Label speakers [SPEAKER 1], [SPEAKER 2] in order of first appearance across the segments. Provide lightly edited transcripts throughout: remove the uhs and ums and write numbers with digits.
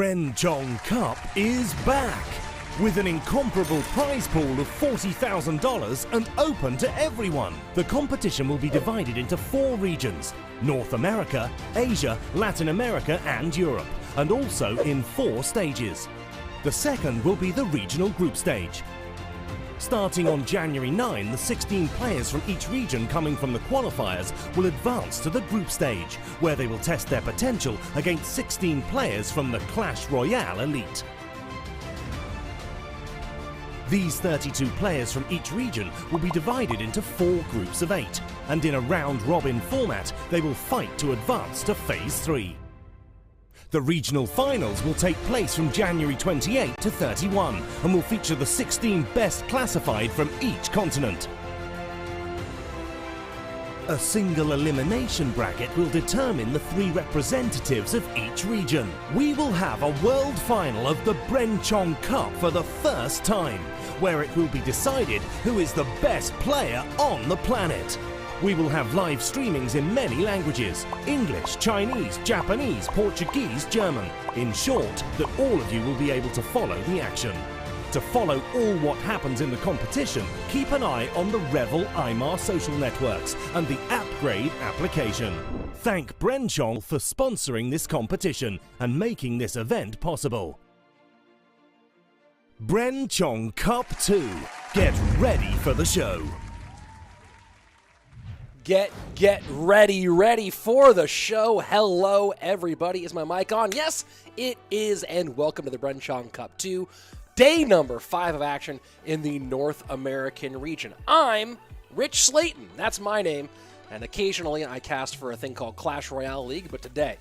[SPEAKER 1] Bren Chong Cup is back with an incomparable prize pool of $40,000 and open to everyone. The competition will be divided into 4 regions: North America, Asia, Latin America and Europe, and also in 4 stages. The second will be the regional group stage. Starting on January 9, the 16 players from each region coming from the qualifiers will advance to the group stage, where they will test their potential against 16 players from the Clash Royale Elite. These 32 players from each region will be divided into 4 groups of 8, and in a round-robin format, they will fight to advance to Phase 3. The regional finals will take place from January 28 to 31 and will feature the 16 best classified from each continent. A single elimination bracket will determine the 3 representatives of each region. We will have a world final of the Bren Chong Cup for the first time, where it will be decided who is the best player on the planet. We will have live streamings in many languages: English, Chinese, Japanese, Portuguese, German. In short, that all of you will be able to follow the action. To follow all what happens in the competition, keep an eye on the Revel IMAR social networks and the Appgrade application. Thank Bren Chong for sponsoring this competition and making this event possible. Bren Chong Cup 2. Get ready for the show.
[SPEAKER 2] Get ready for the show. Hello, everybody. Is my mic on? Yes, it is, and welcome to the Bren Chong Cup 2, day number 5 of action in the North American region. I'm Rich Slaton, that's my name, and occasionally I cast for a thing called Clash Royale League, but today,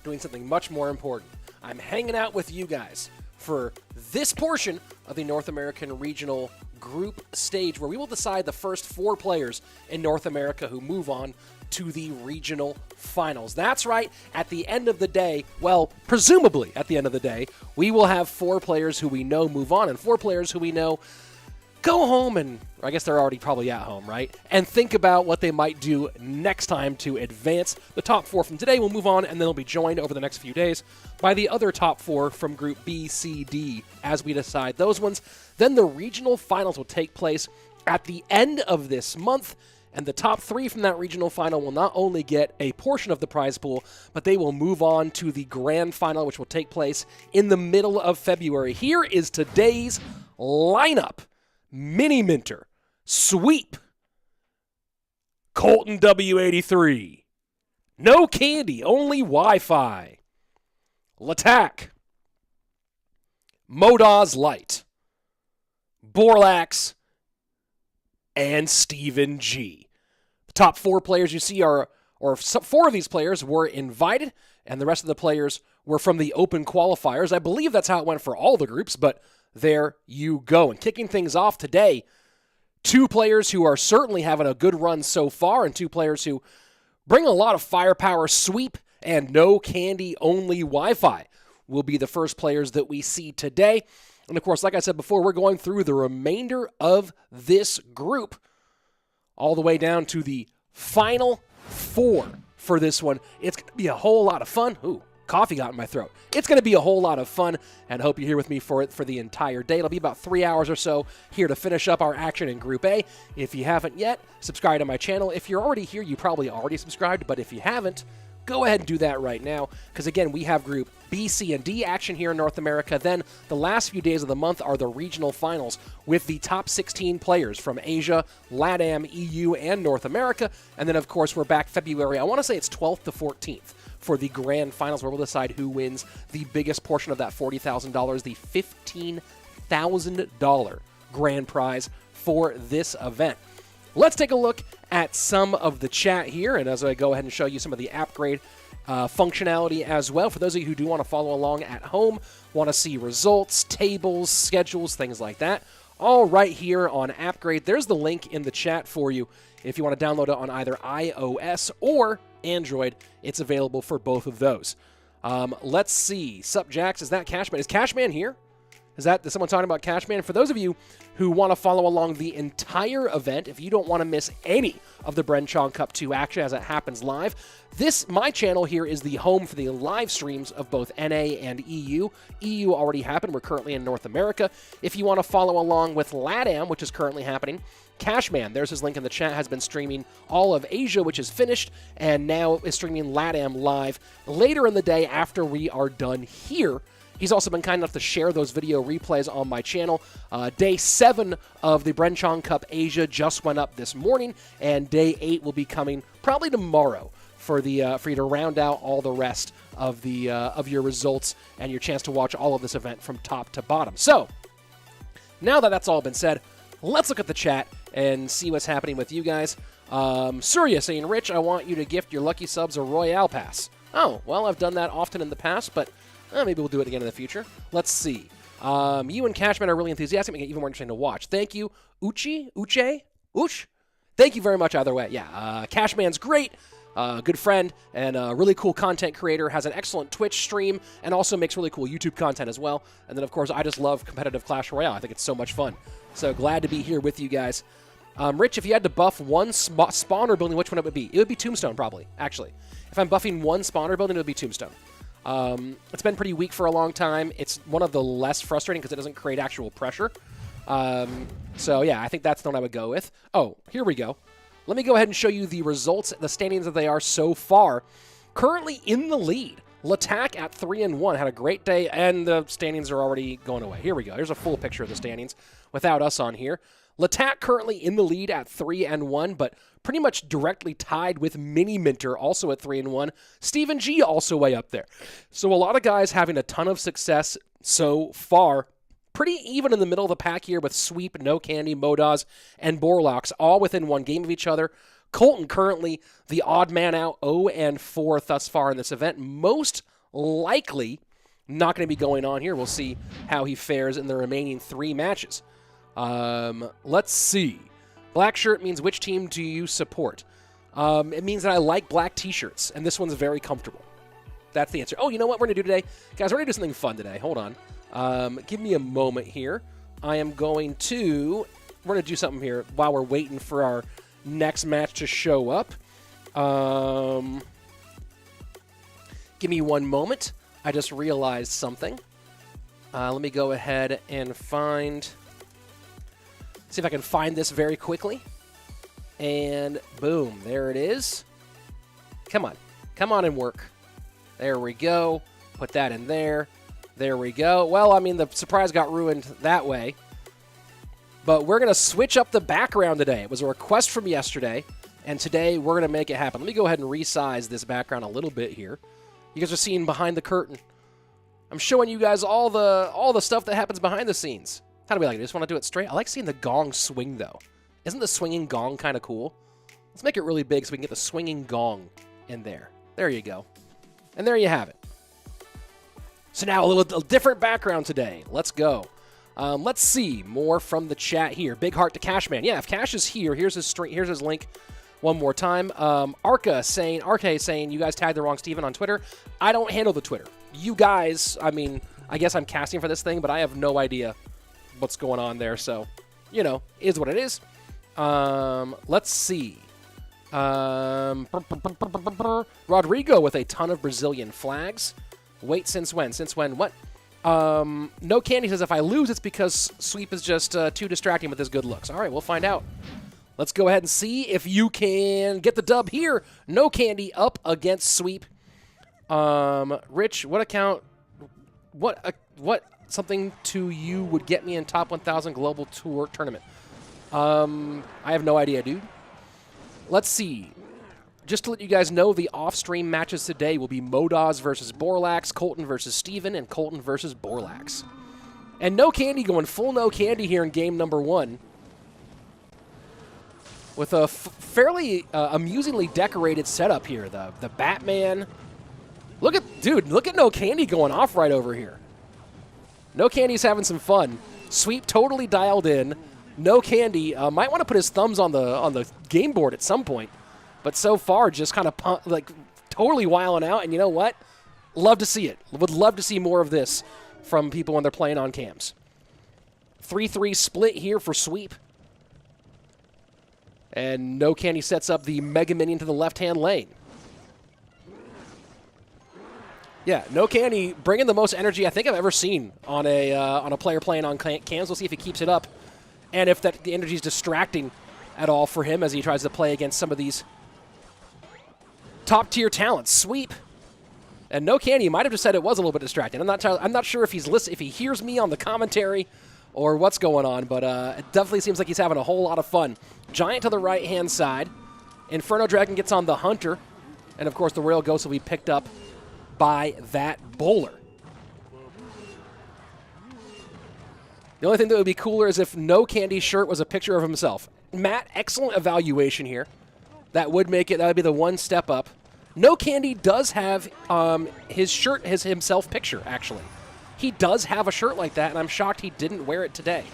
[SPEAKER 2] doing something much more important. I'm hanging out with you guys for this portion of the North American regional group stage, where we will decide the first 4 players in North America who move on to the regional finals. That's right, at the end of the day, well, presumably at the end of the day, we will have 4 players who we know move on and 4 players who we know go home, and I guess they're already probably at home, right? And think about what they might do next time to advance. The top 4 from today will move on, and then they'll be joined over the next few days by the other top 4 from Group B, C, D as we decide those ones. Then the regional finals will take place at the end of this month, and the top 3 from that regional final will not only get a portion of the prize pool, but they will move on to the grand final, which will take place in the middle of February. Here is today's lineup. Miniminter, Sweep, Colton W83, NoCandy, only Wi-Fi, Lattack, Modoz Light, Borlax, and StevenG. The top 4 players you see are, or 4 of these players were invited, and the rest of the players were from the open qualifiers. I believe that's how it went for all the groups, but there you go. And kicking things off today, 2 players who are certainly having a good run so far, and 2 players who bring a lot of firepower. Sweep and NoCandy, only Wi-Fi will be the first players that we see today. And of course, like I said before, we're going through the remainder of this group all the way down to the final 4 for this one. It's going to be a whole lot of fun. Ooh, coffee got in my throat. It's going to be a whole lot of fun, and I hope you're here with me for it for the entire day. It'll be about 3 hours or so here to finish up our action in Group A. If you haven't yet, subscribe to my channel. If you're already here, you probably already subscribed, but if you haven't, go ahead and do that right now, because again, we have Group B, C, and D action here in North America. Then the last few days of the month are the regional finals with the top 16 players from Asia, LATAM, EU, and North America. And then, of course, we're back February. I want to say it's 12th to 14th for the grand finals, where we'll decide who wins the biggest portion of that $40,000, the $15,000 grand prize for this event. Let's take a look at some of the chat here, and as I go ahead and show you some of the Appgrade functionality as well. For those of you who do want to follow along at home, want to see results, tables, schedules, things like that, all right here on Appgrade. There's the link in the chat for you. If you want to download it on either iOS or Android, it's available for both of those. Let's see. Sup, Jax? Is that Cashman? Is Cashman here? Is someone talking about Cashman? For those of you who want to follow along the entire event, if you don't want to miss any of the Bren Chong Cup 2 action as it happens live, my channel here is the home for the live streams of both NA and EU. EU already happened. We're currently in North America. If you want to follow along with LATAM, which is currently happening, Cashman, there's his link in the chat, has been streaming all of Asia, which is finished, and now is streaming LATAM live later in the day after we are done here. He's also been kind enough to share those video replays on my channel. Day 7 of the Bren Chong Cup Asia just went up this morning, and Day 8 will be coming probably tomorrow for you to round out all the rest of your results and your chance to watch all of this event from top to bottom. So, now that that's all been said, let's look at the chat and see what's happening with you guys. Surya saying, Rich, I want you to gift your lucky subs a Royale Pass. Oh, well, I've done that often in the past, but maybe we'll do it again in the future. Let's see. You and Cashman are really enthusiastic, making it even more interesting to watch. Thank you. Uch? Thank you very much either way. Yeah, Cashman's great. Good friend and a really cool content creator, has an excellent Twitch stream, and also makes really cool YouTube content as well. And then, of course, I just love competitive Clash Royale. I think it's so much fun. So glad to be here with you guys. Rich, if you had to buff one spawner building, which one it would be? It would be Tombstone, probably, actually. If I'm buffing one spawner building, it would be Tombstone. It's been pretty weak for a long time. It's one of the less frustrating because it doesn't create actual pressure. So, yeah, I think that's the one I would go with. Oh, here we go. Let me go ahead and show you the results, the standings that they are so far. Currently in the lead, Lattack at 3-1 had a great day, and the standings are already going away. Here we go. Here's a full picture of the standings without us on here. Lattack currently in the lead at 3-1, but pretty much directly tied with Miniminter, also at 3-1. StevenG also way up there. So a lot of guys having a ton of success so far. Pretty even in the middle of the pack here with Sweep, NoCandy, Modoz, and Borlax, all within one game of each other. Colton currently the odd man out, 0-4 thus far in this event. Most likely not going to be going on here. We'll see how he fares in the remaining 3 matches. Let's see. Black shirt means which team do you support? It means that I like black t-shirts, and this one's very comfortable. That's the answer. Oh, you know what we're going to do today? Guys, we're going to do something fun today. Hold on. Give me a moment here. We're going to do something here while we're waiting for our next match to show up. Give me one moment. I just realized something. Let me go ahead and see if I can find this very quickly. And boom, there it is. Come on and work. There we go. Put that in there. There we go. Well, I mean, the surprise got ruined that way. But we're going to switch up the background today. It was a request from yesterday, and today we're going to make it happen. Let me go ahead and resize this background a little bit here. You guys are seeing behind the curtain. I'm showing you guys all the stuff that happens behind the scenes. How do we like it? I just want to do it straight. I like seeing the gong swing, though. Isn't the swinging gong kind of cool? Let's make it really big so we can get the swinging gong in there. There you go. And there you have it. So now a different background today. Let's go. Let's see more from the chat here. Big heart to Cashman. Yeah, if Cash is here, here's his link one more time. RK saying, you guys tagged the wrong Steven on Twitter. I don't handle the Twitter. You guys, I mean, I guess I'm casting for this thing, but I have no idea what's going on there. So, you know, is what it is. Let's see. Rodrigo with a ton of Brazilian flags. Wait, since when? Since when? What? NoCandy says if I lose, it's because Sweep is just too distracting with his good looks. All right, we'll find out. Let's go ahead and see if you can get the dub here. NoCandy up against Sweep. Rich, what account? What something to you would get me in top 1,000 global tour tournament? I have no idea, dude. Let's see. Just to let you guys know, the off-stream matches today will be Modoz versus Borlax, Colton versus Steven, and Colton versus Borlax. And NoCandy going full NoCandy here in game number 1. With a fairly amusingly decorated setup here. The Batman. Look at NoCandy going off right over here. NoCandy's having some fun. Sweep totally dialed in. NoCandy might want to put his thumbs on the game board at some point. But so far, just kind of totally wilding out. And you know what? Love to see it. Would love to see more of this from people when they're playing on cams. 3-3 split here for Sweep. And NoCandy sets up the Mega Minion to the left-hand lane. Yeah, NoCandy bringing the most energy I think I've ever seen on a player playing on cans. We'll see if he keeps it up, and if the energy is distracting at all for him as he tries to play against some of these top-tier talents. Sweep. And NoCandy might have just said it was a little bit distracting. I'm not sure if if he hears me on the commentary or what's going on, but it definitely seems like he's having a whole lot of fun. Giant to the right-hand side. Inferno Dragon gets on the Hunter, and of course the Royal Ghost will be picked up by that Bowler. The only thing that would be cooler is if NoCandy's shirt was a picture of himself. Matt, excellent evaluation here. That would make it, that would be the one step up. NoCandy does have his shirt, his himself picture, actually. He does have a shirt like that, and I'm shocked he didn't wear it today.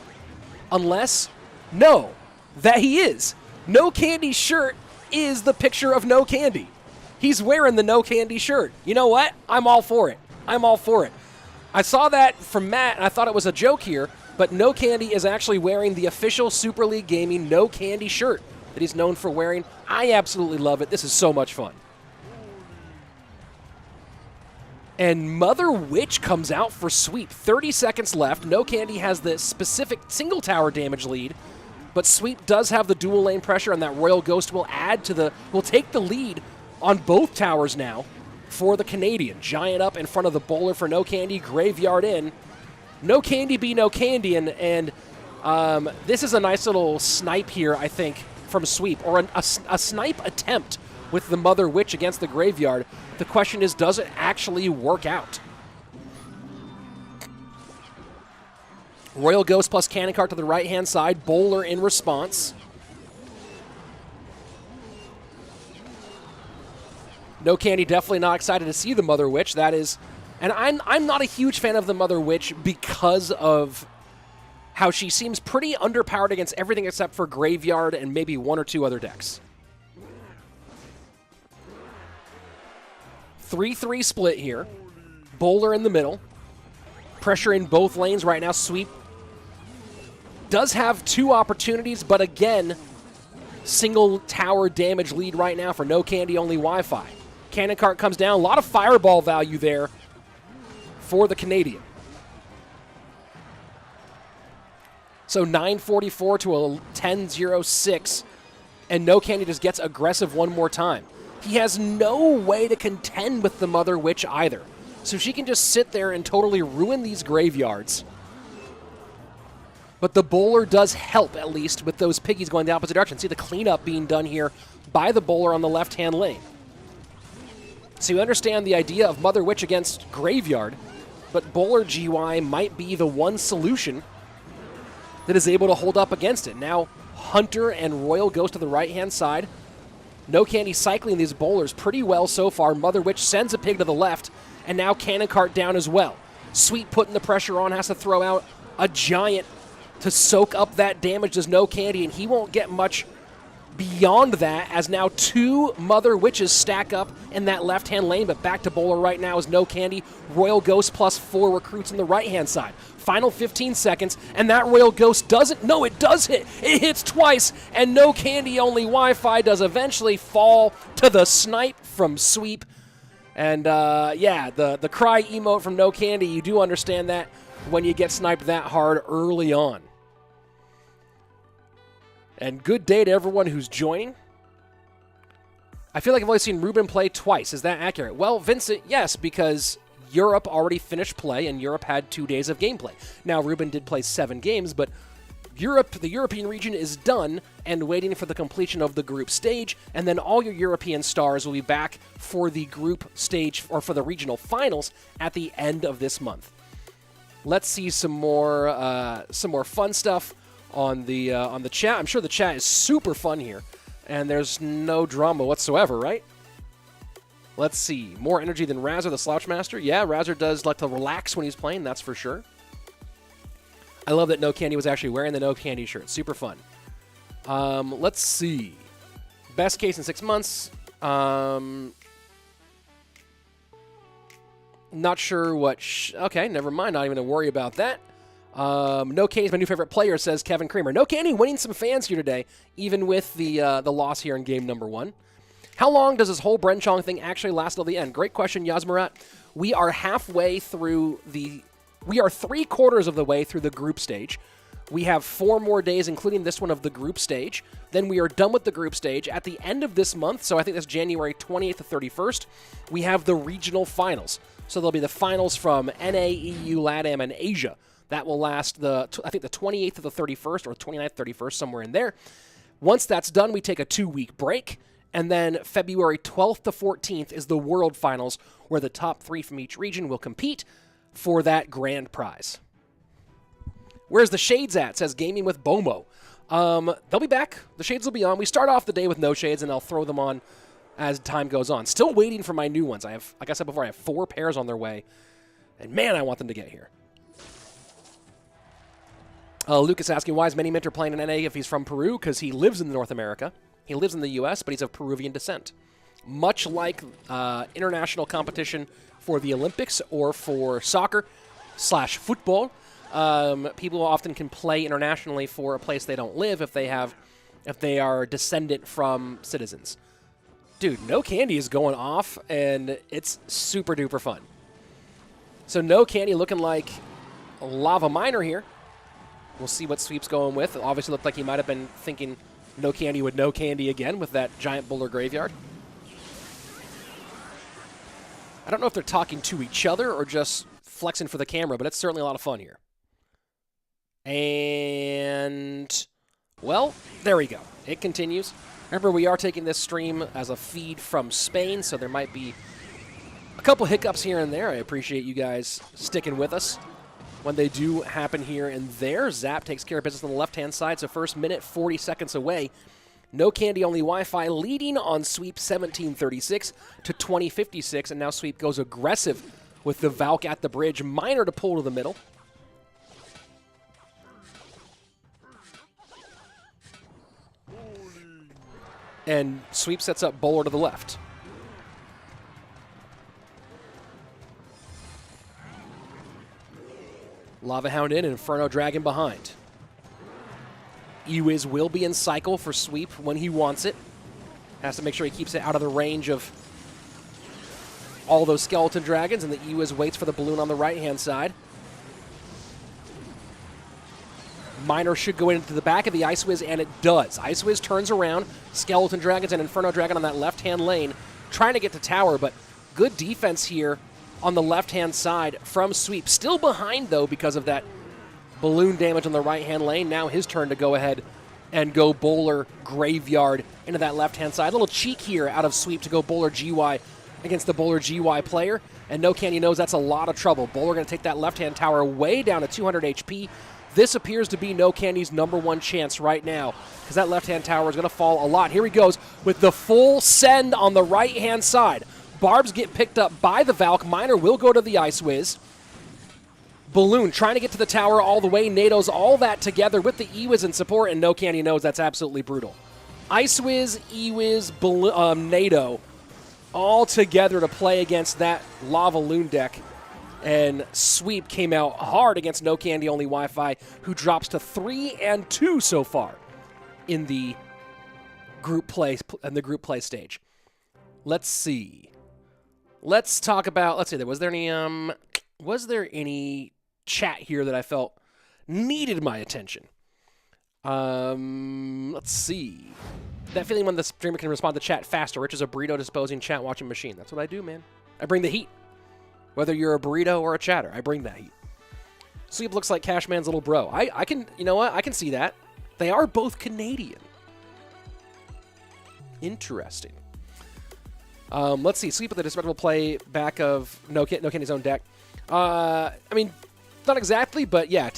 [SPEAKER 2] Unless, no, that he is. NoCandy's shirt is the picture of NoCandy. He's wearing the NoCandy shirt. You know what? I'm all for it. I'm all for it. I saw that from Matt, and I thought it was a joke here, but NoCandy is actually wearing the official Super League Gaming NoCandy shirt that he's known for wearing. I absolutely love it. This is so much fun. And Mother Witch comes out for Sweep. 30 seconds left. NoCandy has the specific single tower damage lead, but Sweep does have the dual lane pressure, and that Royal Ghost will take the lead on both towers now for the Canadian. Giant up in front of the Bowler for NoCandy. Graveyard in. NoCandy be NoCandy, and this is a nice little snipe here, I think, from Sweep, or a snipe attempt with the Mother Witch against the Graveyard. The question is, does it actually work out? Royal Ghost plus Cannon Cart to the right-hand side. Bowler in response. NoCandy definitely not excited to see the Mother Witch. That is, and I'm not a huge fan of the Mother Witch because of how she seems pretty underpowered against everything except for Graveyard and maybe one or two other decks. 3-3 split here. Bowler in the middle. Pressure in both lanes right now. Sweep does have two opportunities, but again, single tower damage lead right now for NoCandy, only Wi-Fi. Cannon Cart comes down. A lot of fireball value there for the Canadian. So 944 to a 10-0-6, and NoCandy just gets aggressive one more time. He has no way to contend with the Mother Witch either. So she can just sit there and totally ruin these graveyards. But the Bowler does help, at least, with those piggies going the opposite direction. See the cleanup being done here by the Bowler on the left-hand lane. So you understand the idea of Mother Witch against Graveyard, but Bowler GY might be the one solution that is able to hold up against it. Now, Hunter and Royal Ghost to the right-hand side. NoCandy cycling these Bowlers pretty well so far. Mother Witch sends a pig to the left, and now Cannon Cart down as well. Sweep putting the pressure on, has to throw out a Giant to soak up that damage, does NoCandy, and he won't get much beyond that as now two Mother Witches stack up in that left-hand lane, but back to Bowler right now is NoCandy. Royal Ghost plus 4 recruits on the right-hand side. Final 15 seconds, and that Royal Ghost doesn't, no, it does hit. It hits twice, and NoCandy only Wi-Fi does eventually fall to the snipe from Sweep. And yeah, the cry emote from NoCandy, you do understand that when you get sniped that hard early on. And good day to everyone who's joining. I feel like I've only seen Ruben play twice. Is that accurate? Well, Vincent, yes, because Europe already finished play, and Europe had 2 days of gameplay. Now, Ruben did play 7 games, but Europe, the European region is done and waiting for the completion of the group stage, and then all your European stars will be back for the group stage, or for the regional finals, at the end of this month. Let's see some more fun stuff on the chat. I'm sure the chat is super fun here, and there's no drama whatsoever, right? Let's see. More energy than Razor, the Slouch Master. Yeah, Razor does like to relax when he's playing, that's for sure. I love that NoCandy was actually wearing the NoCandy shirt. Super fun. Let's see. Best case in 6 months. Not sure what... okay, never mind. Not even going to worry about that. NoCandy is my new favorite player, says Kevin Kramer. NoCandy winning some fans here today, even with the loss here in game number 1. How long does this whole Bren Chong thing actually last till the end? Great question, Yasmarat. We are halfway through we are 3/4 of the way through the group stage. We have 4 more days, including this one of the group stage. Then we are done with the group stage. At the end of this month, so I think that's January 20th to 31st, we have the regional finals. So there'll be the finals from NA, EU, LATAM, and Asia. That will last, I think, the 28th to the 31st, or 29th, 31st, somewhere in there. Once that's done, we take a 2-week break. And then February 12th to 14th is the World Finals, where the top 3 from each region will compete for that grand prize. Where's the Shades at? Says Gaming with Bomo. They'll be back. The Shades will be on. We start off the day with no Shades, and I'll throw them on as time goes on. Still waiting for my new ones. I have, like I said before, I have 4 pairs on their way. And man, I want them to get here. Lucas asking, why is Miniminter playing in NA if he's from Peru? Because he lives in North America. He lives in the U.S., but he's of Peruvian descent. Much like international competition for the Olympics or for soccer/football, people often can play internationally for a place they don't live if they are descendant from citizens. Dude, NoCandy is going off, and it's super duper fun. So NoCandy looking like a Lava Miner here. We'll see what Sweep's going with. It obviously looked like he might have been thinking NoCandy would NoCandy again with that giant boulder graveyard. I don't know if they're talking to each other or just flexing for the camera, but it's certainly a lot of fun here. And, well, there we go. It continues. Remember, we are taking this stream as a feed from Spain, so there might be a couple hiccups here and there. I appreciate you guys sticking with us when they do happen here and there. Zap takes care of business on the left-hand side, so first minute, 40 seconds away. NoCandy only Wi-Fi leading on Sweep 1736 to 2056, and now Sweep goes aggressive with the Valk at the bridge. Miner to pull to the middle. And Sweep sets up Bowler to the left. Lava Hound in and Inferno Dragon behind. Ewiz will be in cycle for Sweep when he wants it. Has to make sure he keeps it out of the range of all those Skeleton Dragons, and the Ewiz waits for the balloon on the right-hand side. Miner should go into the back of the Ice Wiz, and it does. Ice Wiz turns around. Skeleton Dragons and Inferno Dragon on that left-hand lane, trying to get to tower, but good defense here on the left-hand side from Sweep. Still behind, though, because of that balloon damage on the right-hand lane. Now his turn to go ahead and go Bowler Graveyard into that left-hand side. A little cheek here out of Sweep to go Bowler GY against the Bowler GY player. And NoCandy knows that's a lot of trouble. Bowler going to take that left-hand tower way down to 200 HP. This appears to be NoCandy's #1 chance right now, because that left-hand tower is going to fall a lot. Here he goes with the full send on the right-hand side. Barbs get picked up by the Valk. Miner will go to the Ice Wiz. Balloon trying to get to the tower all the way. NATO's all that together with the Ewiz in support, and NoCandy knows that's absolutely brutal. Ice Wiz, Ewiz, NATO all together to play against that Lava Loon deck. And Sweep came out hard against NoCandy only Wi-Fi, who drops to 3-2 so far in the group play stage. Let's see. Let's talk about. Let's see. Was there any chat here that I felt needed my attention? Let's see. That feeling when the streamer can respond to chat faster. Rich is a burrito disposing chat watching machine. That's what I do, man. I bring the heat. Whether you're a burrito or a chatter, I bring that heat. Sweep looks like Cashman's little bro. I can, you know what? I can see that. They are both Canadian. Interesting. Let's see. Sweep with the disrespectful play back of NoCandy's own deck. I mean, not exactly, but yeah,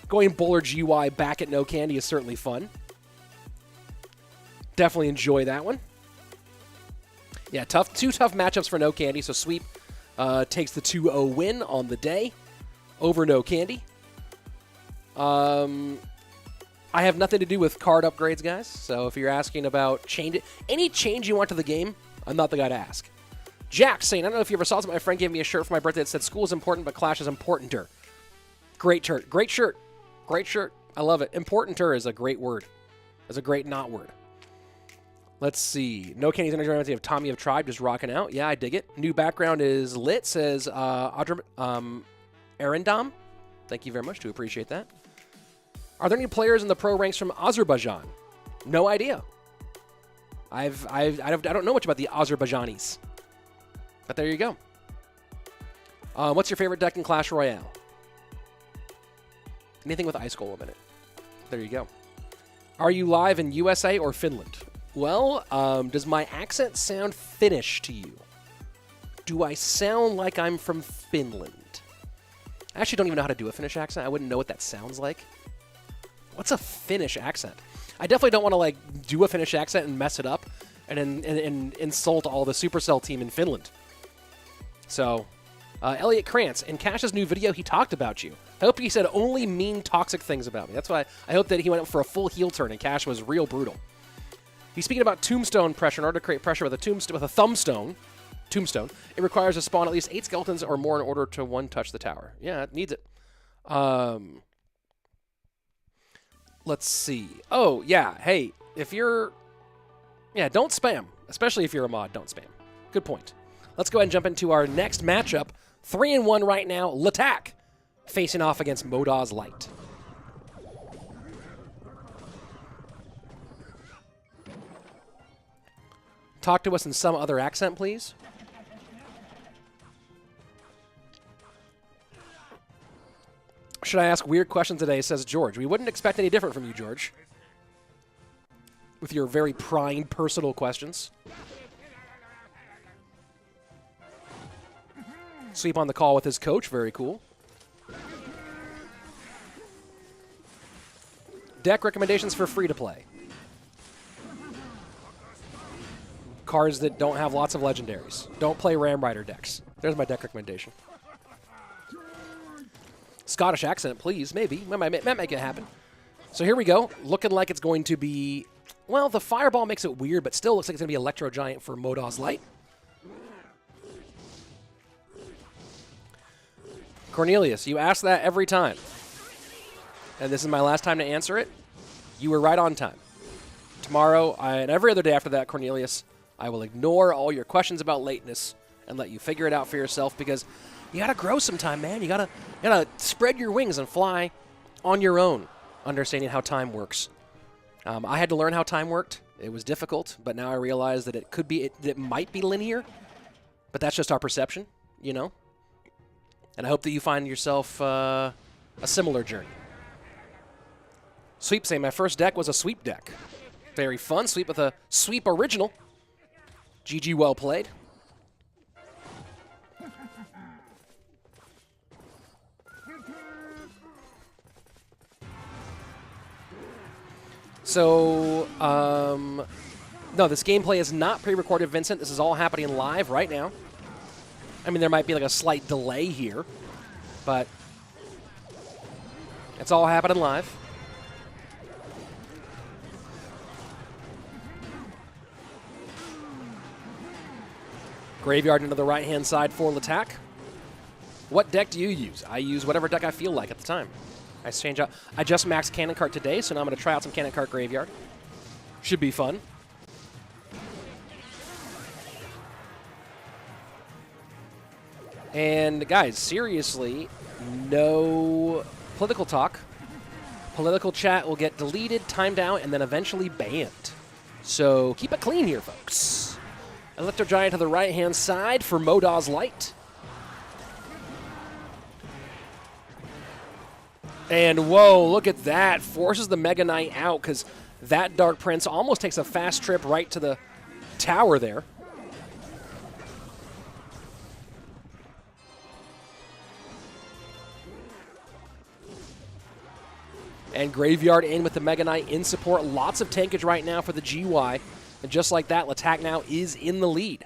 [SPEAKER 2] going Bowler GY back at NoCandy is certainly fun. Definitely enjoy that one. Yeah, two tough matchups for NoCandy. So Sweep takes the 2-0 win on the day over NoCandy. I have nothing to do with card upgrades, guys. So if you're asking about any change you want to the game, I'm not the guy to ask. Jack saying, I don't know if you ever saw this, but my friend gave me a shirt for my birthday that said school is important, but Clash is importanter. Great shirt. Great shirt. Great shirt. I love it. Importanter is a great word. It's a great not word. Let's see. NoCandy's energy of Tommy of Tribe just rocking out. Yeah, I dig it. New background is lit, says Arendam. Thank you very much. Do appreciate that. Are there any players in the pro ranks from Azerbaijan? No idea. I don't know much about the Azerbaijanis. But there you go. What's your favorite deck in Clash Royale? Anything with Ice Golem in it. There you go. Are you live in USA or Finland? Well, does my accent sound Finnish to you? Do I sound like I'm from Finland? I actually don't even know how to do a Finnish accent. I wouldn't know what that sounds like. What's a Finnish accent? I definitely don't want to like do a Finnish accent and mess it up and insult all the Supercell team in Finland. So, Elliot Krantz, in Cash's new video, he talked about you. I hope he said only mean, toxic things about me. That's why I hope that he went up for a full heel turn and Cash was real brutal. He's speaking about tombstone pressure. In order to create pressure with a thumbstone, tombstone, it requires to spawn at least 8 skeletons or more in order to one-touch the tower. Yeah, it needs it. Let's see. Oh, yeah. Hey, if you're... Yeah, don't spam. Especially if you're a mod, don't spam. Good point. Let's go ahead and jump into our next matchup. 3-1 right now. Lattack facing off against Modoz Light. Talk to us in some other accent, please. Should I ask weird questions today, says George. We wouldn't expect any different from you, George. With your very prying personal questions. Sweep on the call with his coach. Very cool. Deck recommendations for free-to-play. Cards that don't have lots of legendaries. Don't play Ram Rider decks. There's my deck recommendation. Scottish accent, please. Maybe. Might make it happen. So here we go. Looking like it's going to be... Well, the Fireball makes it weird, but still looks like it's going to be Electro Giant for Modoz Light. Cornelius, you ask that every time. And this is my last time to answer it. You were right on time. Tomorrow and every other day after that, Cornelius, I will ignore all your questions about lateness and let you figure it out for yourself because you got to grow sometime, man. You gotta spread your wings and fly on your own, understanding how time works. I had to learn how time worked. It was difficult, but now I realize that it might be linear, but that's just our perception, you know? And I hope that you find yourself a similar journey. Sweep saying my first deck was a sweep deck. Very fun. Sweep with a sweep original. GG, well played. So, no, this gameplay is not pre-recorded, Vincent. This is all happening live right now. I mean, there might be like a slight delay here, but it's all happening live. Graveyard into the right-hand side for Lattack. What deck do you use? I use whatever deck I feel like at the time. I change out. I just maxed Cannon Cart today, so now I'm going to try out some Cannon Cart Graveyard. Should be fun. And guys, seriously, no political talk. Political chat will get deleted, timed out, and then eventually banned. So keep it clean here, folks. Electro Giant to the right-hand side for Modoz Light. And whoa, look at that. Forces the Mega Knight out because that Dark Prince almost takes a fast trip right to the tower there. And Graveyard in with the Mega Knight in support. Lots of tankage right now for the GY. And just like that, Lattack now is in the lead.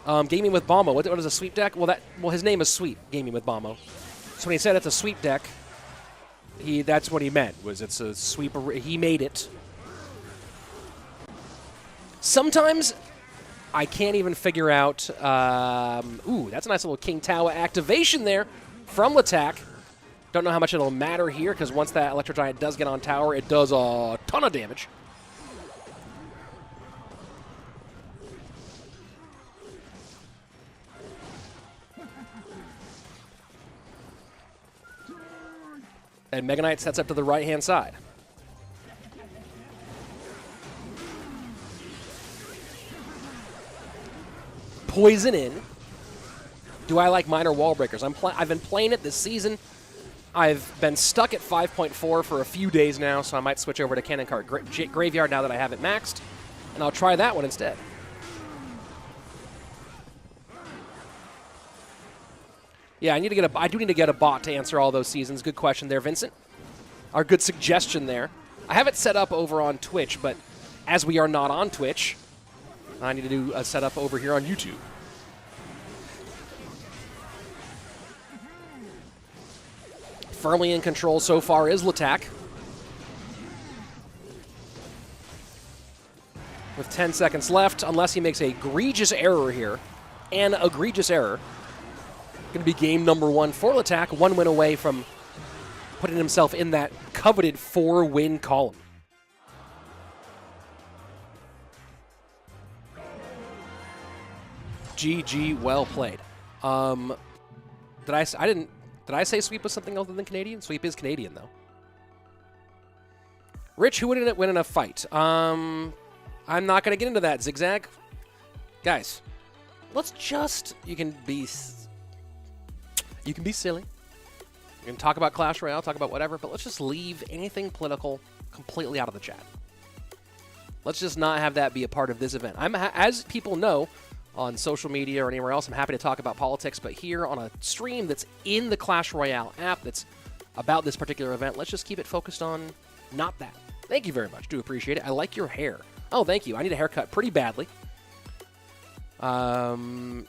[SPEAKER 2] Gaming with Bombo. What is a sweep deck? Well, his name is Sweep, Gaming with Bombo. So when he said it's a sweep deck, that's what he meant, was it's a sweep. He made it. Sometimes I can't even figure out... ooh, that's a nice little King Tower activation there from Lattack. Don't know how much it'll matter here, because once that Electro Giant does get on tower, it does a ton of damage. And Mega Knight sets up to the right-hand side. Poison in. Do I like minor wall breakers? I've been playing it this season. I've been stuck at 5.4 for a few days now, so I might switch over to Cannon Cart Graveyard now that I have it maxed, and I'll try that one instead. Yeah, I do need to get a bot to answer all those seasons. Good question there, Vincent. Our good suggestion there. I have it set up over on Twitch, but as we are not on Twitch, I need to do a setup over here on YouTube. Firmly in control so far is Lattack. With 10 seconds left, unless he makes an egregious error here. An egregious error. Going to be game number 1 for Lattack. 1 win away from putting himself in that coveted 4-win column. GG, well played. Did I say sweep was something other than Canadian? Sweep is Canadian, though. Rich, who wouldn't win in a fight? I'm not going to get into that, Zigzag. Guys, let's just... You can be silly. You can talk about Clash Royale, talk about whatever, but let's just leave anything political completely out of the chat. Let's just not have that be a part of this event. As people know, on social media or anywhere else, I'm happy to talk about politics, but here on a stream that's in the Clash Royale app that's about this particular event, let's just keep it focused on not that. Thank you very much. Do appreciate it. I like your hair. Oh, thank you. I need a haircut pretty badly. Christopher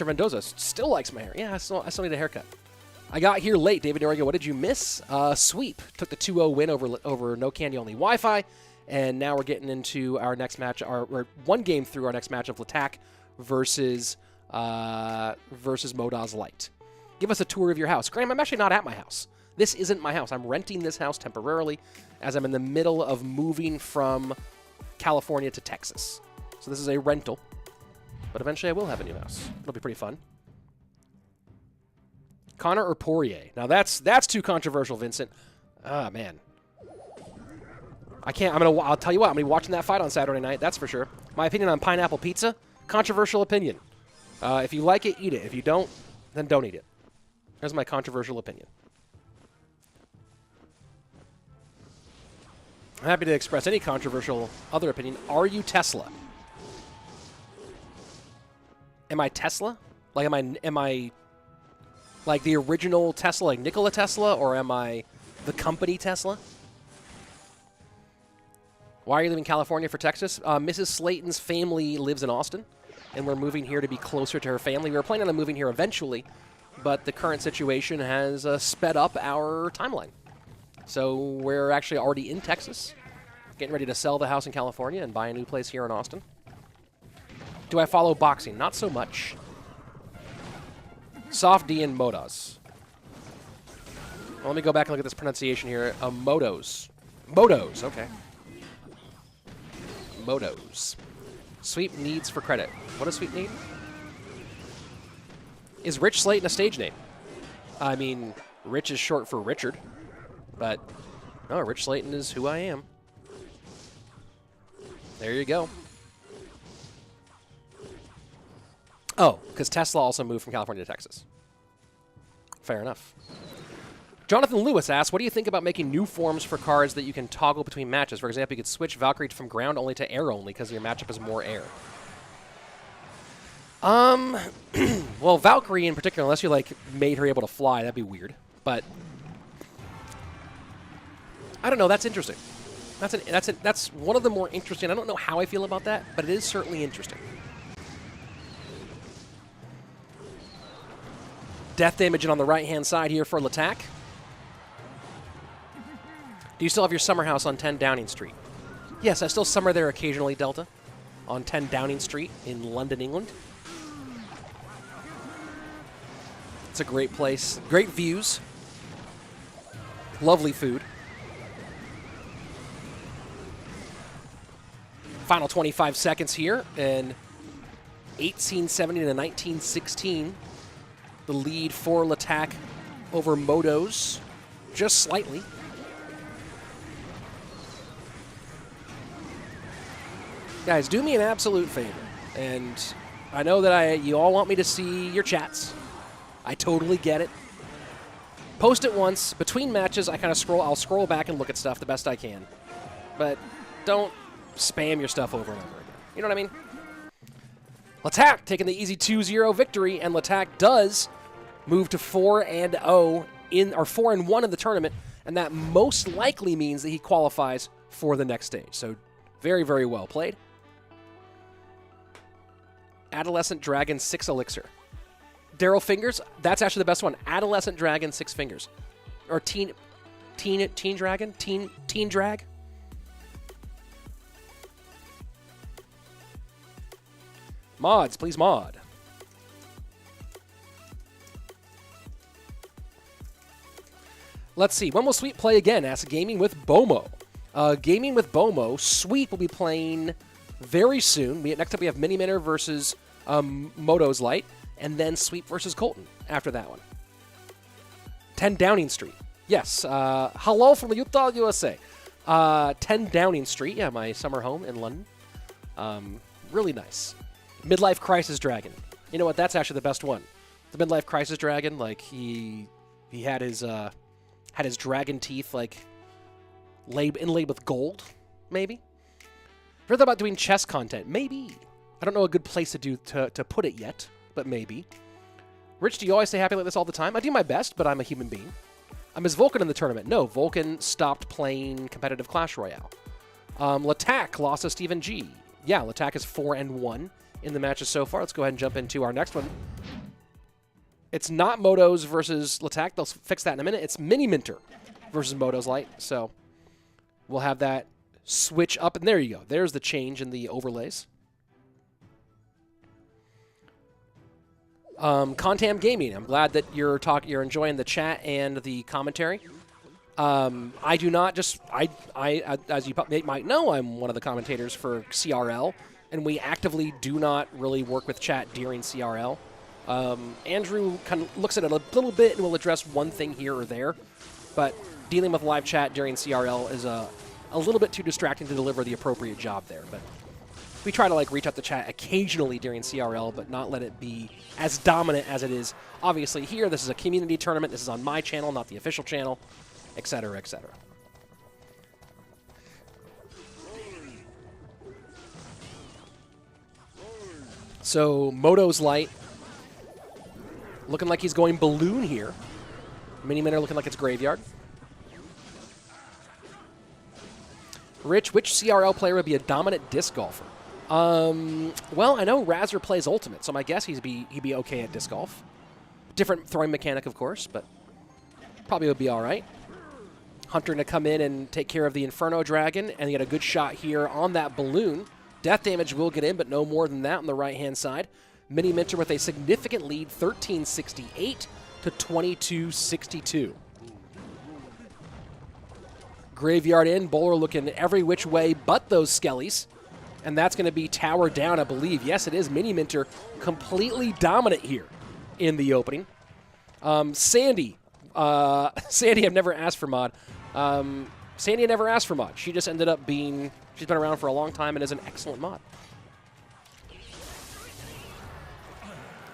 [SPEAKER 2] Mendoza still likes my hair. Yeah, I still need a haircut. I got here late. David Noriega, what did you miss? Sweep. Took the 2-0 win over NoCandy only Wi-Fi. And now we're getting into our next match. We're one game through our next match of Lattack versus Modoz Light. Give us a tour of your house. Graham, I'm actually not at my house. This isn't my house. I'm renting this house temporarily as I'm in the middle of moving from California to Texas. So this is a rental. But eventually I will have a new house. It'll be pretty fun. Connor or Poirier? Now that's too controversial, Vincent. Ah, man. I can't. I'll tell you what. I'm gonna be watching that fight on Saturday night. That's for sure. My opinion on pineapple pizza: controversial opinion. If you like it, eat it. If you don't, then don't eat it. There's my controversial opinion. I'm happy to express any controversial other opinion. Are you Tesla? Am I Tesla? Like, am I like the original Tesla, like Nikola Tesla, or am I the company Tesla? Why are you leaving California for Texas? Mrs. Slaton's family lives in Austin, and we're moving here to be closer to her family. We were planning on moving here eventually, but the current situation has sped up our timeline. So we're actually already in Texas, getting ready to sell the house in California and buy a new place here in Austin. Do I follow boxing? Not so much. Soft D and Modas. Well, let me go back and look at this pronunciation here. Modoz. Modoz, okay. Modoz. Sweep needs for credit. What does Sweep need? Is Rich Slaton a stage name? I mean, Rich is short for Richard, but no, Rich Slaton is who I am. There you go. Oh, because Tesla also moved from California to Texas. Fair enough. Jonathan Lewis asks, what do you think about making new forms for cards that you can toggle between matches? For example, you could switch Valkyrie from ground only to air only because your matchup is more air. Well, Valkyrie in particular, unless you like made her able to fly, that'd be weird. But I don't know. That's interesting. That's one of the more interesting. I don't know how I feel about that, but it is certainly interesting. Death damage on the right-hand side here for Lattack. Do you still have your summer house on 10 Downing Street? Yes, I still summer there occasionally, Delta, on 10 Downing Street in London, England. It's a great place. Great views. Lovely food. Final 25 seconds here, and 1870 to 1916. The lead for Lattack over Modoz, just slightly. Guys, do me an absolute favor, and I know that you all want me to see your chats. I totally get it. Post it once. Between matches, I'll scroll back and look at stuff the best I can. But don't spam your stuff over and over again. You know what I mean? Lattack taking the easy 2-0 victory, and Lattack does move to 4-0 4-1 in the tournament, and that most likely means that he qualifies for the next stage. So very, very well played. Adolescent Dragon 6 Elixir. Daryl Fingers, that's actually the best one. Adolescent Dragon 6 Fingers. Or Teen Dragon? Teen Drag? Mods, please mod. Let's see. When will Sweet play again? Ask Gaming with Bomo. Gaming with Bomo, Sweet will be playing very soon. Next up, we have Miniminter versus Modoz Light, and then Sweet versus Colton after that one. 10 Downing Street. Yes. Hello from Utah, USA. 10 Downing Street. Yeah, my summer home in London. Really nice. Midlife Crisis Dragon. You know what? That's actually the best one. The Midlife Crisis Dragon, like he had his dragon teeth like inlaid with gold, maybe. Ever thought about doing chess content? Maybe. I don't know a good place to put it yet, but maybe. Rich, do you always stay happy like this all the time? I do my best, but I'm a human being. Is Vulcan in the tournament? No, Vulcan stopped playing competitive Clash Royale. Lattack lost to StevenG. Yeah, Lattack is 4-1 in the matches so far. Let's go ahead and jump into our next one. It's not Modoz versus Lattack. They'll fix that in a minute. It's Miniminter versus Modoz Light. So we'll have that switch up. And there you go. There's the change in the overlays. Contam Gaming. I'm glad that you're enjoying the chat and the commentary. I do not just as you might know, I'm one of the commentators for CRL, and we actively do not really work with chat during CRL. Andrew kind of looks at it a little bit and will address one thing here or there, but dealing with live chat during CRL is a little bit too distracting to deliver the appropriate job there. But we try to reach out to chat occasionally during CRL, but not let it be as dominant as it is. Obviously here, this is a community tournament. This is on my channel, not the official channel, etc., etc. So Modoz Light looking like he's going balloon here. Miniminter looking like it's graveyard. Rich, which CRL player would be a dominant disc golfer? Well, I know Razor plays Ultimate, so my guess he'd be okay at disc golf. Different throwing mechanic, of course, but probably would be all right. Hunter to come in and take care of the Inferno Dragon, and he had a good shot here on that balloon. Death damage will get in, but no more than that on the right-hand side. Miniminter with a significant lead, 1368 to 2262. Graveyard in, Bowler looking every which way but those skellies. And that's going to be tower down, I believe. Yes, it is. Miniminter completely dominant here in the opening. Sandy. Sandy, I've never asked for mod. Sandy never asked for mod. She just ended up being... She's been around for a long time and is an excellent mod.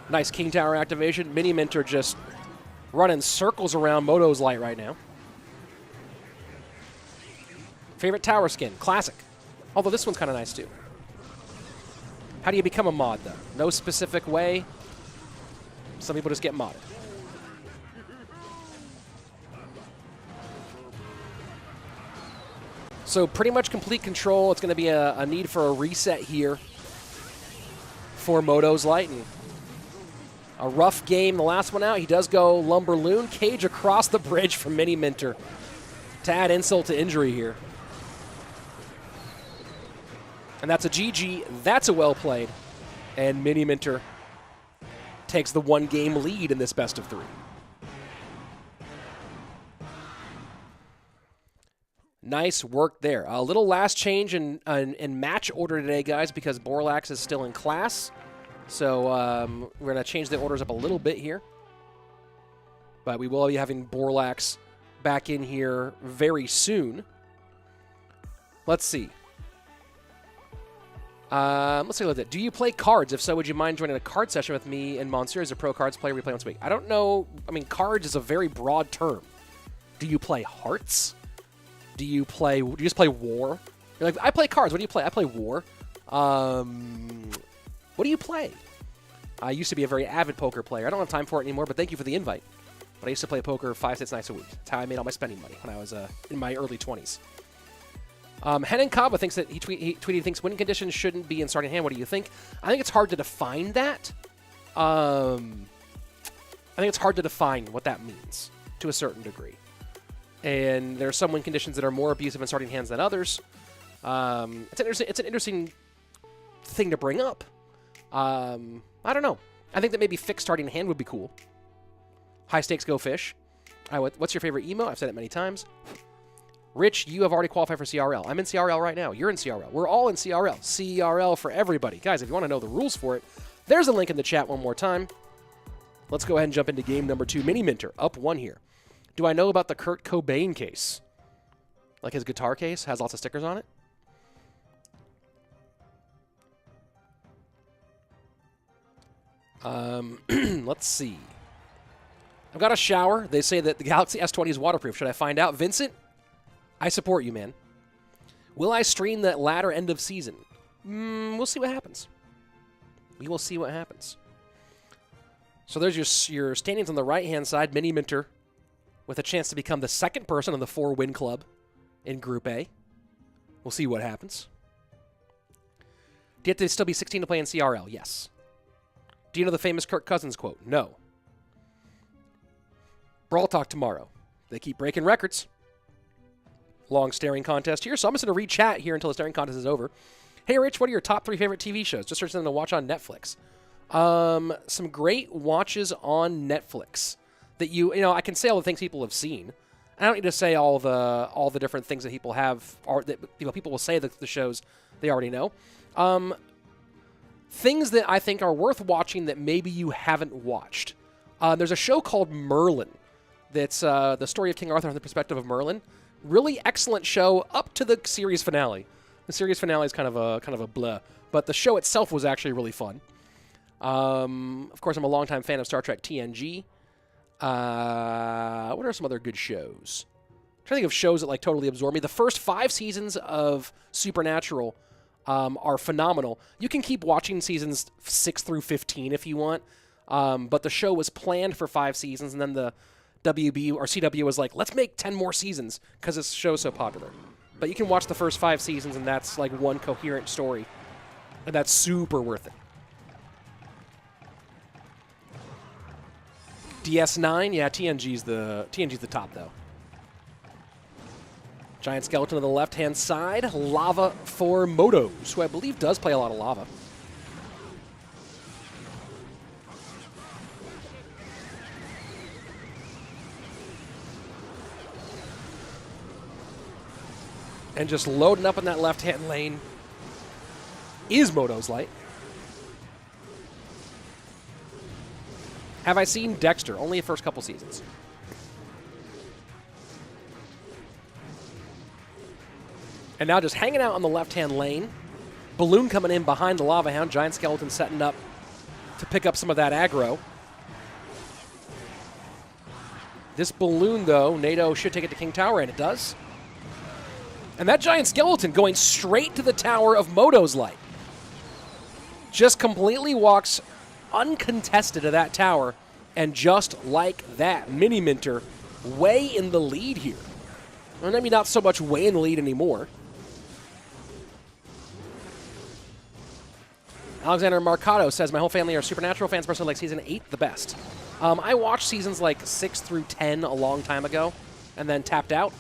[SPEAKER 2] Nice King Tower activation. Miniminter just running circles around Modoz Light right now. Favorite tower skin? Classic. Although this one's kind of nice too. How do you become a mod though? No specific way. Some people just get modded. So pretty much complete control. It's going to be a need for a reset here for Modoz Light. And a rough game. The last one out, he does go Lumberloon. Cage across the bridge from Miniminter to add insult to injury here. And that's a GG. That's a well played. And Miniminter takes the 1-game lead in this best of 3. Nice work there. A little last change in match order today, guys, because Borlax is still in class. So we're going to change the orders up a little bit here. But we will be having Borlax back in here very soon. Let's see. Let's take a look at that. Do you play cards? If so, would you mind joining a card session with me and Monsieur as a pro cards player we play once a week? I don't know. I mean, cards is a very broad term. Do you play hearts? Do you just play war? You're like, I play cards. What do you play? I play war. What do you play? I used to be a very avid poker player. I don't have time for it anymore, but thank you for the invite. But I used to play poker 5-6 nights a week. That's how I made all my spending money when I was in my early 20s. Henan Kaba thinks that he tweeted thinks win conditions shouldn't be in starting hand. What do you think? I think it's hard to define that. I think it's hard to define what that means to a certain degree. And there are some win conditions that are more abusive in starting hands than others. It's an interesting thing to bring up. I don't know. I think that maybe fixed starting hand would be cool. High stakes, go fish. All right, what's your favorite emo? I've said it many times. Rich, you have already qualified for CRL. I'm in CRL right now. You're in CRL. We're all in CRL. CRL for everybody. Guys, if you want to know the rules for it, there's a link in the chat one more time. Let's go ahead and jump into game number 2. Miniminter, up 1 here. Do I know about the Kurt Cobain case? Like his guitar case? Has lots of stickers on it? Let's see. I've got a shower. They say that the Galaxy S20 is waterproof. Should I find out? Vincent, I support you, man. Will I stream that latter end of season? We'll see what happens. We will see what happens. So there's your standings on the right-hand side. Miniminter with a chance to become the second person on the 4-win club in Group A. We'll see what happens. Do you have to still be 16 to play in CRL? Yes. Do you know the famous Kirk Cousins quote? No. Brawl Talk tomorrow. They keep breaking records. Long staring contest here, so I'm just going to read chat here until the staring contest is over. Hey, Rich, what are your top 3 favorite TV shows? Just search them to watch on Netflix. Some great watches on Netflix that you know, I can say all the things people have seen. I don't need to say all the different things that people have, or that people will say the shows they already know. Things that I think are worth watching that maybe you haven't watched. There's a show called Merlin. That's the story of King Arthur from the perspective of Merlin. Really excellent show up to the series finale. The series finale is kind of a blah, but the show itself was actually really fun. Of course, I'm a longtime fan of Star Trek TNG. What are some other good shows? I'm trying to think of shows that like totally absorb me. The first 5 seasons of Supernatural are phenomenal. You can keep watching seasons 6 through 15 if you want, but the show was planned for 5 seasons, and then the WB or CW was like, let's make 10 more seasons because this show's so popular. But you can watch the first 5 seasons, and that's like one coherent story, and that's super worth it. DS9, yeah, TNG's the top though. Giant skeleton on the left-hand side. Lava for Modoz, who I believe does play a lot of lava. And just loading up in that left-hand lane is Modoz Light. Have I seen Dexter? Only the first couple seasons. And now just hanging out on the left-hand lane. Balloon coming in behind the Lava Hound. Giant Skeleton setting up to pick up some of that aggro. This Balloon, though, NATO should take it to King Tower, and it does. And that Giant Skeleton going straight to the tower of Modoz Light. Just completely walks uncontested to that tower, and just like that, Miniminter way in the lead here. Well, maybe not so much way in the lead anymore. Alexander Marcado says, my whole family are Supernatural fans, personally like Season 8 the best. I watched seasons like 6 through 10 a long time ago, and then tapped out.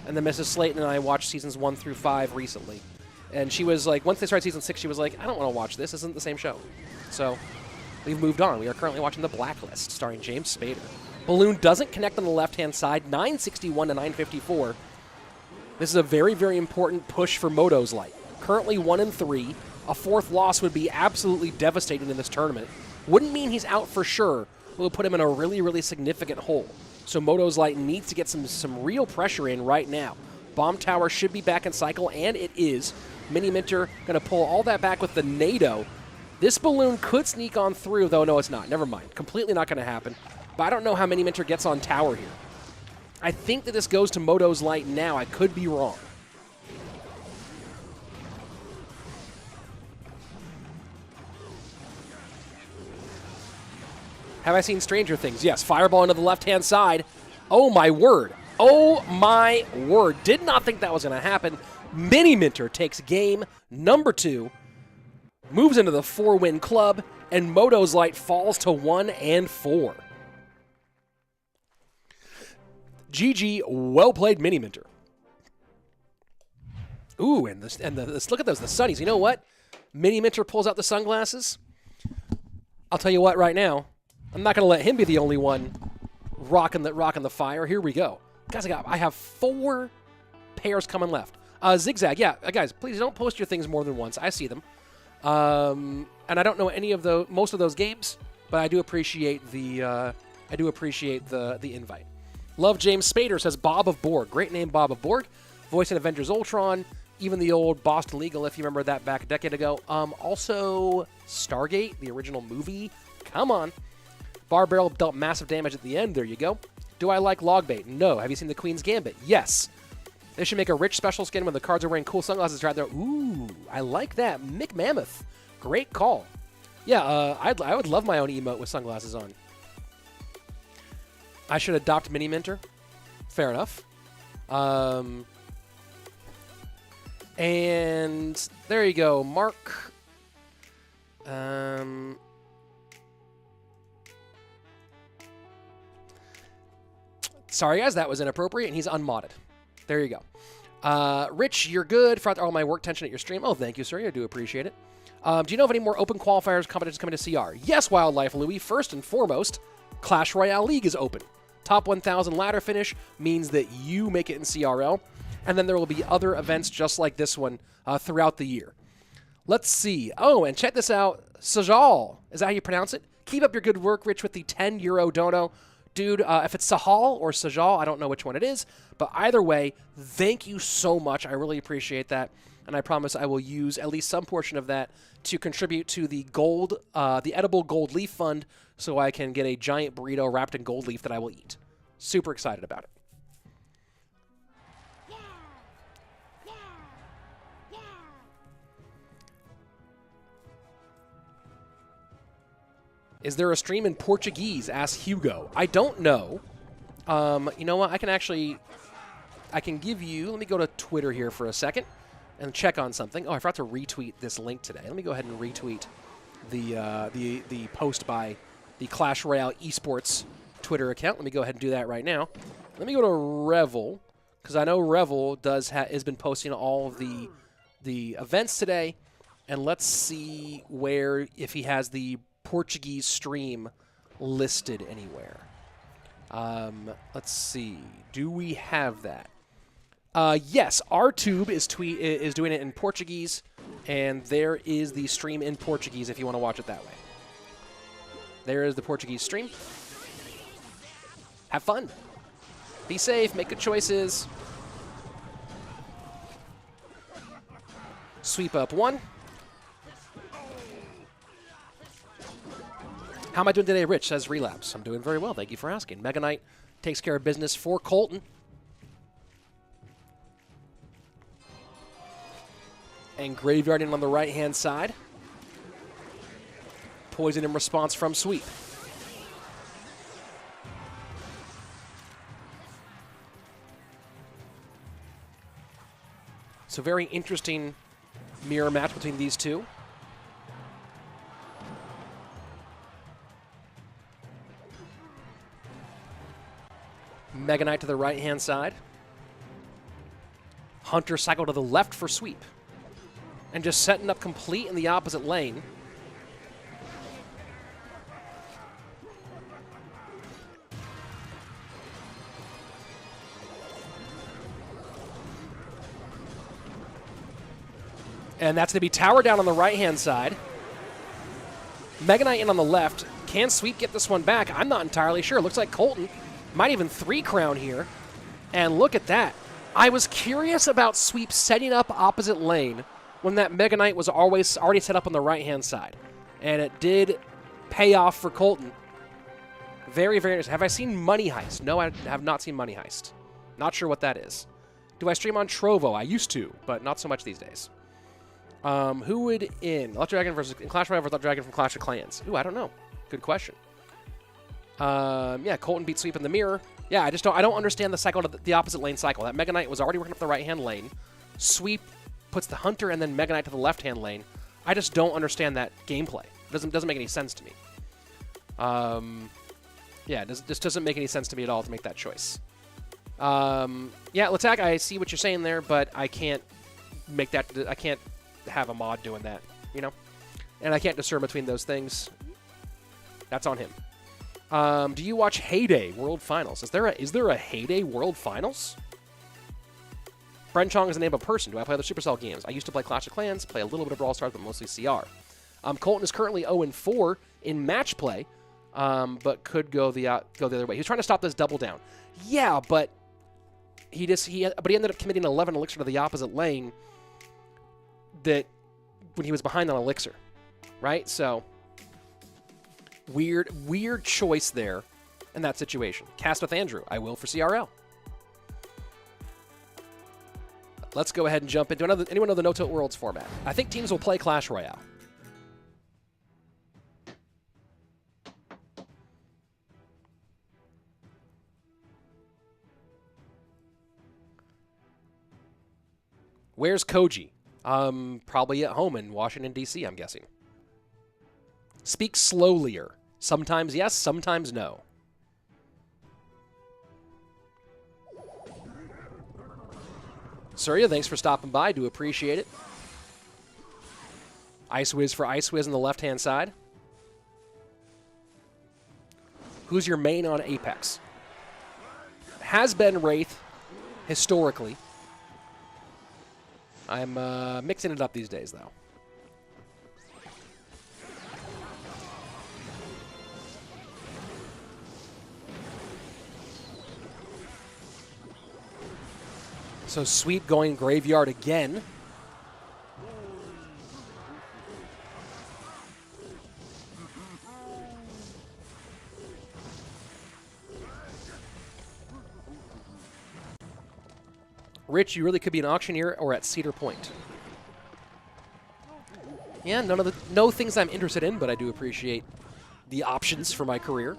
[SPEAKER 2] And then Mrs. Slaton and I watched Seasons 1 through 5 recently. And she was like, once they started Season 6, she was like, I don't want to watch this. This isn't the same show. So we've moved on. We are currently watching The Blacklist, starring James Spader. Balloon doesn't connect on the left-hand side, 961 to 954. This is a very, very important push for Modoz Light. Currently 1-3. A fourth loss would be absolutely devastating in this tournament. Wouldn't mean he's out for sure, but would put him in a really, really significant hole. So Modoz Light needs to get some real pressure in right now. Bomb Tower should be back in cycle, and it is. Miniminter going to pull all that back with the NATO. This balloon could sneak on through, though no, it's not. Never mind. Completely not going to happen. But I don't know how Miniminter gets on tower here. I think that this goes to Modoz Light now. I could be wrong. Have I seen Stranger Things? Yes. Fireball into the left-hand side. Oh, my word. Oh, my word. Did not think that was going to happen. Miniminter takes game number 2, moves into the 4-win club, and Modoz Light falls to 1-4. GG, well played, Miniminter. Ooh, and look at those, the sunnies. You know what? Miniminter pulls out the sunglasses. I'll tell you what right now. I'm not going to let him be the only one rocking the fire. Here we go. Guys, I have 4 pairs coming left. Zigzag, yeah, guys, please don't post your things more than once. I see them. And I don't know most of those games, but I do appreciate the invite. Love James Spader, says Bob of Borg. Great name, Bob of Borg. Voice in Avengers Ultron, even the old Boston Legal, if you remember that back a decade ago. Also, Stargate, the original movie. Come on. Bar Barrel dealt massive damage at the end. There you go. Do I like Logbait? No. Have you seen the Queen's Gambit? Yes. They should make a rich special skin when the cards are wearing cool sunglasses right there. Ooh, I like that. Mick Mammoth. Great call. Yeah, I would love my own emote with sunglasses on. I should adopt Miniminter. Fair enough. And there you go, Mark. Sorry, guys, that was inappropriate, and he's unmodded. There you go. Rich, you're good. For all my work tension at your stream. Oh, thank you, sir. I do appreciate it. Do you know of any more open qualifiers competitions coming to CR? Yes, Wildlife Louie. First and foremost, Clash Royale League is open. Top 1,000 ladder finish means that you make it in CRL, and then there will be other events just like this one throughout the year. Let's see. Oh, and check this out. Sajal. Is that how you pronounce it? Keep up your good work, Rich, with the €10 dono. Dude, if it's Sahal or Sajal, I don't know which one it is, but either way, thank you so much. I really appreciate that, and I promise I will use at least some portion of that to contribute to the the edible gold leaf fund, so I can get a giant burrito wrapped in gold leaf that I will eat. Super excited about it. Is there a stream in Portuguese? Asks Hugo. I don't know. You know what? I can give you, let me go to Twitter here for a second and check on something. Oh, I forgot to retweet this link today. Let me go ahead and retweet the post by the Clash Royale Esports Twitter account. Let me go ahead and do that right now. Let me go to Revel, because I know Revel has been posting all of the events today, and let's see if he has the Portuguese stream listed anywhere. Let's see. Do we have that? Yes, RTube is doing it in Portuguese, and there is the stream in Portuguese if you want to watch it that way. There is the Portuguese stream. Have fun. Be safe. Make good choices. Sweep up 1. How am I doing today, Rich? Says Relapse. I'm doing very well. Thank you for asking. Mega Knight takes care of business for Colton. And Graveyarding on the right-hand side. Poison in response from Sweep. So very interesting mirror match between these two. Mega Knight to the right-hand side. Hunter cycle to the left for Sweep. And just setting up complete in the opposite lane. And that's going to be Tower down on the right-hand side. Mega Knight in on the left. Can Sweep get this one back? I'm not entirely sure. Looks like Colton might even 3-crown here. And look at that. I was curious about Sweep setting up opposite lane when that Mega Knight was already set up on the right-hand side. And it did pay off for Colton. Very, very nice. Have I seen Money Heist? No, I have not seen Money Heist. Not sure what that is. Do I stream on Trovo? I used to, but not so much these days. Who would in Lattack versus Clash Royale versus Lattack from Clash of Clans? Ooh, I don't know. Good question. Yeah, Colton beat Sweep in the mirror. Yeah, I don't understand the cycle, the opposite lane cycle. That Mega Knight was already working up the right-hand lane. Sweep puts the Hunter and then Mega Knight to the left-hand lane. I just don't understand that gameplay. It doesn't make any sense to me. Yeah, this doesn't make any sense to me at all to make that choice. Yeah, Lattack, I see what you're saying there, but I can't make that. I can't have a mod doing that, you know? And I can't discern between those things. That's on him. Do you watch Heyday World Finals? Is there a Heyday World Finals? Bren Chong is the name of a person. Do I play other Supercell games? I used to play Clash of Clans, play a little bit of Brawl Stars, but mostly CR. Colton is currently 0-4 in match play, but could go the other way. He was trying to stop this double down. Yeah, but he ended up committing 11 elixir to the opposite lane. That when he was behind on elixir, right? So weird choice there in that situation. Cast with Andrew. I will for CRL. Let's go ahead and jump into another. Anyone know the No Tilt Worlds format? I think teams will play Clash Royale. Where's Koji? Probably at home in Washington, D.C., I'm guessing. Speak slowlier. Sometimes yes, sometimes no. Surya, thanks for stopping by. Do appreciate it. Ice Wiz for Ice Wiz on the left-hand side. Who's your main on Apex? Has been Wraith, historically. I'm mixing it up these days, though. So Sweep going Graveyard again. Rich, you really could be an auctioneer or at Cedar Point. Yeah, no things I'm interested in, but I do appreciate the options for my career.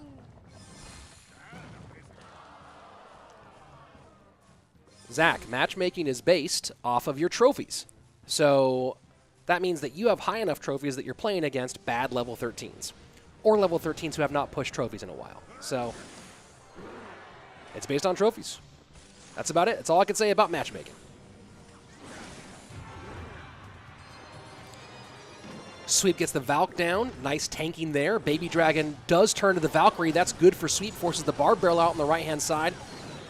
[SPEAKER 2] Zach, matchmaking is based off of your trophies. So that means that you have high enough trophies that you're playing against bad level 13s. Or level 13s who have not pushed trophies in a while. So it's based on trophies. That's about it. That's all I can say about matchmaking. Sweep gets the Valk down. Nice tanking there. Baby Dragon does turn to the Valkyrie. That's good for Sweep. Forces the Barb Barrel out on the right-hand side.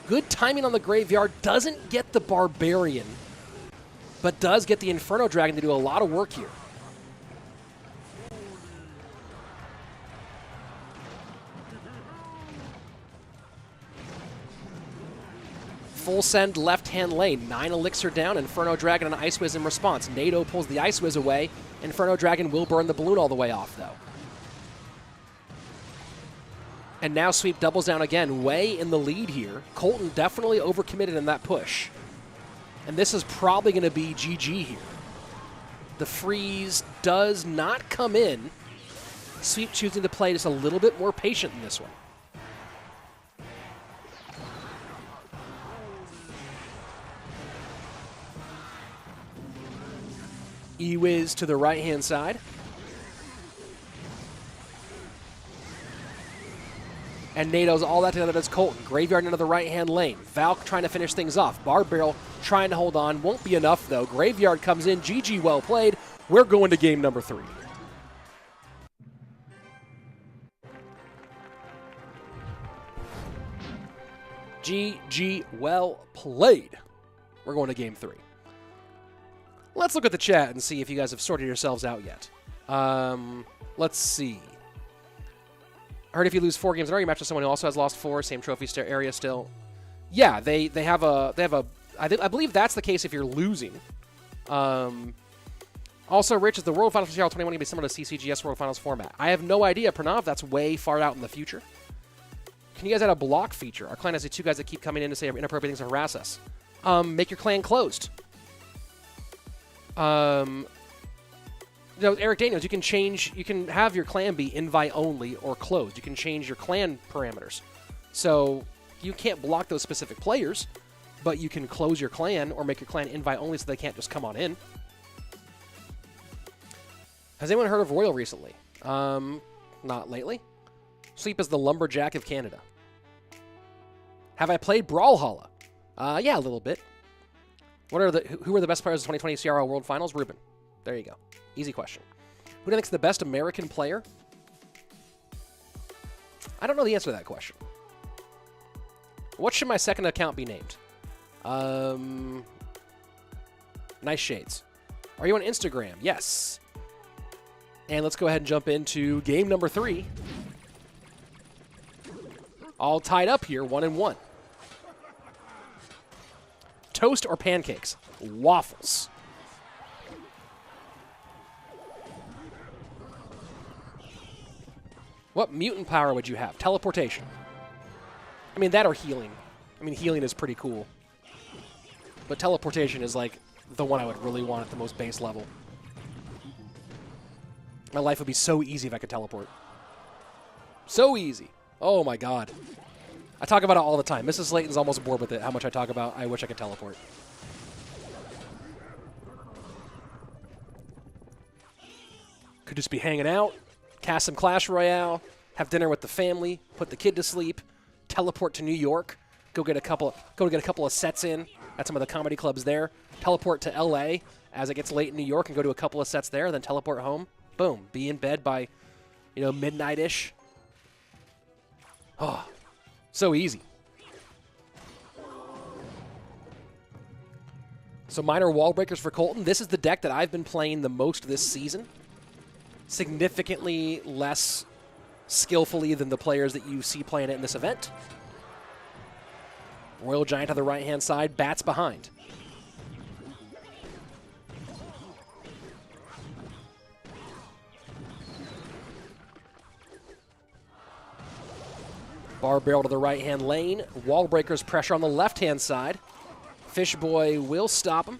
[SPEAKER 2] Good timing on the Graveyard. Doesn't get the Barbarian, but does get the Inferno Dragon to do a lot of work here. Full send left-hand lane. 9 elixir down. Inferno Dragon and Ice Wiz in response. NATO pulls the Ice Wiz away. Inferno Dragon will burn the balloon all the way off, though. And now Sweep doubles down again. Way in the lead here. Colton definitely overcommitted in that push. And this is probably going to be GG here. The freeze does not come in. Sweep choosing to play just a little bit more patient in this one. E-Wiz to the right-hand side. And NATO's all that together does Colton. Graveyard into the right-hand lane. Valk trying to finish things off. Barb Barrel trying to hold on. Won't be enough, though. Graveyard comes in. GG, well played. We're going to game number 3. GG, well played. We're going to game 3. Let's look at the chat and see if you guys have sorted yourselves out yet. Let's see. I heard if you lose 4 games in a row, you match with someone who also has lost 4, same trophy area still. Yeah, they have a. I believe that's the case if you're losing. Also, Rich, is the World Finals for CRL 21 going to be similar to CCGS World Finals format? I have no idea, Pranav. That's way far out in the future. Can you guys add a block feature? Our clan has the 2 guys that keep coming in to say inappropriate things and harass us. Make your clan closed. Eric Daniels, you can have your clan be invite only or closed. You can change your clan parameters. So you can't block those specific players, but you can close your clan or make your clan invite only so they can't just come on in. Has anyone heard of Royal recently? Not lately. Sleep is the lumberjack of Canada. Have I played Brawlhalla? Yeah, a little bit. Who are the best players of the 2020 CRL World Finals? Ruben. There you go. Easy question. Who do you think is the best American player? I don't know the answer to that question. What should my second account be named? Nice shades. Are you on Instagram? Yes. And let's go ahead and jump into game number 3. All tied up here, 1-1. Toast or pancakes? Waffles. What mutant power would you have? Teleportation. I mean, that or healing. I mean, healing is pretty cool. But teleportation is like the one I would really want at the most base level. My life would be so easy if I could teleport. So easy. Oh my god. I talk about it all the time. Mrs. Slaton's almost bored with it, how much I talk about I wish I could teleport. Could just be hanging out, cast some Clash Royale, have dinner with the family, put the kid to sleep, teleport to New York, go get a couple of sets in at some of the comedy clubs there, teleport to LA as it gets late in New York and go to a couple of sets there, then teleport home. Boom, be in bed by, midnight-ish. Oh, so easy. So minor wall breakers for Colton. This is the deck that I've been playing the most this season. Significantly less skillfully than the players that you see playing it in this event. Royal Giant on the right-hand side, bats behind. Bar barrel to the right-hand lane. Wall breakers pressure on the left-hand side. Fishboy will stop him.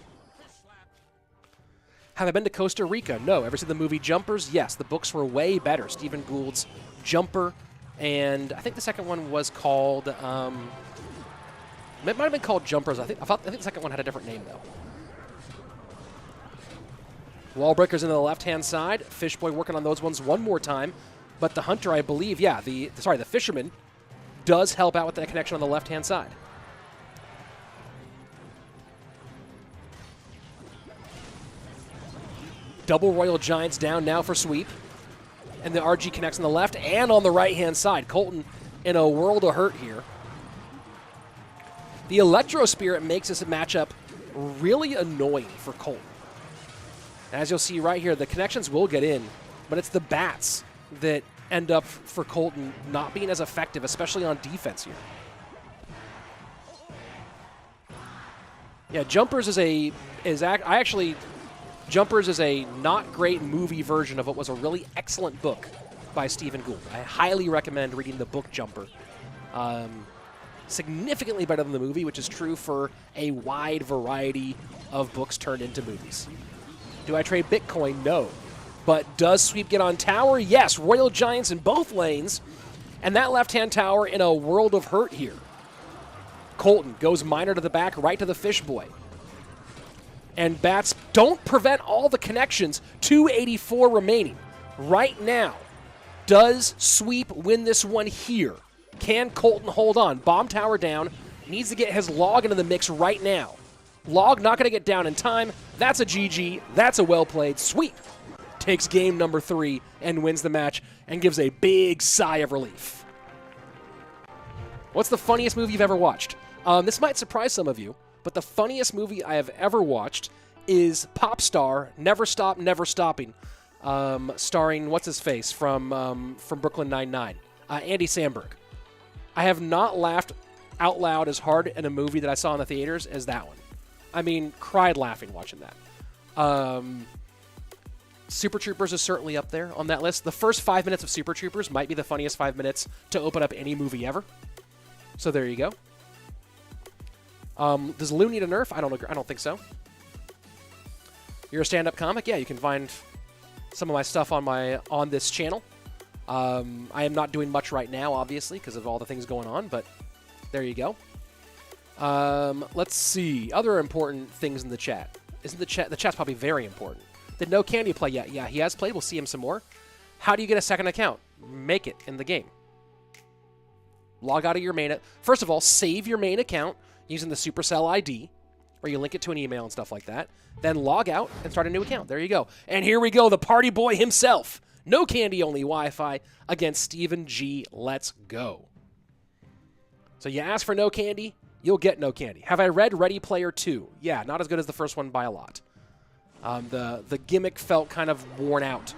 [SPEAKER 2] Have I been to Costa Rica? No. Ever seen the movie Jumpers? Yes. The books were way better. Stephen Gould's Jumper. And I think the second one was called... it might have been called Jumpers. I think the second one had a different name, though. Wall breakers into the left-hand side. Fishboy working on those ones one more time. But the Hunter, I believe, yeah, the Fisherman does help out with that connection on the left-hand side. Double Royal Giants down now for sweep. And the RG connects on the left and on the right-hand side. Colton in a world of hurt here. The Electro Spirit makes this matchup really annoying for Colton. As you'll see right here, the connections will get in, but it's the bats that end up for Colton not being as effective, especially on defense here. Yeah, Jumpers Jumpers is a not great movie version of what was a really excellent book by Stephen Gould. I highly recommend reading the book Jumper. Significantly better than the movie, which is true for a wide variety of books turned into movies. Do I trade Bitcoin? No. But does sweep get on tower? Yes. Royal Giants in both lanes. And that left-hand tower in a world of hurt here. Colton goes minor to the back, right to the Fishboy. And bats don't prevent all the connections. 284 remaining. Right now, does sweep win this one here? Can Colton hold on? Bomb tower down. Needs to get his log into the mix right now. Log not going to get down in time. That's a GG. That's a well-played. Sweep takes game number 3 and wins the match and gives a big sigh of relief. What's the funniest movie you've ever watched? This might surprise some of you, but the funniest movie I have ever watched is Pop Star, Never Stop, Never Stopping, starring what's-his-face from Brooklyn Nine-Nine, Andy Samberg. I have not laughed out loud as hard in a movie that I saw in the theaters as that one. I mean, cried laughing watching that. Super Troopers is certainly up there on that list. The first 5 minutes of Super Troopers might be the funniest 5 minutes to open up any movie ever. So there you go. Does Lou need a nerf? I don't think so. You're a stand-up comic? Yeah, you can find some of my stuff on this channel. I am not doing much right now, obviously, because of all the things going on, but there you go. Let's see. Other important things in the chat. The chat's probably very important. Did NoCandy play yet? Yeah, he has played. We'll see him some more. How do you get a second account? Make it in the game. Log out of your main... First of all, save your main account using the Supercell ID, where you link it to an email and stuff like that. Then log out and start a new account. There you go. And here we go, the party boy himself. NoCandy only Wi-Fi against StevenG. Let's go. So you ask for NoCandy, you'll get NoCandy. Have I read Ready Player 2? Yeah, not as good as the first one by a lot. The gimmick felt kind of worn out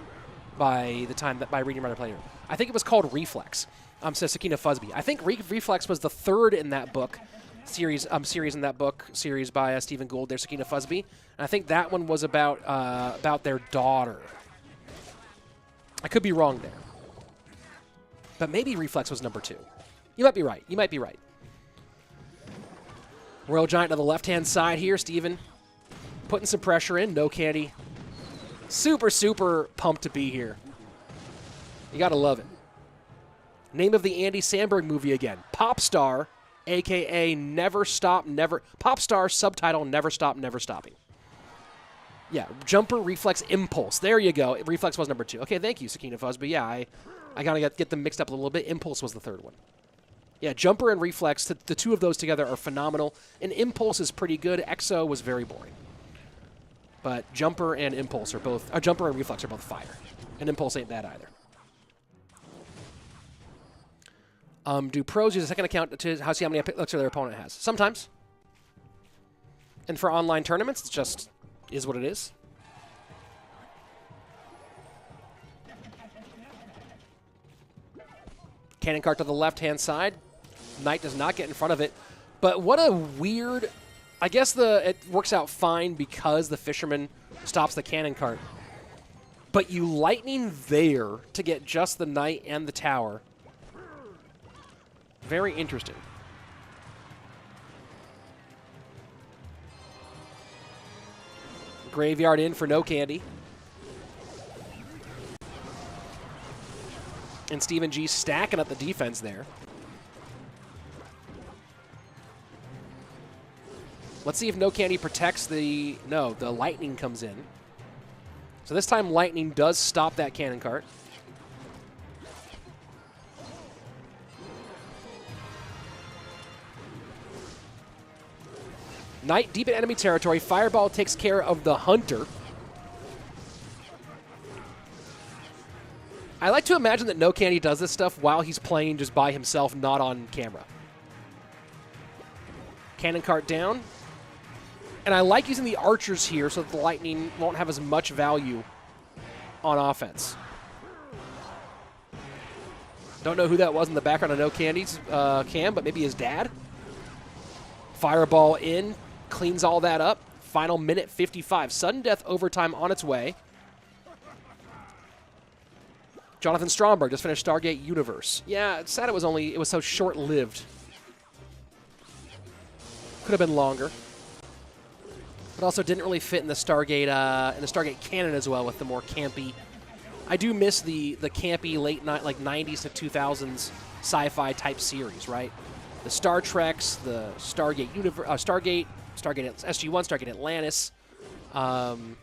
[SPEAKER 2] by the time by reading Ready Player. I think it was called Reflex. Says Sakina Fusby. I think Reflex was the third in that book series by Stephen Gould. There's Sakina Fusby, and I think that one was about their daughter. I could be wrong there, but maybe Reflex was number 2. You might be right. You might be right. Royal Giant to the left-hand side here. Steven putting some pressure in. NoCandy. Super, super pumped to be here. You got to love it. Name of the Andy Samberg movie again. Pop Star, a.k.a. Never Stop, Never... Pop Star, subtitle, Never Stop, Never Stopping. Yeah, Jumper, Reflex, Impulse. There you go. Reflex was number 2. Okay, thank you, Sakina Fusby. Yeah, I got to get them mixed up a little bit. Impulse was the third one. Yeah, Jumper and Reflex, the two of those together are phenomenal. And Impulse is pretty good. EXO was very boring. But Jumper and Impulse are both... Jumper and Reflex are both fire. And Impulse ain't bad either. Do pros use a second account to see how many looks their opponent has? Sometimes. And for online tournaments, it's just is what it is. Cannon cart to the left-hand side. Knight does not get in front of it. But what a weird... I guess it works out fine because the Fisherman stops the cannon cart. But you lightning there to get just the Knight and the Tower. Very interesting. Graveyard in for NoCandy. And StevenG stacking up the defense there. Let's see if NoCandy protects the... No, the Lightning comes in. So this time Lightning does stop that cannon cart. Knight deep in enemy territory. Fireball takes care of the Hunter. I like to imagine that NoCandy does this stuff while he's playing just by himself, not on camera. Cannon cart down. And I like using the archers here so that the Lightning won't have as much value on offense. Don't know who that was in the background of NoCandy's cam, but maybe his dad. Fireball in. Cleans all that up. Final minute 55. Sudden death overtime on its way. Jonathan Stromberg just finished Stargate Universe. Yeah, it's sad it was so short-lived. Could have been longer. But also didn't really fit in the Stargate canon as well with the more campy. I do miss the campy late night like 90s to 2000s sci-fi type series, right? The Star Treks, the Stargate Universe, Stargate SG-1, Stargate Atlantis. And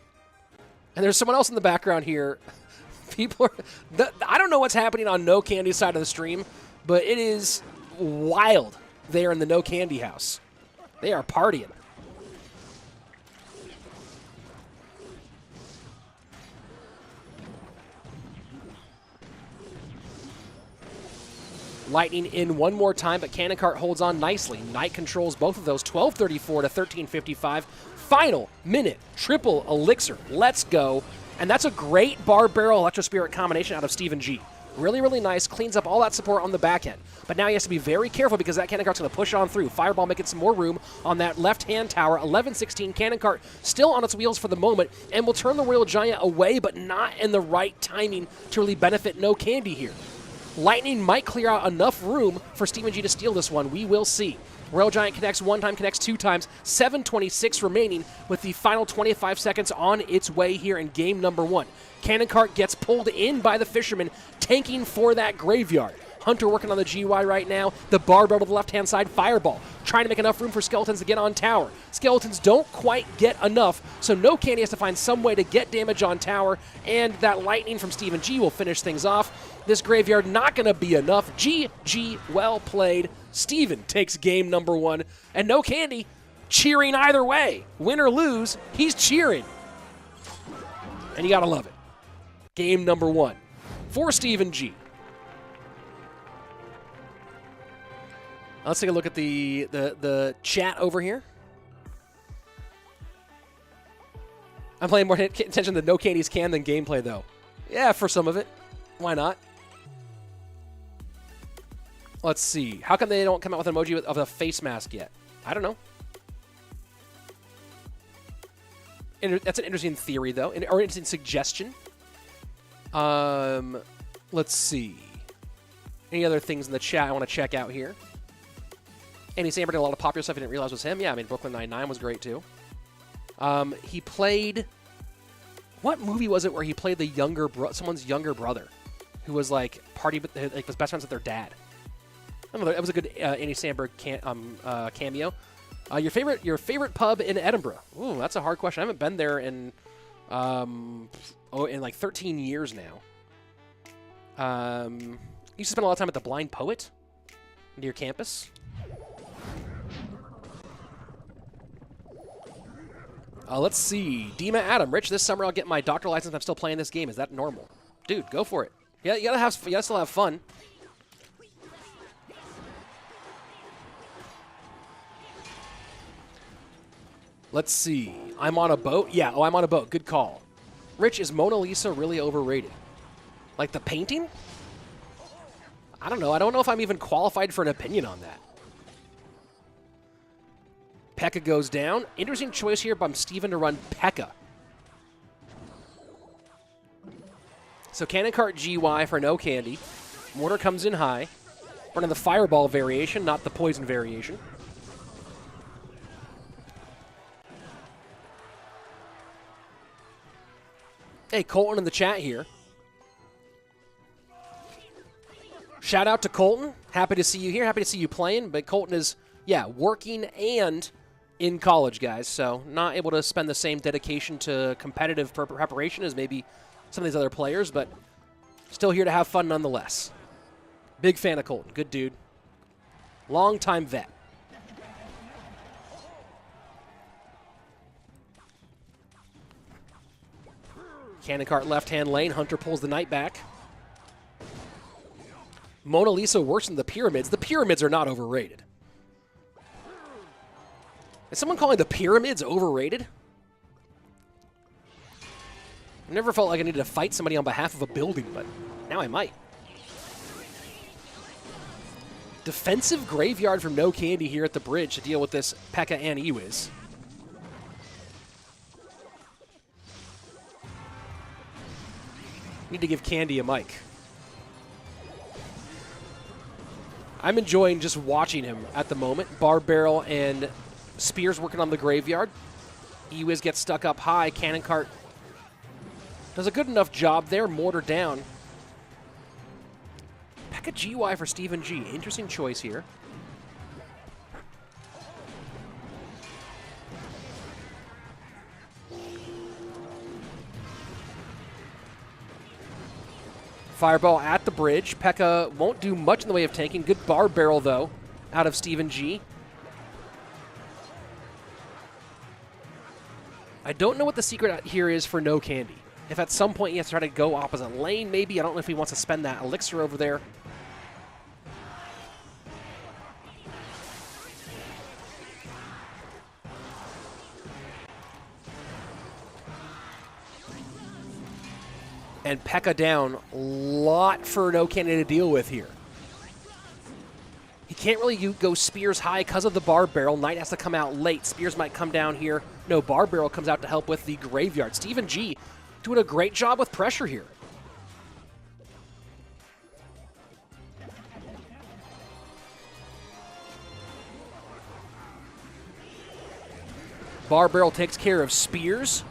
[SPEAKER 2] there's someone else in the background here. People are... I don't know what's happening on NoCandy's side of the stream, but it is wild there in the NoCandy house. They are partying. Lightning in one more time, but Cannon Cart holds on nicely. Knight controls both of those, 12:34 to 13:55. Final minute, triple elixir. Let's go. And that's a great Bar Barrel Electro Spirit combination out of StevenG. Really, really nice. Cleans up all that support on the back end. But now he has to be very careful because that Cannon Cart's going to push on through. Fireball making some more room on that left-hand tower. 11-16. Cannon Cart still on its wheels for the moment and will turn the Royal Giant away, but not in the right timing to really benefit NoCandy here. Lightning might clear out enough room for StevenG to steal this one. We will see. Royal Giant connects one time, connects two times. 7:26 remaining with the final 25 seconds on its way here in game number 1. Cannon Cart gets pulled in by the Fisherman, tanking for that graveyard. Hunter working on the GY right now. The Barbell to the left-hand side. Fireball trying to make enough room for Skeletons to get on tower. Skeletons don't quite get enough, so NoCandy has to find some way to get damage on tower, and that Lightning from StevenG will finish things off. This graveyard not going to be enough. GG, well played. Steven takes game number 1, and NoCandy cheering either way. Win or lose, he's cheering. And you got to love it. Game number 1 for StevenG. Let's take a look at the chat over here. I'm paying more attention to NoCandy's cam than gameplay, though. Yeah, for some of it. Why not? Let's see. How come they don't come out with an emoji of a face mask yet? I don't know. That's an interesting theory, though, or an interesting suggestion. Let's see. Any other things in the chat I want to check out here? Andy Samberg did a lot of popular stuff I didn't realize was him. Yeah, I mean, Brooklyn Nine-Nine was great, too. He played... What movie was it where he played the someone's younger brother who was, like, was best friends with their dad? I don't know, that was a good Andy Samberg cameo. Your favorite pub in Edinburgh? Ooh, that's a hard question. I haven't been there in like 13 years now. Used to spend a lot of time at the Blind Poet near campus. Let's see. Dima Adam, Rich, this summer I'll get my doctor license. I'm still playing this game. Is that normal? Dude, go for it. Yeah, you gotta still have fun. Let's see. I'm on a boat? Yeah, I'm on a boat. Good call. Rich, is Mona Lisa really overrated? Like the painting? I don't know. I don't know if I'm even qualified for an opinion on that. P.E.K.K.A goes down. Interesting choice here by Steven to run P.E.K.K.A. So Cannon Cart GY for NoCandy. Mortar comes in high. Running the Fireball variation, not the Poison variation. Hey, Colton in the chat here. Shout out to Colton. Happy to see you here. Happy to see you playing. But Colton is, yeah, working and in college, guys. So not able to spend the same dedication to competitive preparation as maybe some of these other players, but still here to have fun nonetheless. Big fan of Colton. Good dude. Long-time vet. Cannon Cart left-hand lane. Hunter pulls the Knight back. Mona Lisa worse than the Pyramids. The Pyramids are not overrated. Is someone calling the Pyramids overrated? I never felt like I needed to fight somebody on behalf of a building, but now I might. Defensive graveyard from NoCandy here at the bridge to deal with this P.E.K.K.A and Ewiz. Need to give Candy a mic. I'm enjoying just watching him at the moment. Bar Barrel and Spears working on the graveyard. Ewiz gets stuck up high. Cannon Cart does a good enough job there. Mortar down. P.E.K.K.A GY for StevenG. Interesting choice here. Fireball at the bridge. P.E.K.K.A won't do much in the way of tanking. Good Bar Barrel, though, out of StevenG. I don't know what the secret here is for NoCandy. If at some point he has to try to go opposite lane, maybe. I don't know if he wants to spend that elixir over there. And P.E.K.K.A down. A lot for NoCandy to deal with here. He can't really go Spears high because of the Barb Barrel. Knight has to come out late. Spears might come down here. No, Barb Barrel comes out to help with the Graveyard. StevenG doing a great job with pressure here. Barb Barrel takes care of Spears.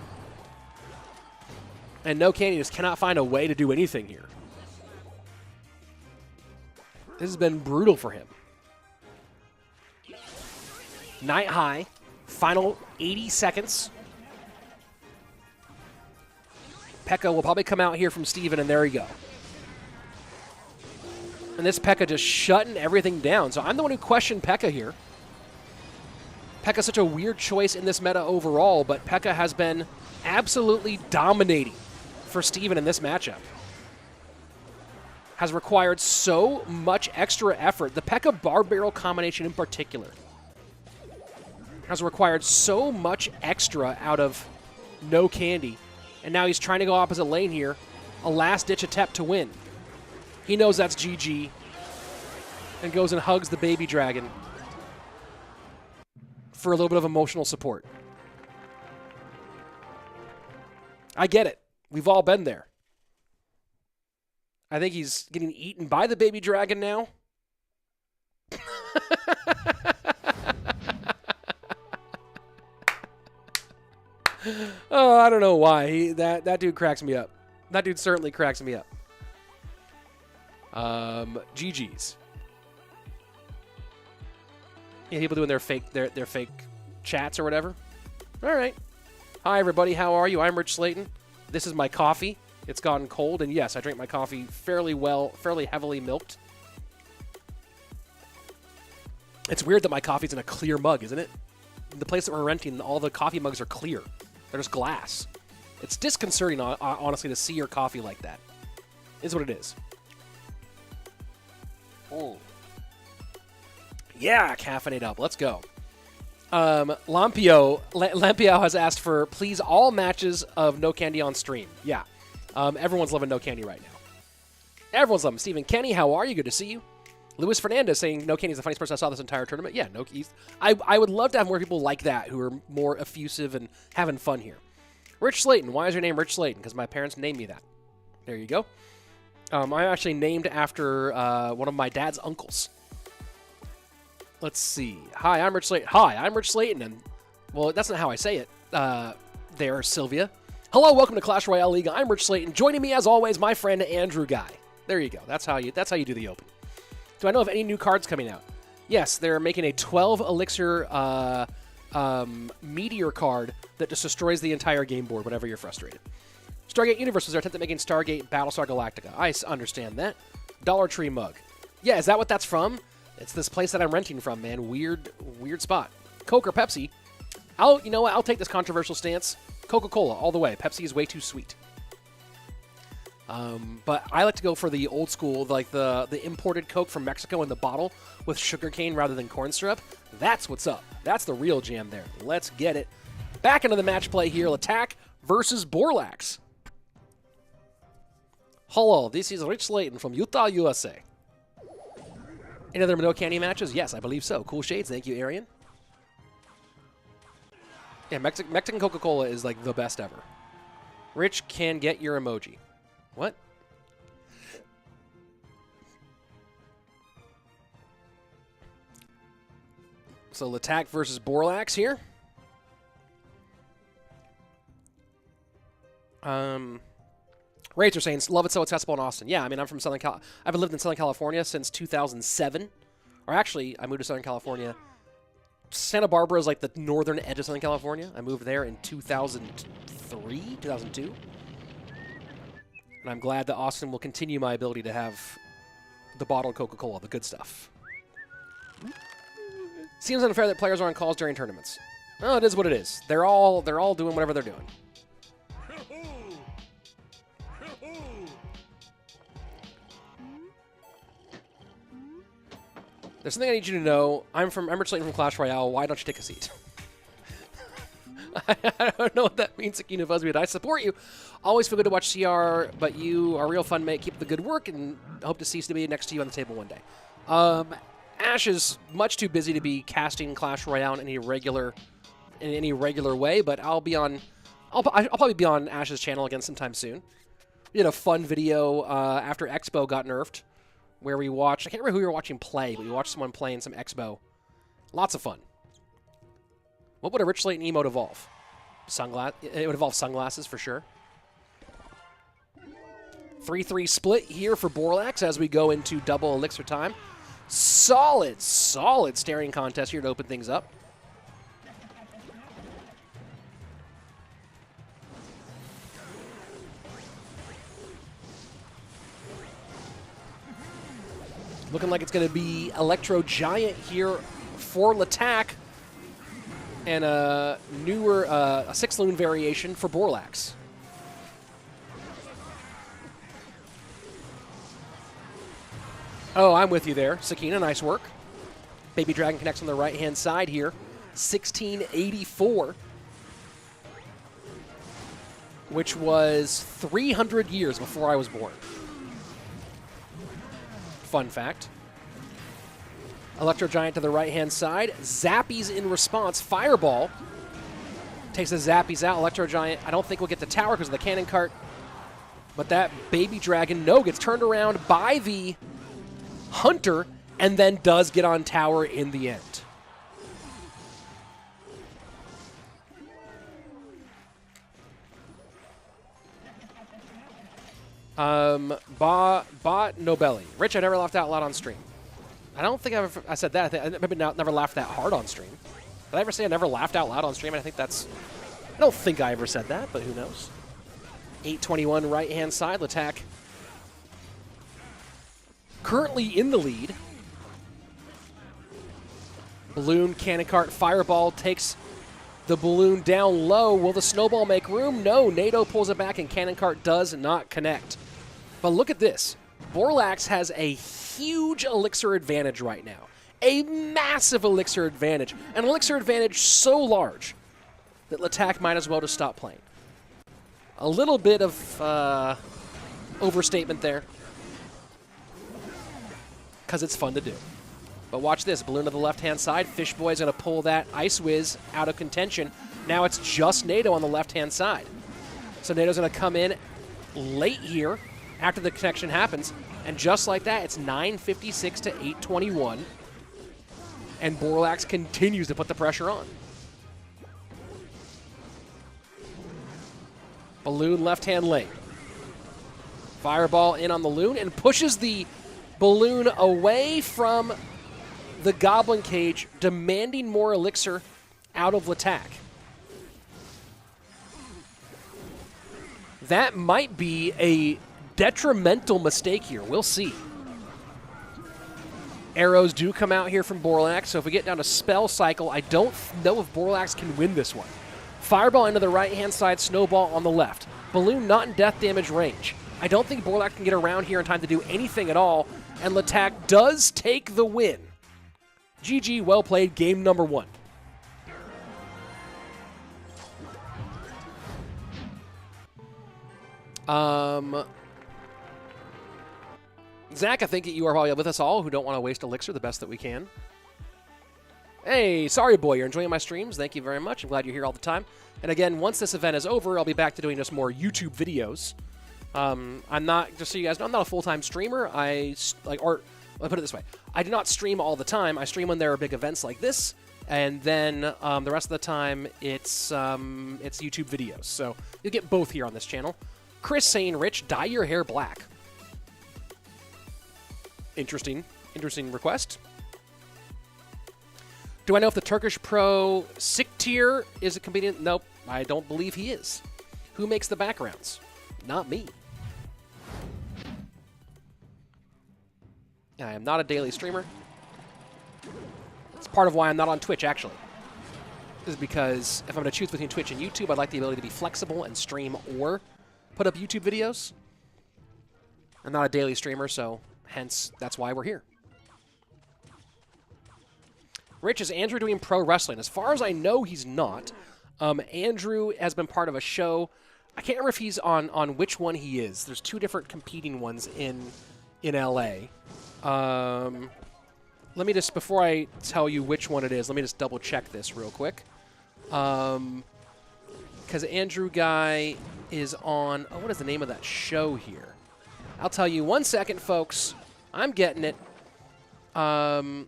[SPEAKER 2] And NoCandy just cannot find a way to do anything here. This has been brutal for him. Knight high. Final 80 seconds. P.E.K.K.A will probably come out here from Steven, and there you go. And this P.E.K.K.A just shutting everything down. So I'm the one who questioned P.E.K.K.A here. P.E.K.K.A such a weird choice in this meta overall, but P.E.K.K.A has been absolutely dominating for Steven in this matchup. Has required so much extra effort. The P.E.K.K.A Barb Barrel combination in particular has required so much extra out of NoCandy. And now he's trying to go opposite lane here. A last-ditch attempt to win. He knows that's GG. And goes and hugs the baby dragon for a little bit of emotional support. I get it. We've all been there. I think he's getting eaten by the baby dragon now. Oh, I don't know why. That dude cracks me up. That dude certainly cracks me up. GG's. Yeah, people doing their fake chats or whatever. All right. Hi, everybody. How are you? I'm Rich Slaton. This is my coffee. It's gotten cold, and yes, I drink my coffee fairly heavily milked. It's weird that my coffee's in a clear mug, isn't it? The place that we're renting, all the coffee mugs are clear. They're just glass. It's disconcerting, honestly, to see your coffee like that. Is what it is. Oh. Yeah, caffeinate up. Let's go. Lampio has asked for, please, all matches of NoCandy on stream. Yeah. Everyone's loving NoCandy right now. Everyone's loving Stephen Kenny. How are you? Good to see you. Luis Fernandez saying NoCandy's the funniest person I saw this entire tournament. Yeah, I would love to have more people like that who are more effusive and having fun here. Rich Slaton. Why is your name Rich Slaton? Because my parents named me that. There you go. I'm actually named after one of my dad's uncles. Let's see. Hi, I'm Rich Slaton. Hi, I'm Rich Slaton. And, well, that's not how I say it. There, Sylvia. Hello, welcome to Clash Royale League. I'm Rich Slaton. Joining me, as always, my friend Andrew Guy. There you go. That's how you do the open. Do I know of any new cards coming out? Yes, they're making a 12 elixir meteor card that just destroys the entire game board whenever you're frustrated. Stargate Universe was their attempt at making Stargate Battlestar Galactica. I understand that. Dollar Tree mug. Yeah, is that what that's from? It's this place that I'm renting from, man. Weird spot. Coke or Pepsi? You know what? I'll take this controversial stance. Coca-Cola, all the way. Pepsi is way too sweet. But I like to go for the old school, like the imported Coke from Mexico in the bottle with sugarcane rather than corn syrup. That's what's up. That's the real jam there. Let's get it. Back into the match play here. Lattack versus Borlax. Hello, this is Rich Slaton from Utah, USA. Any other NoCandy matches? Yes, I believe so. Cool shades. Thank you, Arian. Yeah, Mexican Coca-Cola is like the best ever. Rich can get your emoji. What? So Lattack versus Borlax here. Rates are saying, love it so accessible in Austin. Yeah, I mean, I'm from Southern Cal. I've lived in Southern California since 2007. Or actually, I moved to Southern California. Santa Barbara is like the northern edge of Southern California. I moved there in 2003, 2002. And I'm glad that Austin will continue my ability to have the bottled Coca-Cola, the good stuff. Seems unfair that players are on calls during tournaments. Well, it is what it is. They're all doing whatever they're doing. There's something I need you to know. I'm Rich Slaton from Clash Royale. Why don't you take a seat? I don't know what that means, Akina Fuzzby, but I support you. Always feel good to watch CR, but you are a real fun mate. Keep up the good work, and hope to see to be next to you on the table one day. Ash is much too busy to be casting Clash Royale in any regular way, but I'll probably be on Ash's channel again sometime soon. We did a fun video after Expo got nerfed, where we watched, I can't remember who we were watching play, but we watched someone playing some Expo. Lots of fun. What would a Rich Slaton emote evolve? It would evolve sunglasses for sure. 3-3 split here for Borlax as we go into double elixir time. Solid staring contest here to open things up. Looking like it's going to be Electro Giant here for Lattack. And a newer, a 6-loon variation for Borlax. Oh, I'm with you there. Sakina, nice work. Baby Dragon connects on the right-hand side here. 1684. Which was 300 years before I was born. Fun fact. Electro Giant to the right-hand side. Zappies in response. Fireball takes the Zappies out. Electro Giant, I don't think will get the tower because of the cannon cart. But that Baby Dragon, no, gets turned around by the Hunter and then does get on tower in the end. Nobelli. Rich, I never laughed out loud on stream. I don't think I said that. I maybe never laughed that hard on stream. Did I ever say I never laughed out loud on stream? I don't think I ever said that, but who knows. 821 right-hand side. Lattack currently in the lead. Balloon, cannon cart, fireball takes the balloon down low. Will the snowball make room? No. NATO pulls it back, and cannon cart does not connect. But look at this. Borlax has a huge elixir advantage right now. A massive elixir advantage. An elixir advantage so large that Lattack might as well just stop playing. A little bit of overstatement there, because it's fun to do. But watch this. Balloon to the left-hand side. Fishboy is going to pull that Ice Whiz out of contention. Now it's just NATO on the left-hand side. So NATO's going to come in late here after the connection happens. And just like that, it's 9:56 to 8:21. And Borlax continues to put the pressure on. Balloon left-hand lane. Fireball in on the loon and pushes the balloon away from the Goblin Cage, demanding more elixir out of Lattack. That might be a detrimental mistake here. We'll see. Arrows do come out here from Borlax, so if we get down to spell cycle, I don't know if Borlax can win this one. Fireball into the right-hand side, snowball on the left. Balloon not in death damage range. I don't think Borlax can get around here in time to do anything at all, and Lattack does take the win. GG, well played, game number 1. Zach, I think that you are probably with us all who don't want to waste elixir the best that we can. Hey, sorry boy, you're enjoying my streams. Thank you very much. I'm glad you're here all the time. And again, once this event is over, I'll be back to doing just more YouTube videos. I'm not, just so you guys know, I'm not a full-time streamer. Or I'll put it this way. I do not stream all the time. I stream when there are big events like this, and then the rest of the time it's YouTube videos. So you'll get both here on this channel. Chris saying, Rich, dye your hair black. Interesting request. Do I know if the Turkish pro Siktir is a comedian? Nope, I don't believe he is. Who makes the backgrounds? Not me. I am not a daily streamer. It's part of why I'm not on Twitch, actually. This is because if I'm going to choose between Twitch and YouTube, I'd like the ability to be flexible and stream or put up YouTube videos. I'm not a daily streamer, so hence that's why we're here. Rich, is Andrew doing pro wrestling? As far as I know, he's not. Andrew has been part of a show. I can't remember if he's on which one he is. There's 2 different competing ones in LA. Let me just, before I tell you which one it is, let me just double check this real quick. Because Andrew Guy is on, what is the name of that show here? I'll tell you 1 second, folks. I'm getting it. The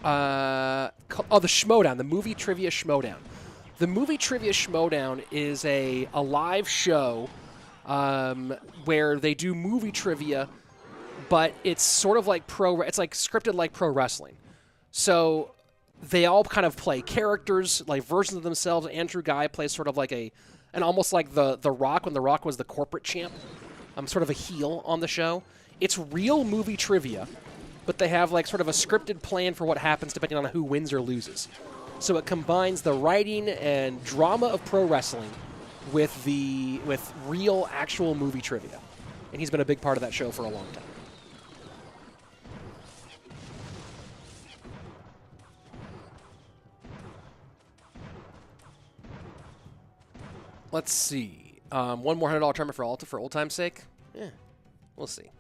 [SPEAKER 2] Schmodown, the Movie Trivia Schmodown. The Movie Trivia Schmodown is a live show where they do movie trivia, but it's sort of like it's like scripted like pro wrestling. So they all kind of play characters, like versions of themselves. Andrew Guy plays sort of like and almost like the Rock when the Rock was the corporate champ. Sort of a heel on the show. It's real movie trivia, but they have like sort of a scripted plan for what happens depending on who wins or loses. So it combines the writing and drama of pro wrestling with real actual movie trivia. And he's been a big part of that show for a long time. Let's see. One more $100 tournament for old time's sake? Yeah, we'll see.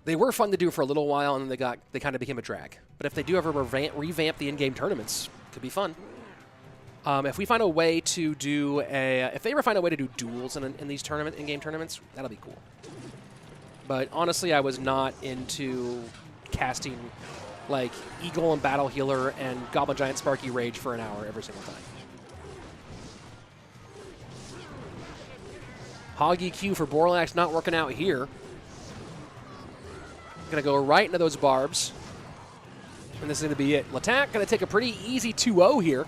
[SPEAKER 2] They were fun to do for a little while, and then they kind of became a drag. But if they do ever revamp the in-game tournaments, it could be fun. If we find a way to do if they ever find a way to do duels in these in-game tournaments, that'll be cool. But honestly, I was not into casting like Eagle and Battle Healer and Goblin Giant Sparky Rage for an hour every single time. Hog EQ for Borlax not working out here. Going to go right into those barbs. And this is going to be it. Lattack going to take a pretty easy 2-0 here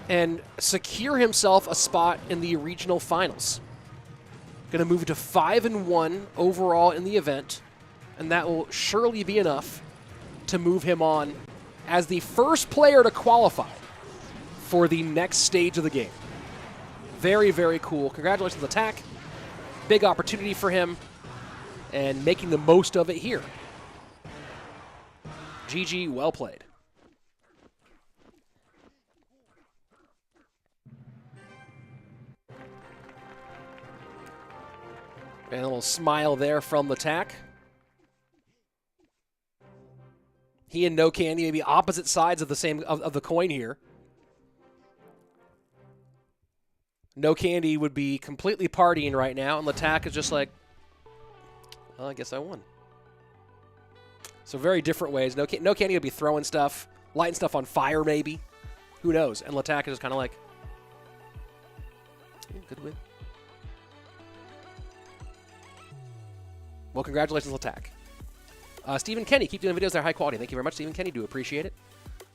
[SPEAKER 2] and secure himself a spot in the regional finals. Going to move to 5-1 overall in the event, and that will surely be enough to move him on as the first player to qualify for the next stage of the game. Very, very cool. Congratulations, Lattack. Big opportunity for him, and making the most of it here. GG, well played. And a little smile there from Lattack. He and NoCandy may be opposite sides of the same of the coin here. NoCandy would be completely partying right now, and Lattack is just like, well, I guess I won. So very different ways. NoCandy would be throwing stuff, lighting stuff on fire maybe. Who knows? And Lattack is just kind of like, good win. Well, congratulations, Lattack. Stephen Kenny, keep doing videos. They're high quality. Thank you very much, Stephen Kenny. Do appreciate it.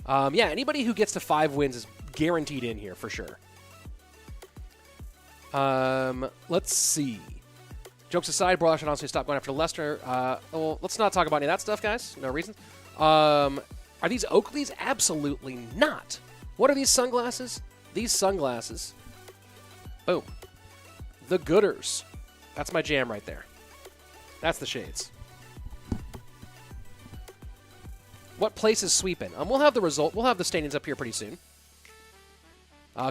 [SPEAKER 2] Yeah, anybody who gets to 5 wins is guaranteed in here for sure. Let's see. Jokes aside, Borlax should honestly stop going after Lester. Well, let's not talk about any of that stuff, guys. No reason. Are these Oakleys? Absolutely not. What are these sunglasses? These sunglasses. Boom. The Gooders. That's my jam right there. That's the shades. What place is sweeping? We'll have the result. We'll have the standings up here pretty soon.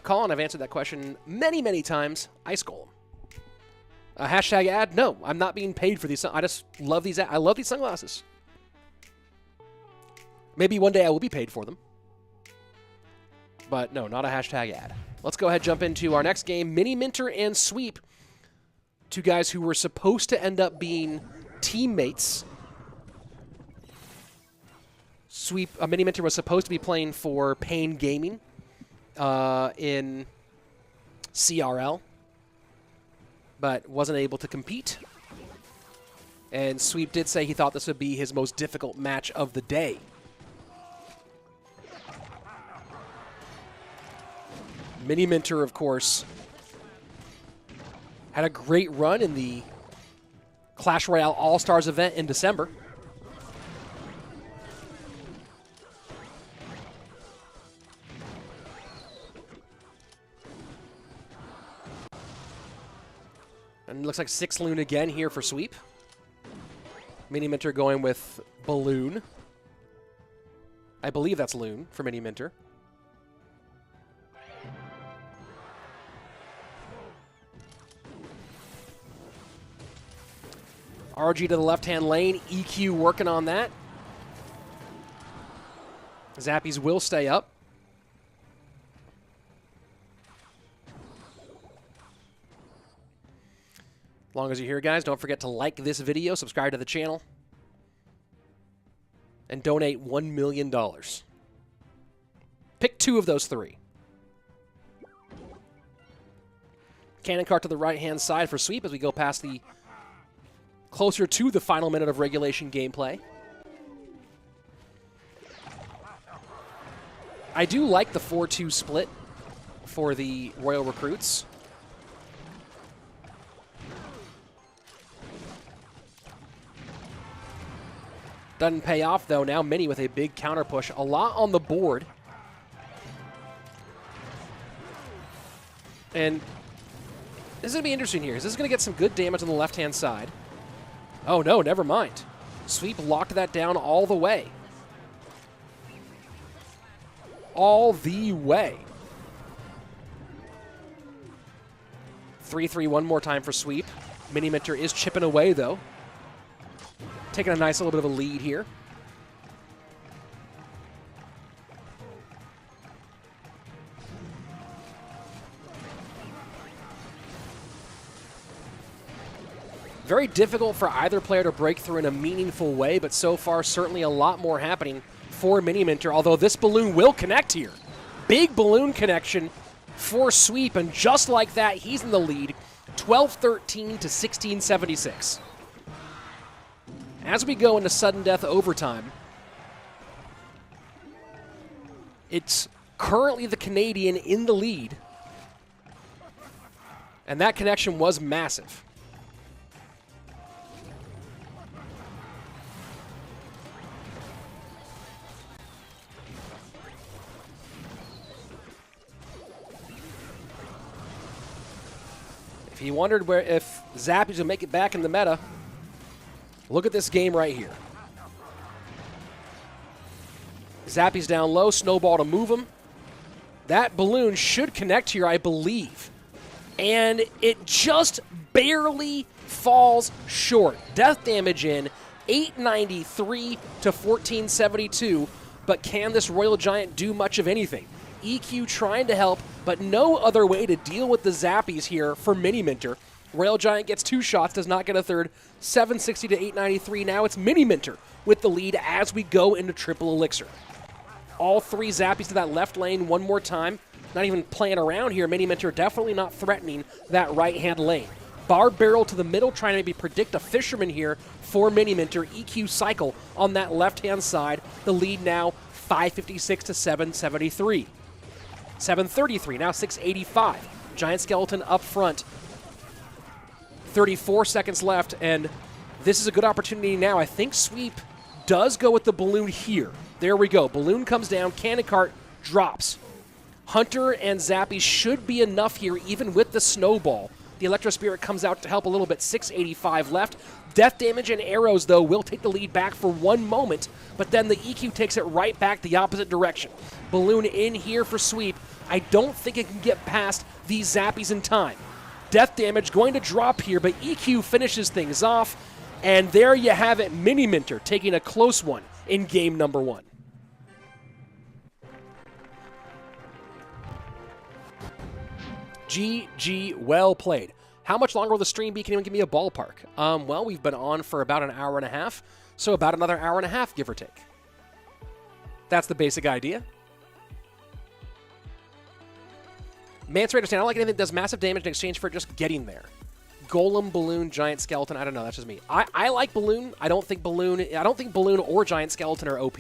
[SPEAKER 2] Colin, I've answered that question many, many times. Ice Golem. Hashtag ad? No, I'm not being paid for these. I just love these. I love these sunglasses. Maybe one day I will be paid for them. But no, not a hashtag ad. Let's go ahead and jump into our next game. Miniminter and Sweep. 2 guys who were supposed to end up being teammates. Miniminter was supposed to be playing for Pain Gaming in CRL, but wasn't able to compete. And Sweep did say he thought this would be his most difficult match of the day. Miniminter, of course, had a great run in the Clash Royale All-Stars event in December. And it looks like 6 Loon again here for Sweep. Miniminter going with Balloon. I believe that's Loon for Miniminter. RG to the left-hand lane. EQ working on that. Zappies will stay up. As long as you're here, guys, don't forget to like this video, subscribe to the channel, and donate $1 million. Pick 2 of those 3. Cannon cart to the right-hand side for sweep as we go past the closer to the final minute of regulation gameplay. I do like the 4-2 split for the Royal recruits. Doesn't pay off, though. Now Mini with a big counter push. A lot on the board. And this is going to be interesting here. Is this going to get some good damage on the left-hand side? Oh, no, never mind. Sweep locked that down all the way. All the way. 3-3 one more time for sweep. Miniminter is chipping away, though. Taking a nice little bit of a lead here. Very difficult for either player to break through in a meaningful way, but so far certainly a lot more happening for Miniminter, although this balloon will connect here. Big balloon connection for sweep, and just like that, he's in the lead, 12-13 to 16-76. As we go into sudden death overtime, it's currently the Canadian in the lead, and that connection was massive. If you wondered if Zappies would make it back in the meta, look at this game right here. Zappies down low, snowball to move him. That balloon should connect here, I believe. And it just barely falls short. Death damage in, 893 to 1472. But can this Royal Giant do much of anything? EQ trying to help, but no other way to deal with the Zappies here for Miniminter. Royal Giant gets 2 shots, does not get a third. 760 to 893. Now it's Miniminter with the lead as we go into triple elixir. All 3 Zappies to that left lane one more time. Not even playing around here. Miniminter definitely not threatening that right-hand lane. Bar barrel to the middle, trying to maybe predict a fisherman here for Miniminter. EQ cycle on that left-hand side. The lead now 556 to 773. 733, now 685. Giant Skeleton up front. 34 seconds left, and this is a good opportunity now. I think sweep does go with the balloon here. There we go. Balloon comes down, cannon cart drops. Hunter and Zappies should be enough here, even with the snowball. The Electro Spirit comes out to help a little bit. 685 left. Death damage and arrows, though, will take the lead back for one moment, but then the EQ takes it right back the opposite direction. Balloon in here for sweep. I don't think it can get past these Zappies in time. Death damage going to drop here, but EQ finishes things off, and there you have it, Miniminter taking a close one in game number 1. GG, well played. How much longer will the stream be? Can anyone give me a ballpark? Well, we've been on for about an hour and a half, so about another hour and a half, give or take. That's the basic idea. Mance Raider, I don't like anything that does massive damage in exchange for just getting there. Golem, Balloon, Giant Skeleton, I don't know, that's just me. I like Balloon. I don't think Balloon or Giant Skeleton are OP.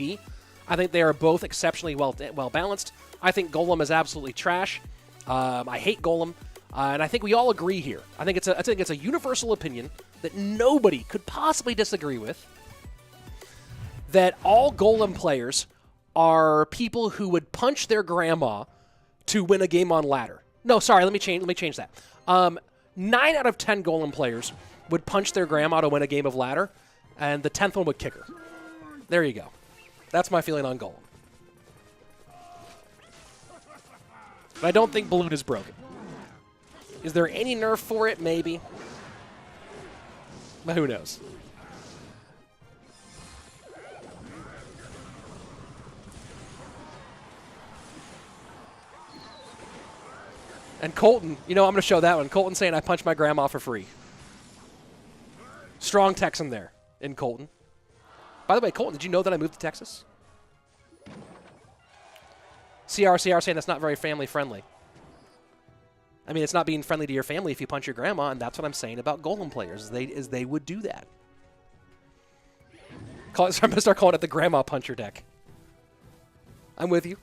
[SPEAKER 2] I think they are both exceptionally well balanced. I think Golem is absolutely trash. I hate Golem, and I think we all agree here. I think it's a universal opinion that nobody could possibly disagree with, that all Golem players are people who would punch their grandma to win a game on ladder. No, sorry, let me change that. 9 out of 10 Golem players would punch their grandma to win a game of ladder, and the 10th one would kick her. There you go. That's my feeling on Golem. But I don't think Balloon is broken. Is there any nerf for it? Maybe. But who knows? And Colton, you know, I'm going to show that one. Colton saying I punched my grandma for free. Strong Texan there in Colton. By the way, Colton, did you know that I moved to Texas? CR saying that's not very family friendly. I mean, it's not being friendly to your family if you punch your grandma, and that's what I'm saying about Golem players, is they would do that. I'm going to start calling it the grandma puncher deck. I'm with you.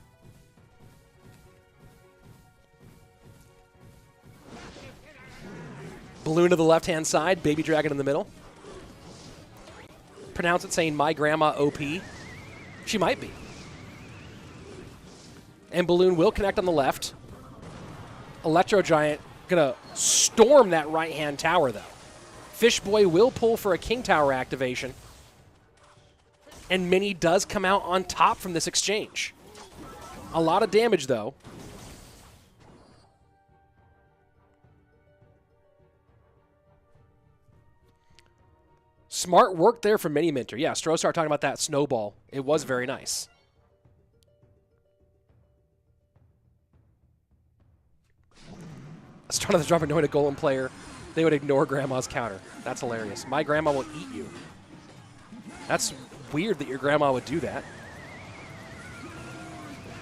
[SPEAKER 2] Balloon to the left-hand side, Baby Dragon in the middle. Pronounce it saying, my grandma OP. She might be. And Balloon will connect on the left. Electro Giant going to storm that right-hand tower, though. Fish Boy will pull for a King Tower activation. And Mini does come out on top from this exchange. A lot of damage, though. Smart work there from Miniminter. Yeah, Strosar talking about that snowball. It was very nice. Start of the drop and knowing a Golem player, they would ignore Grandma's counter. That's hilarious. My grandma will eat you. That's weird that your grandma would do that.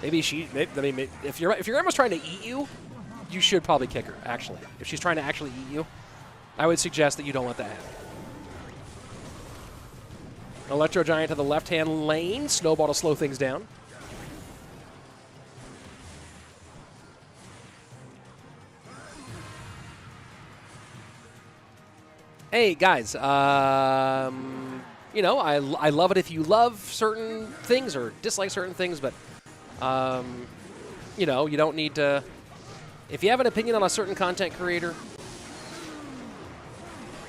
[SPEAKER 2] Maybe I mean, if your grandma's trying to eat you, you should probably kick her, actually. If she's trying to actually eat you, I would suggest that you don't let that happen. Electro Giant to the left-hand lane. Snowball to slow things down. Hey, guys. You know, I love it if you love certain things or dislike certain things, but, you know, you don't need to... If you have an opinion on a certain content creator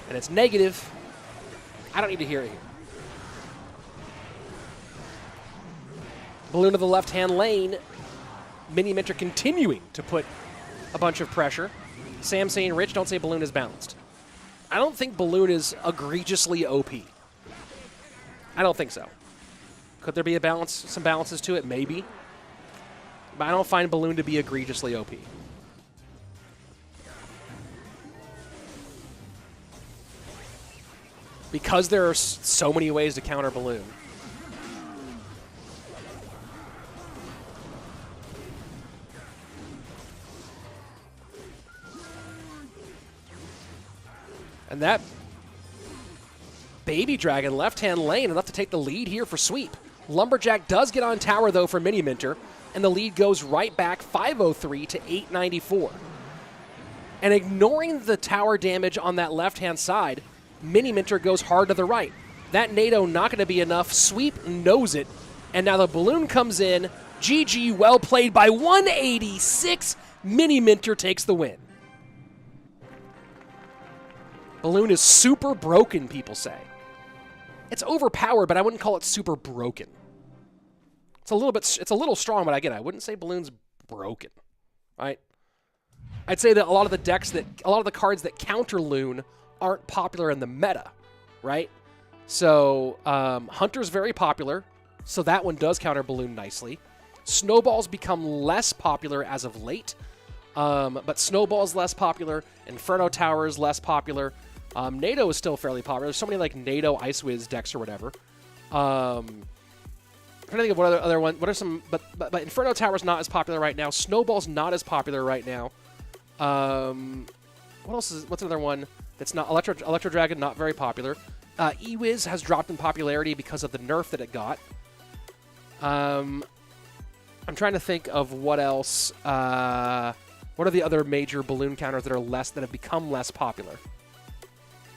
[SPEAKER 2] and it's negative, I don't need to hear it here. Balloon to the left-hand lane. Miniminter continuing to put a bunch of pressure. Sam saying, Rich, don't say Balloon is balanced. I don't think Balloon is egregiously OP. I don't think so. Could there be a balance, some balances to it? Maybe. But I don't find Balloon to be egregiously OP. Because there are so many ways to counter Balloon. And that Baby Dragon left-hand lane enough to take the lead here for sweep. Lumberjack does get on tower, though, for Miniminter, and the lead goes right back 503 to 894. And ignoring the tower damage on that left-hand side, Miniminter goes hard to the right. That NATO not going to be enough. Sweep knows it. And now the Balloon comes in. GG, well played by 186. Miniminter takes the win. Balloon is super broken, people say. It's overpowered, but I wouldn't call it super broken. It's a little strong, but again, I wouldn't say Balloon's broken. Right? I'd say that a lot of the cards that counter Loon aren't popular in the meta, right? So Hunter's very popular, so that one does counter Balloon nicely. Snowball's become less popular as of late, but Snowball's less popular. Inferno Tower is less popular. NATO is still fairly popular. There's so many like NATO Ice Wiz decks or whatever. I'm trying to think of what other one. What are some? But Inferno Tower is not as popular right now. Snowball's not as popular right now. What else is? What's another one that's not Electro Dragon? Not very popular. E-Wiz has dropped in popularity because of the nerf that it got. I'm trying to think of what else. What are the other major Balloon counters that have become less popular?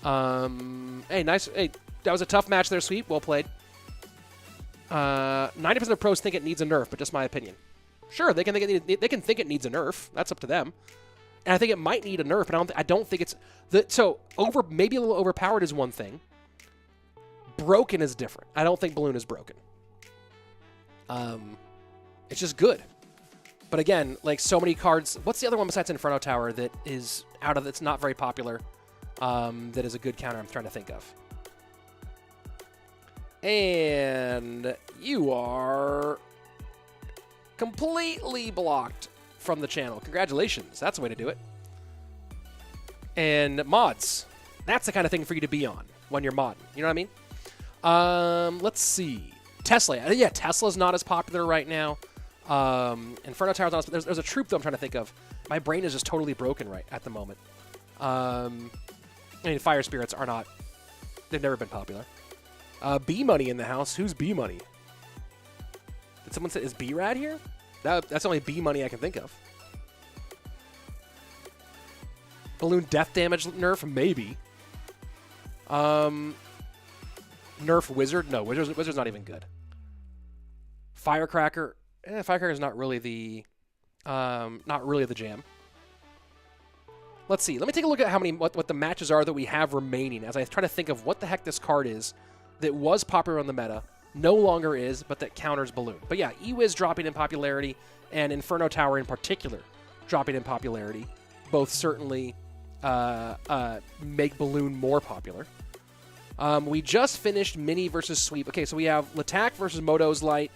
[SPEAKER 2] Hey, nice. Hey, that was a tough match there, Sweep. Well played. 90% of pros think it needs a nerf, but just my opinion. Sure, they can think it needs a nerf. That's up to them. And I think it might need a nerf, but I don't think it's maybe a little overpowered is one thing. Broken is different. I don't think Balloon is broken. It's just good. But again, like so many cards. What's the other one besides Inferno Tower that is that's not very popular? That is a good counter I'm trying to think of. And you are completely blocked from the channel. Congratulations. That's the way to do it. And mods. That's the kind of thing for you to be on when you're modding. You know what I mean? Let's see. Tesla. Yeah, Tesla's not as popular right now. Inferno Tower's not as... There's a troop, though, I'm trying to think of. My brain is just totally broken right at the moment. I mean, Fire Spirits are not... They've never been popular. B-Money in the house. Who's B-Money? Did someone say... Is B-Rad here? That's the only B-Money I can think of. Balloon death damage nerf? Maybe. Nerf Wizard? No, Wizard's not even good. Firecracker? Firecracker is not really the jam. Let's see. Let me take a look at how many what the matches are that we have remaining as I try to think of what the heck this card is that was popular on the meta, no longer is, but that counters Balloon. But yeah, E-Wiz dropping in popularity and Inferno Tower in particular dropping in popularity. Both certainly make Balloon more popular. We just finished Mini versus Sweep. Okay, so we have Lattack versus Modoz Light,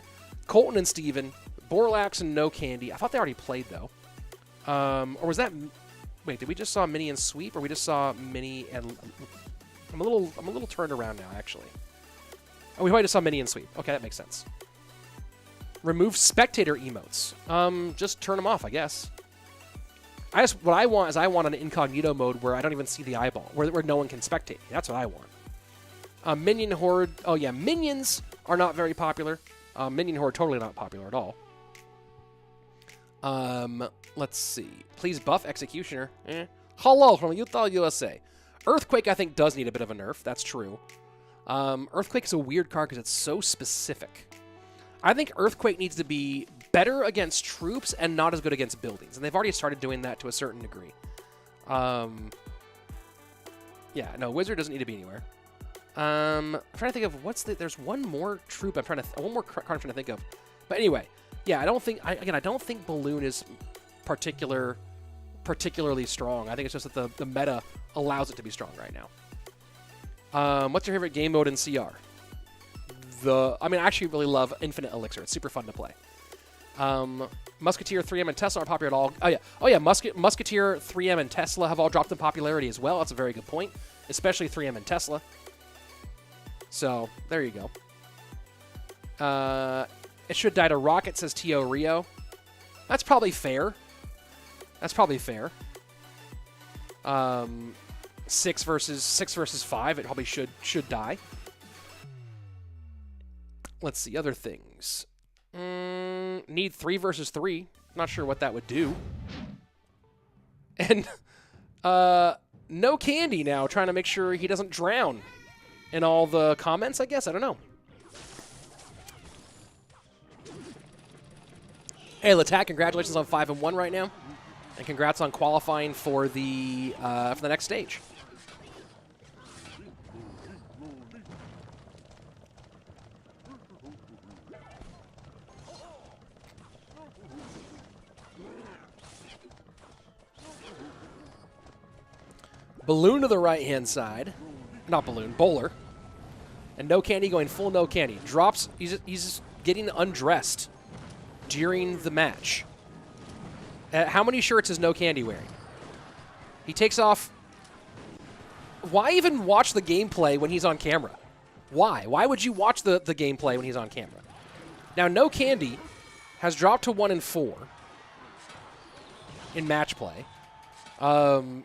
[SPEAKER 2] Colton and Steven, Borlax and NoCandy. I thought they already played, though. Or was that... Wait, did we just saw Mini and Sweep, or we just saw Mini and... I'm a little turned around now, actually. Oh, we probably just saw Mini and Sweep. Okay, that makes sense. Remove spectator emotes. Just turn them off, I guess. What I want is I want an incognito mode where I don't even see the eyeball, where no one can spectate me. That's what I want. Minion Horde. Oh, yeah, minions are not very popular. Minion Horde totally not popular at all. Let's see. Please buff Executioner. Hello from Utah, USA. Earthquake, I think, does need a bit of a nerf. That's true. Earthquake is a weird card because it's so specific. I think Earthquake needs to be better against troops and not as good against buildings. And they've already started doing that to a certain degree. Yeah, no, Wizard doesn't need to be anywhere. I'm trying to think of there's one more troop one more card I'm trying to think of. But anyway, yeah, I don't think Balloon is particularly strong. I think it's just that the meta allows it to be strong right now. What's your favorite game mode in CR? I actually really love Infinite Elixir. It's super fun to play. Musketeer, 3M, and Tesla are popular at all. Oh yeah, Musketeer, 3M, and Tesla have all dropped in popularity as well. That's a very good point, especially 3M and Tesla. So, there you go. It should die to Rocket, says T.O. Rio. That's probably fair. 6 versus 5, it probably should die. Let's see, other things. Need 3 versus 3. Not sure what that would do. And NoCandy now trying to make sure he doesn't drown in all the comments, I guess. I don't know. Hey, Lattack, congratulations on 5-1 right now. And congrats on qualifying for the next stage. Balloon to the right-hand side. Not Balloon, Bowler. And NoCandy going full NoCandy. Drops, he's getting undressed during the match. How many shirts is NoCandy wearing? He takes off. Why even watch the gameplay when he's on camera? Why? Why would you watch the gameplay when he's on camera? Now, NoCandy has dropped to 1-4 in match play.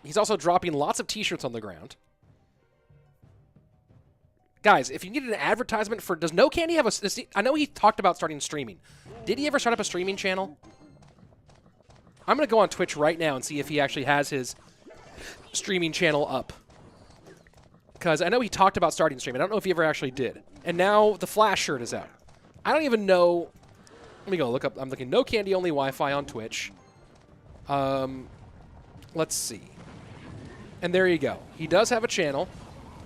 [SPEAKER 2] He's also dropping lots of t-shirts on the ground. Guys, if you needed an advertisement for... Does NoCandy have a... I know he talked about starting streaming. Did he ever start up a streaming channel? I'm going to go on Twitch right now and see if he actually has his streaming channel up. Because I know he talked about starting streaming. I don't know if he ever actually did. And now the Flash shirt is out. I don't even know... Let me go look up... I'm looking NoCandy only Wi-Fi on Twitch. Let's see. And there you go. He does have a channel.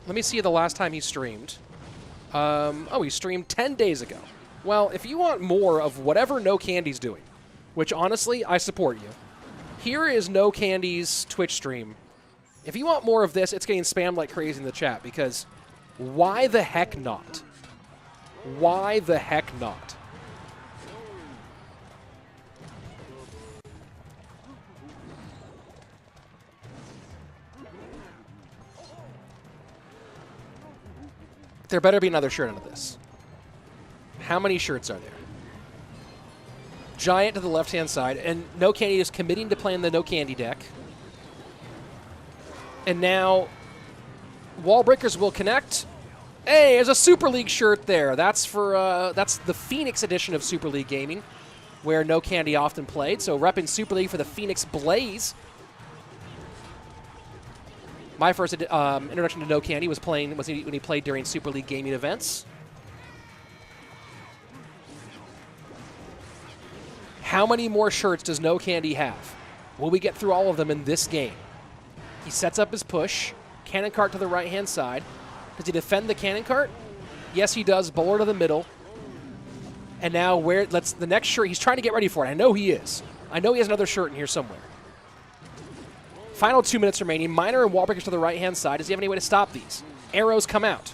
[SPEAKER 2] Let me see the last time he streamed. Oh, he streamed 10 days ago. Well, if you want more of whatever NoCandy's doing, which honestly, I support you, here is NoCandy's Twitch stream. If you want more of this, it's getting spammed like crazy in the chat because why the heck not? Why the heck not? There better be another shirt under this. How many shirts are there? Giant to the left-hand side, and NoCandy is committing to playing the NoCandy deck. And now, Wall Breakers will connect. Hey, there's a Super League shirt there. That's for that's the Phoenix edition of Super League Gaming, where NoCandy often played. So repping Super League for the Phoenix Blaze. My first introduction to NoCandy was when he played during Super League Gaming events. How many more shirts does NoCandy have? Will we get through all of them in this game? He sets up his push. Cannon cart to the right-hand side. Does he defend the cannon cart? Yes, he does. Bowler to the middle. And now the next shirt, he's trying to get ready for it. I know he is. I know he has another shirt in here somewhere. Final 2 minutes remaining. Miner and Wall Breakers to the right-hand side. Does he have any way to stop these? Arrows come out.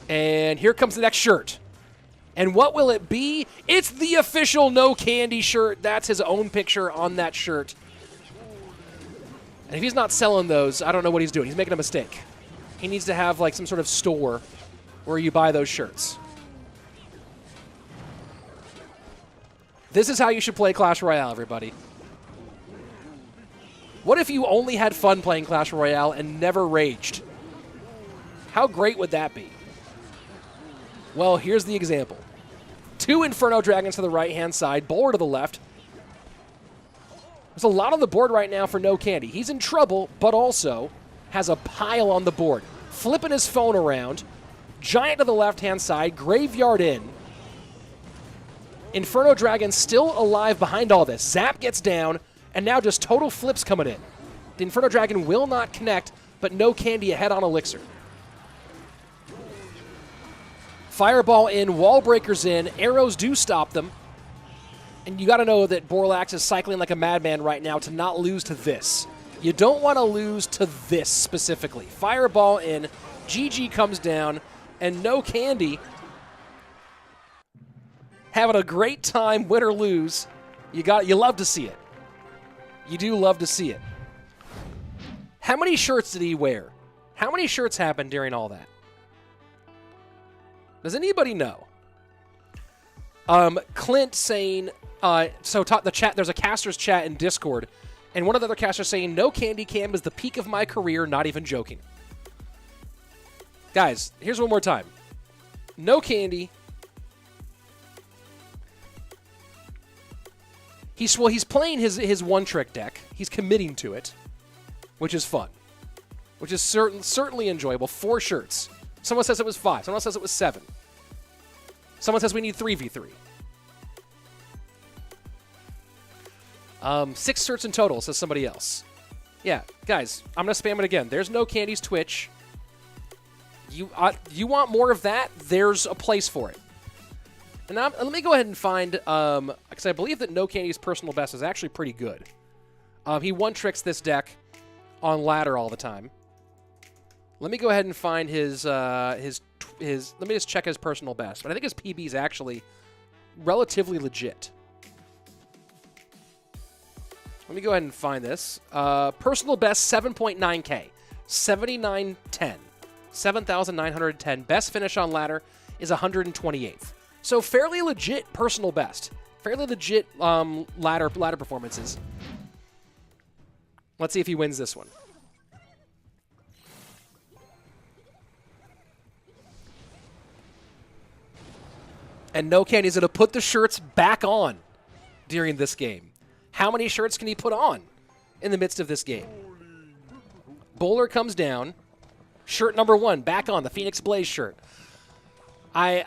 [SPEAKER 2] And here comes the next shirt. And what will it be? It's the official NoCandy shirt. That's his own picture on that shirt. And if he's not selling those, I don't know what he's doing. He's making a mistake. He needs to have like some sort of store where you buy those shirts. This is how you should play Clash Royale, everybody. What if you only had fun playing Clash Royale and never raged? How great would that be? Well, here's the example. 2 Inferno Dragons to the right-hand side, Bowler to the left. There's a lot on the board right now for NoCandy. He's in trouble, but also has a pile on the board. Flipping his phone around. Giant to the left-hand side, Graveyard in. Inferno Dragon still alive behind all this. Zap gets down, and now just total flips coming in. The Inferno Dragon will not connect, but NoCandy ahead on Elixir. Fireball in, Wall Breakers in, arrows do stop them. And you got to know that Borlax is cycling like a madman right now to not lose to this. You don't want to lose to this specifically. Fireball in, GG comes down, and NoCandy having a great time, win or lose. You love to see it. You do love to see it. How many shirts did he wear? How many shirts happened during all that? Does anybody know? Clint saying, the chat, there's a caster's chat in Discord, and one of the other casters saying, NoCandy Cam is the peak of my career, not even joking. Guys, here's one more time. NoCandy. He's playing his one-trick deck. He's committing to it, which is fun, which is certainly enjoyable. 4 shirts. Someone says it was 5. Someone else says it was 7. Someone says we need 3v3. 6 shirts in total, says somebody else. Yeah, guys, I'm going to spam it again. There's NoCandy's Twitch. You want more of that? There's a place for it. And let me go ahead and find, because I believe that NoCandy's personal best is actually pretty good. He one-tricks this deck on ladder all the time. Let me go ahead and find his. Let me just check his personal best. But I think his PB is actually relatively legit. Let me go ahead and find this. Personal best 7.9K, 7910, 7,910. Best finish on ladder is 128th. So fairly legit personal best. Fairly legit ladder performances. Let's see if he wins this one. And NoCandy's going to put the shirts back on during this game. How many shirts can he put on in the midst of this game? Bowler comes down. Shirt number 1 back on, the Phoenix Blaze shirt. I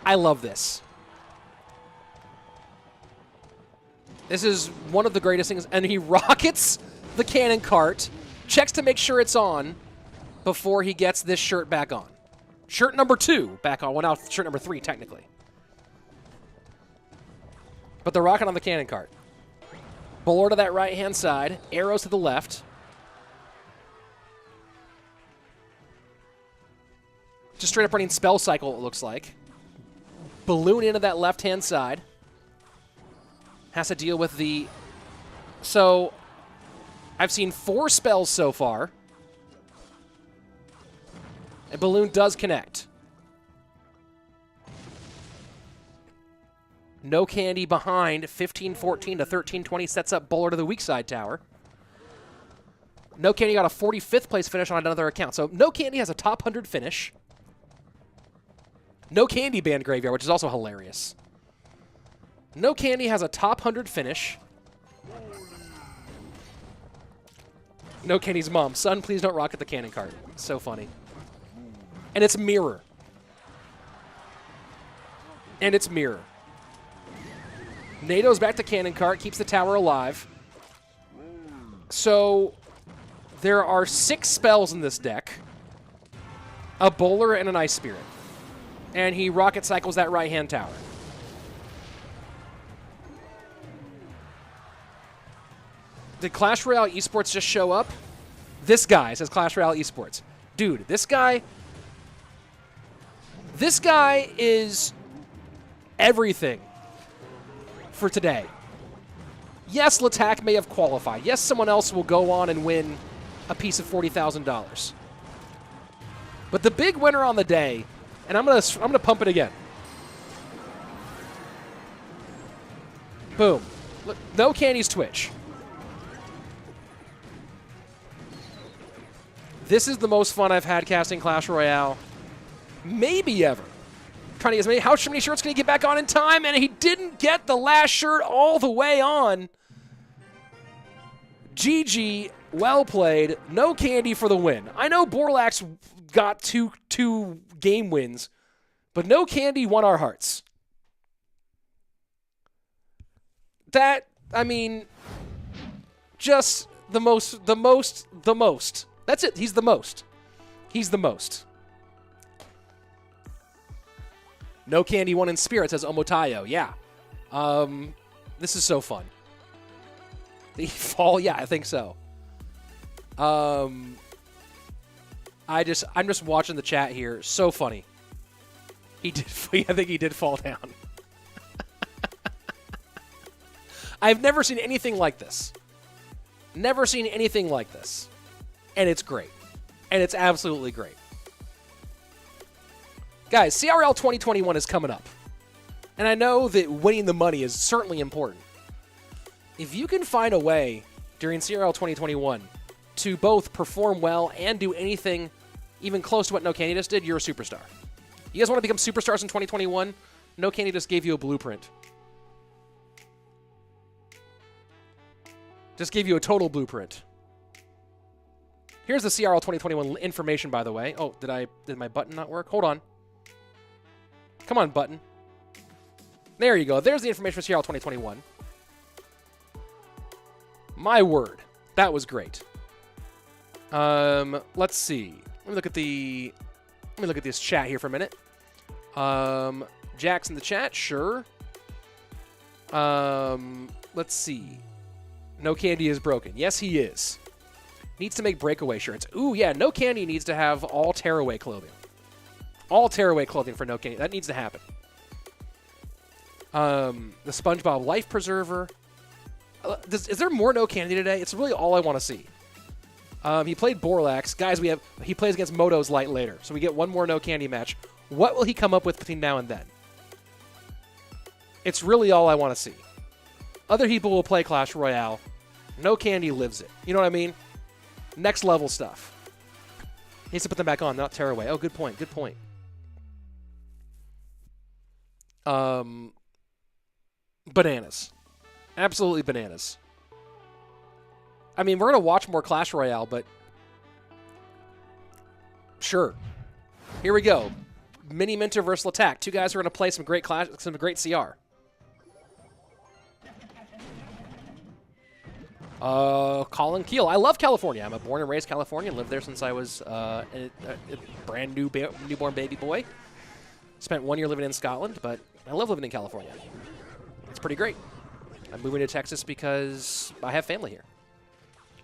[SPEAKER 2] love this. This is one of the greatest things. And he rockets the cannon cart, checks to make sure it's on before he gets this shirt back on. Shirt number 2 back on. Well, now shirt number 3, technically. But they're rocking on the cannon cart. Bowler to that right-hand side. Arrows to the left. Just straight up running spell cycle, it looks like. Balloon into that left-hand side. Has to deal with the So, I've seen 4 spells so far. A balloon does connect. NoCandy behind, 15-14 to 13-20, sets up Bowler to the weak side tower. NoCandy got a 45th place finish on another account. So NoCandy has a top 100 finish. NoCandy banned Graveyard, which is also hilarious. NoCandy has a top 100 finish. NoCandy's mom, son, please don't rocket the cannon cart. So funny. And it's mirror. And it's mirror. NATO's back to cannon cart, keeps the tower alive. So there are 6 spells in this deck. A Bowler and an Ice Spirit. And he rocket cycles that right-hand tower. Did Clash Royale Esports just show up? This guy says Clash Royale Esports. Dude, this guy is everything for today. Yes, Lattack may have qualified. Yes, someone else will go on and win a piece of $40,000. But the big winner on the day, and I'm gonna pump it again. Boom. Look, NoCandy's Twitch. This is the most fun I've had casting Clash Royale, maybe ever. Trying to get as many. How many shirts can he get back on in time? And he didn't get the last shirt all the way on. GG, well played. NoCandy for the win. I know Borlax got two game wins, but NoCandy won our hearts. That, I mean, just the most. That's it. He's the most. He's the most. NoCandy won in spirit, says Omotayo. Yeah. This is so fun. The fall, yeah, I think so. I'm just watching the chat here. So funny. I think he did fall down. I've never seen anything like this. Never seen anything like this. And it's great. And it's absolutely great. Guys, CRL 2021 is coming up. And I know that winning the money is certainly important. If you can find a way during CRL 2021 to both perform well and do anything even close to what NoCandy just did, you're a superstar. You guys want to become superstars in 2021? NoCandy just gave you a blueprint. Just gave you a total blueprint. Here's the CRL 2021 information, by the way. Oh, did my button not work? Hold on. Come on, button. There you go. There's the information for CRL 2021. My word. That was great. Let's see. Let me look at this chat here for a minute. Jack's in the chat, sure. Let's see. NoCandy is broken. Yes, he is. Needs to make breakaway shirts. Ooh, yeah, NoCandy needs to have all tearaway clothing. All tearaway clothing for NoCandy. That needs to happen. The SpongeBob Life Preserver. Is there more NoCandy today? It's really all I want to see. He played Borlax. Guys, he plays against Modoz Light later, so we get one more NoCandy match. What will he come up with between now and then? It's really all I want to see. Other people will play Clash Royale. NoCandy lives it. You know what I mean? Next level stuff. He needs to put them back on, not tear away. Oh, good point. Good point. Bananas. Absolutely bananas. I mean, we're going to watch more Clash Royale, but sure. Here we go. Miniminter versus Lattack. Two guys who are going to play some great CR. Colin Keel. I love California. I'm a born and raised Californian. Lived there since I was a brand new newborn baby boy. Spent 1 year living in Scotland, but I love living in California. It's pretty great. I'm moving to Texas because I have family here.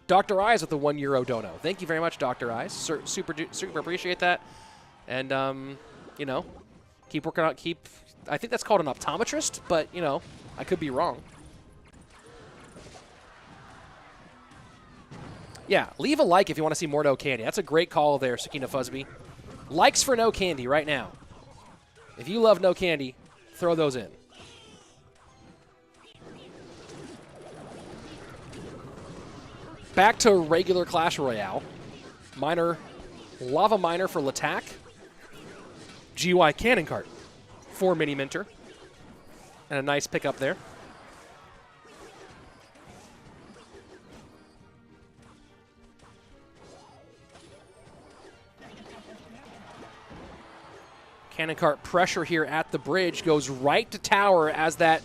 [SPEAKER 2] Dr. Eyes with the €1 dono. Thank you very much, Dr. Eyes. Super appreciate that. And, you know, keep working out. I think that's called an optometrist, but, you know, I could be wrong. Yeah, leave a like if you want to see more NoCandy. That's a great call there, Sakina Fusby. Likes for NoCandy right now. If you love NoCandy, throw those in. Back to regular Clash Royale. Lava Miner for Lattack. GY Cannon Cart for Miniminter. And a nice pickup there. Cannon Cart pressure here at the bridge goes right to tower as that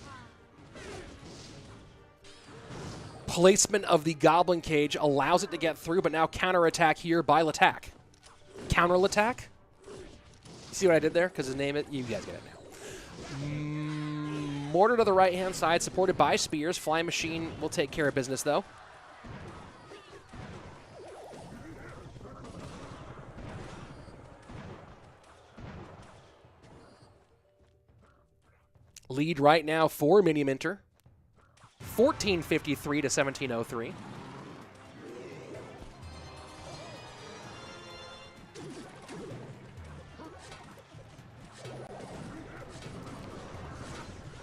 [SPEAKER 2] placement of the Goblin Cage allows it to get through, but now counterattack here by Lattack. Counter Lattack? See what I did there? Because his name, you guys get it now. Mortar to the right-hand side, supported by Spears. Flying Machine will take care of business, though. Lead right now for Miniminter. 1453 to 1703.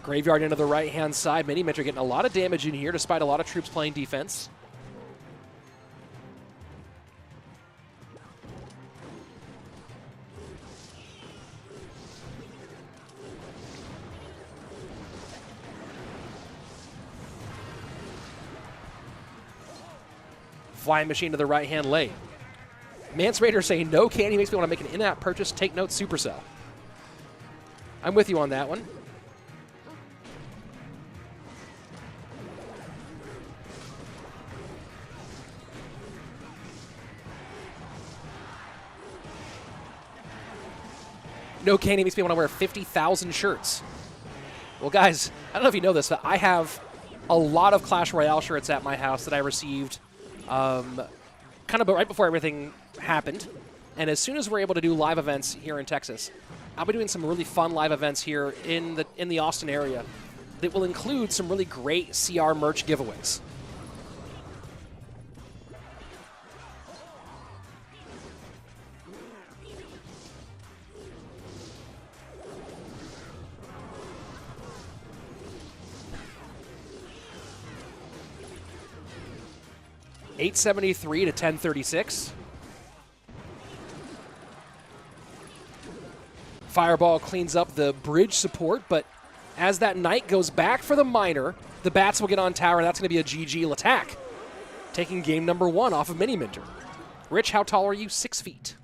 [SPEAKER 2] Graveyard into the right-hand side. Miniminter getting a lot of damage in here despite a lot of troops playing defense. Flying Machine to the right-hand lane. Mance Raider saying NoCandy makes me want to make an in-app purchase. Take note, Supercell. I'm with you on that one. NoCandy makes me want to wear 50,000 shirts. Well, guys, I don't know if you know this, but I have a lot of Clash Royale shirts at my house that I received kind of right before everything happened. And as soon as we're able to do live events here in Texas, I'll be doing some really fun live events here in the Austin area that will include some really great CR merch giveaways. $873 to 1036. Fireball cleans up the bridge support, but as that Knight goes back for the Miner, the Bats will get on tower, and that's going to be a GG Lattack, taking game number 1 off of Miniminter. Rich, how tall are you? 6 feet.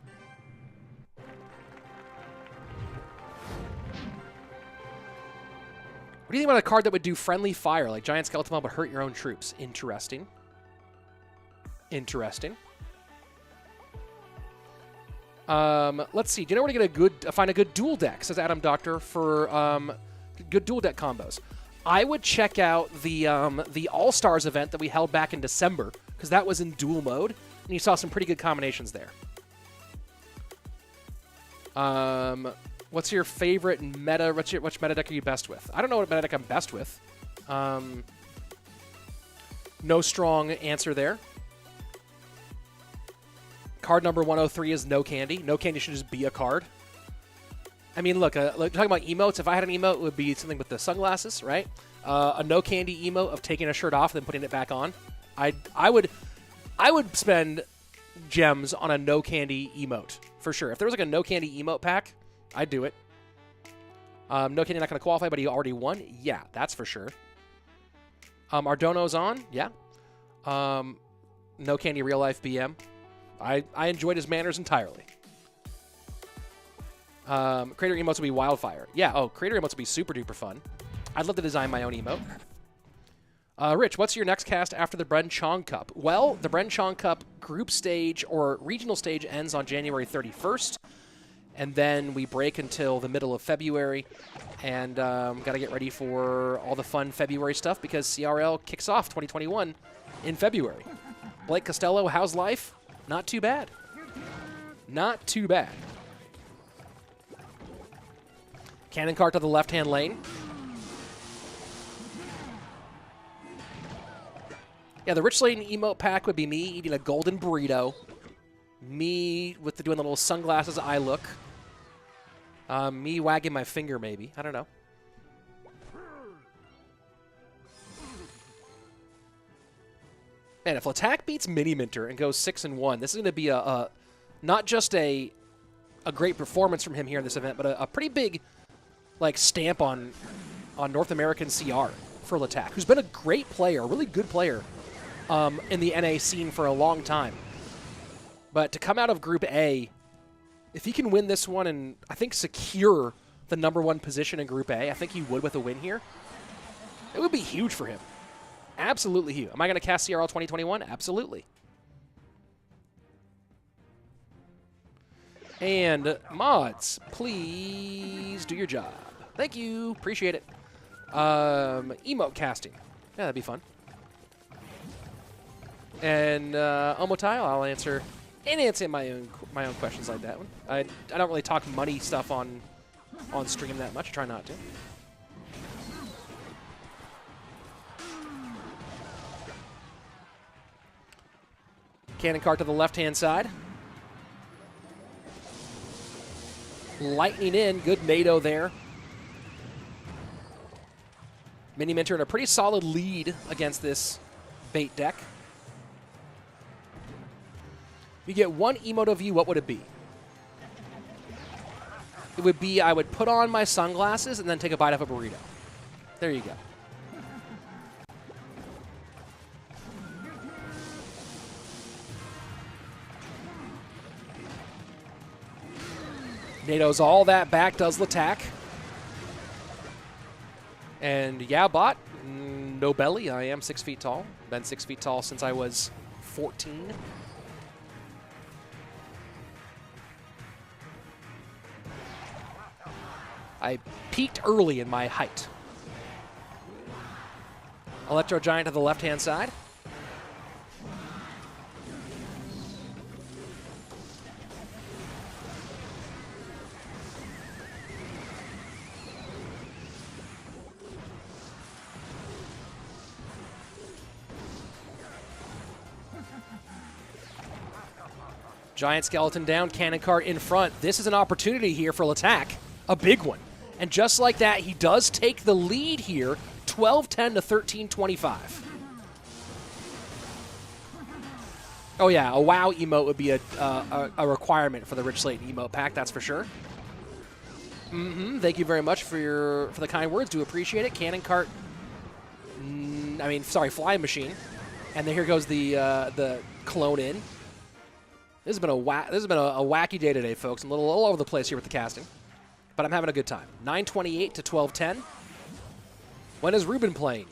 [SPEAKER 2] What do you think about a card that would do friendly fire, like Giant Skeleton Mob, but hurt your own troops? Interesting. Interesting. Let's see. Do you know where to get find a good dual deck? Says Adam Doctor for good dual deck combos. I would check out the All Stars event that we held back in December because that was in dual mode, and you saw some pretty good combinations there. What's your favorite meta? Which meta deck are you best with? I don't know what meta deck I'm best with. No strong answer there. Card number 103 is NoCandy. NoCandy should just be a card. I mean, look, talking about emotes, if I had an emote, it would be something with the sunglasses, right? A NoCandy emote of taking a shirt off and then putting it back on. I would spend gems on a NoCandy emote, for sure. If there was like a NoCandy emote pack, I'd do it. NoCandy not going to qualify, but he already won? Yeah, that's for sure. Ardono's on? Yeah. NoCandy real life BM. I enjoyed his manners entirely. Creator emotes will be Wildfire. Yeah, creator emotes will be super duper fun. I'd love to design my own emote. Rich, what's your next cast after the Bren Chong Cup? Well, the Bren Chong Cup group stage or regional stage ends on January 31st. And then we break until the middle of February. And got to get ready for all the fun February stuff because CRL kicks off 2021 in February. Blake Costello, how's life? Not too bad. Not too bad. Cannon cart to the left-hand lane. Yeah, the Rich Slaton emote pack would be me eating a golden burrito. Me with doing the little sunglasses eye look. Me wagging my finger, maybe. I don't know. Man, if Lattack beats Miniminter and goes 6-1, this is going to be not just a great performance from him here in this event, but a pretty big stamp on North American CR for Lattack, who's been a great player, a really good player in the NA scene for a long time. But to come out of Group A, if he can win this one and I think secure the #1 position in Group A, I think he would with a win here. It would be huge for him. Absolutely huge. Am I going to cast CRL 2021? Absolutely. And mods, please do your job. Thank you. Appreciate it. Emote casting. Yeah, that'd be fun. And Omotile, I'll answer my own questions like that one. I don't really talk money stuff on stream that much. I try not to. Cannon cart to the left-hand side. Lightning in. Good NATO there. Miniminter in a pretty solid lead against this bait deck. If you get one emote of you, what would it be? It would be I would put on my sunglasses and then take a bite of a burrito. There you go. NATO's all that back, does Lattack. And yeah, bot, no belly. I am 6 feet tall. Been 6 feet tall since I was 14. I peaked early in my height. Electro Giant to the left-hand side. Giant Skeleton down, Cannon Cart in front. This is an opportunity here for Lattack, a big one. And just like that, he does take the lead here, 12-10 to 13-25. Oh yeah, a WoW emote would be a requirement for the Rich Slaton emote pack, that's for sure. Thank you very much for the kind words. Do appreciate it. Cannon Cart. Flying Machine. And then here goes the clone in. This has been a wacky day today, folks. I'm a little all over the place here with the casting, but I'm having a good time. 9:28 to 12:10. When is Ruben playing?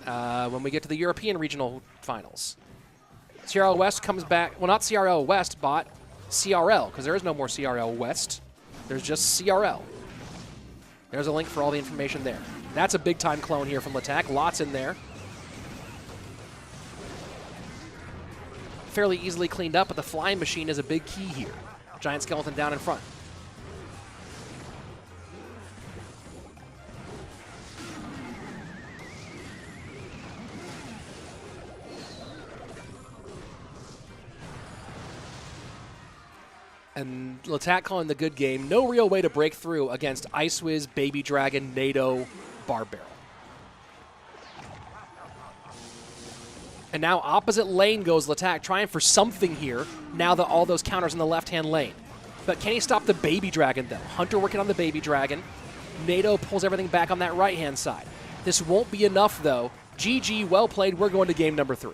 [SPEAKER 2] When we get to the European regional finals. CRL West comes back. Well, not CRL West, bot CRL, because there is no more CRL West. There's just CRL. There's a link for all the information there. That's a big-time clone here from Lattack. Lots in there. Fairly easily cleaned up, but the Flying Machine is a big key here. Giant Skeleton down in front. And Lattack calling the good game. No real way to break through against Ice Wiz, Baby Dragon, NATO, Barb Barrel. And now opposite lane goes Lattack, trying for something here now that all those counters in the left-hand lane. But can he stop the Baby Dragon, though? Hunter working on the Baby Dragon. NATO pulls everything back on that right-hand side. This won't be enough, though. GG, well played. We're going to game number 3.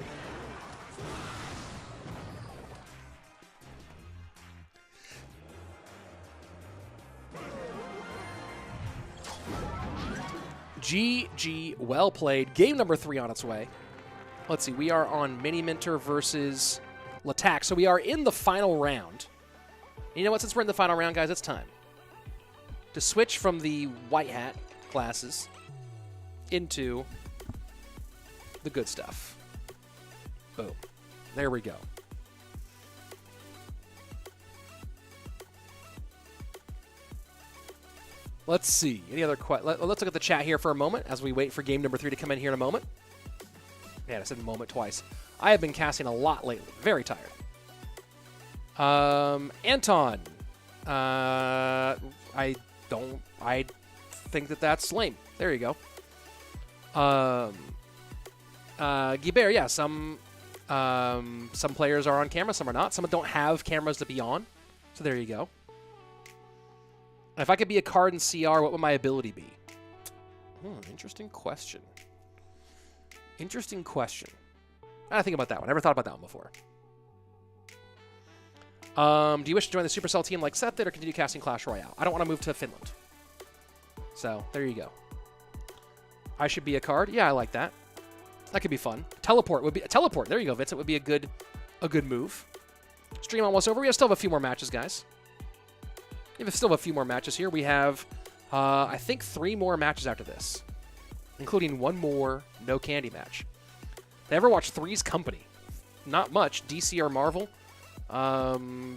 [SPEAKER 2] GG, well played. Game number 3 on its way. Let's see, we are on Miniminter versus Lattack. So we are in the final round. And you know what? Since we're in the final round, guys, it's time to switch from the white hat classes into the good stuff. Boom. There we go. Let's see. Any other questions? Let's look at the chat here for a moment as we wait for game number 3 to come in here in a moment. Man, I said moment twice. I have been casting a lot lately. Very tired. Anton. I think that's lame. There you go. Guibert, yeah, some players are on camera, some are not. Some don't have cameras to be on. So there you go. If I could be a card in CR, what would my ability be? Interesting question. Interesting question. I gotta think about that one. I never thought about that one before. Do you wish to join the Supercell team like Seth did or continue casting Clash Royale? I don't want to move to Finland. So, there you go. I should be a card? Yeah, I like that. That could be fun. Teleport would be... Teleport, there you go, Vincent, would be a good move. Stream almost over. We still have a few more matches, guys. We still have a few more matches here. We have, I think, 3 more matches after this, including one more NoCandy match. They ever watch Three's Company? Not much. DC or Marvel?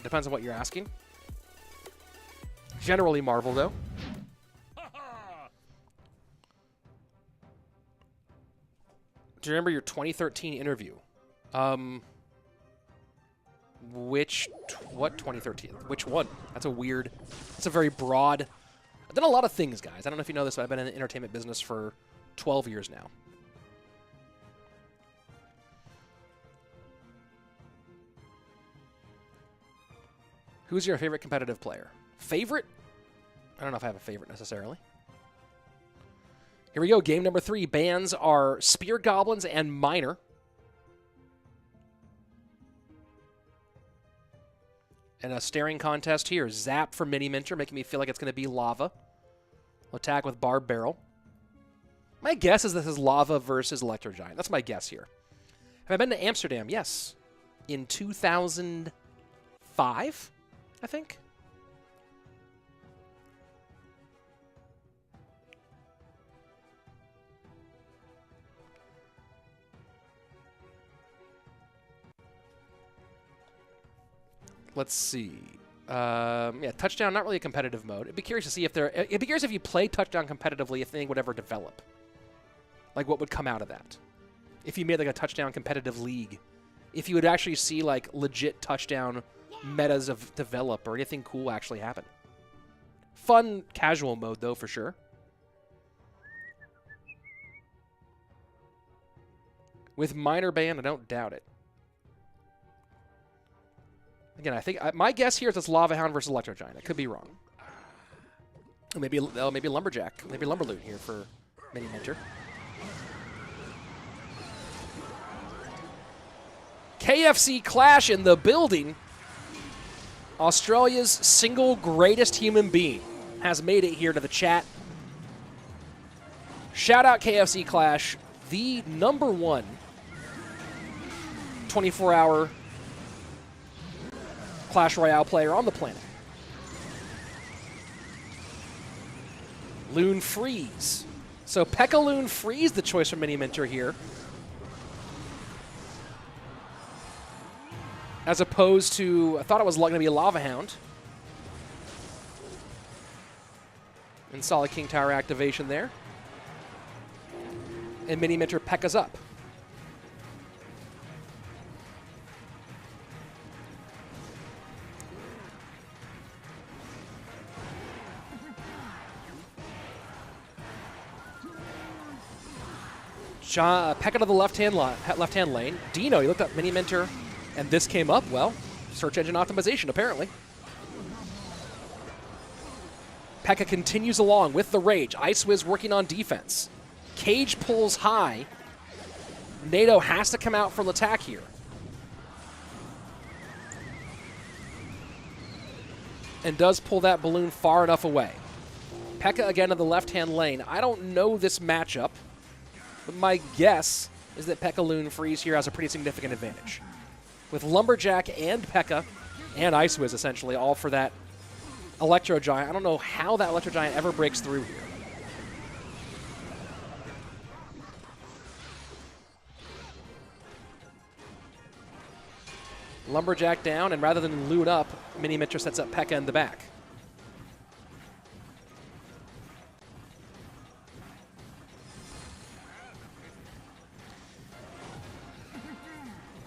[SPEAKER 2] Depends on what you're asking. Generally Marvel, though. Do you remember your 2013 interview? What 2013? Which one? That's a very broad... I've done a lot of things, guys. I don't know if you know this, but I've been in the entertainment business for 12 years now. Who's your favorite competitive player? Favorite? I don't know if I have a favorite necessarily. Here we go. Game number 3. Bans are Spear Goblins and Miner. And a staring contest here. Zap for Miniminter, making me feel like it's going to be Lava. Attack with Barb Barrel. My guess is this is Lava versus Electro Giant. That's my guess here. Have I been to Amsterdam? Yes. In 2005, I think. Let's see. Yeah, Touchdown, not really a competitive mode. It'd be curious to see if it'd be curious if you play Touchdown competitively, if anything would ever develop. Like, what would come out of that? If you made, like, a Touchdown competitive league. If you would actually see, like, legit Touchdown metas of develop or anything cool actually happen. Fun casual mode, though, for sure. With Miner ban, I don't doubt it. Again, I think my guess here is it's Lava Hound versus Electro Giant. I could be wrong. Maybe Lumberjack, maybe Lumberloot here for Miniminter. KFC Clash in the building. Australia's single greatest human being has made it here to the chat. Shout out KFC Clash, the #1 24-hour Clash Royale player on the planet. Loon Freeze. So P.E.K.K.A. Loon Freeze, the choice for Miniminter here. As opposed to, I thought it was going to be a Lava Hound. And solid King Tower activation there. And Miniminter P.E.K.K.A's up. P.E.K.K.A. to the left-hand lane. Dino, he looked up Miniminter, and this came up. Well, search engine optimization, apparently. P.E.K.K.A. continues along with the Rage. Ice Wiz working on defense. Cage pulls high. NATO has to come out for Lattack here. And does pull that balloon far enough away. P.E.K.K.A. again in the left-hand lane. I don't know this matchup. But my guess is that P.E.K.K.A. Loon Freeze here has a pretty significant advantage. With Lumberjack and P.E.K.K.A. and Ice Wiz, essentially, all for that Electro Giant. I don't know how that Electro Giant ever breaks through here. Lumberjack down, and rather than loot up, Miniminter sets up P.E.K.K.A. in the back.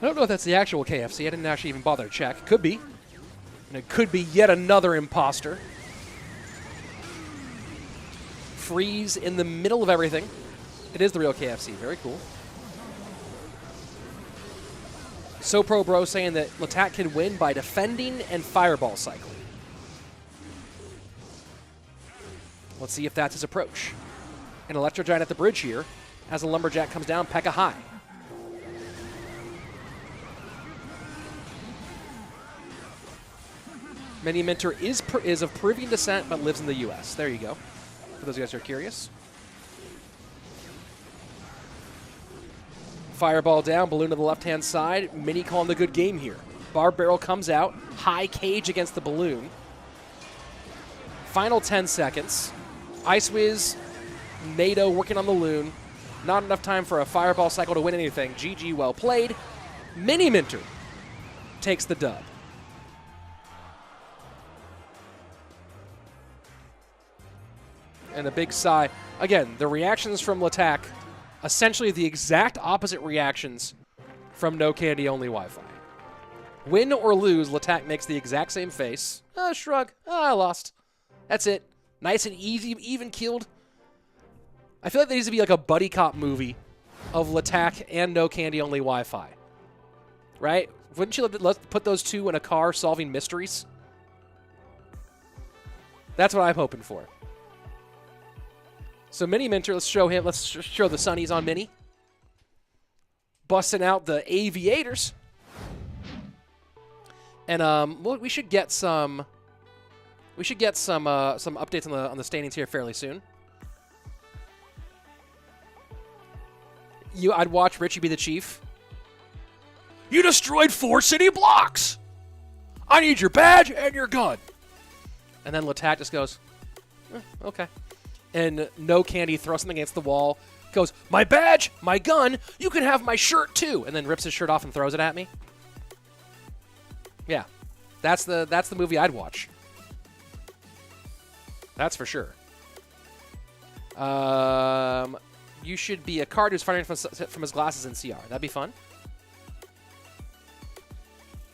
[SPEAKER 2] I don't know if that's the actual KFC. I didn't actually even bother to check. Could be. And it could be yet another imposter. Freeze in the middle of everything. It is the real KFC. Very cool. So Pro Bro saying that Lattack can win by defending and fireball cycling. Let's see if that's his approach. An Electro Giant at the bridge here as a Lumberjack comes down, Pekka high. Miniminter is of Peruvian descent but lives in the U.S. There you go. For those of you guys who are curious. Fireball down, balloon to the left-hand side. Mini calling the good game here. Barb Barrel comes out. High cage against the balloon. Final 10 seconds. Ice Wiz, NATO working on the loon. Not enough time for a fireball cycle to win anything. GG, well played. Miniminter takes the dub. And a big sigh. Again, the reactions from Lattack, essentially the exact opposite reactions from NoCandy only Wi-Fi. Win or lose, Lattack makes the exact same face. Shrug. I lost. That's it. Nice and easy, even killed. I feel like there needs to be like a buddy cop movie of Lattack and NoCandy only Wi-Fi. Right? Wouldn't you let's put those two in a car solving mysteries? That's what I'm hoping for. So Miniminter, let's show him. Let's show the sunnies on Mini. Busting out the aviators. And well, we should get some updates on the standings here fairly soon. I'd watch Richie be the chief. You destroyed 4 city blocks. I need your badge and your gun. And then Lattack just goes, okay. And NoCandy throws something against the wall. Goes, my badge, my gun, you can have my shirt too. And then rips his shirt off and throws it at me. Yeah, that's the movie I'd watch. That's for sure. You should be a card who's firing from his glasses in CR. That'd be fun.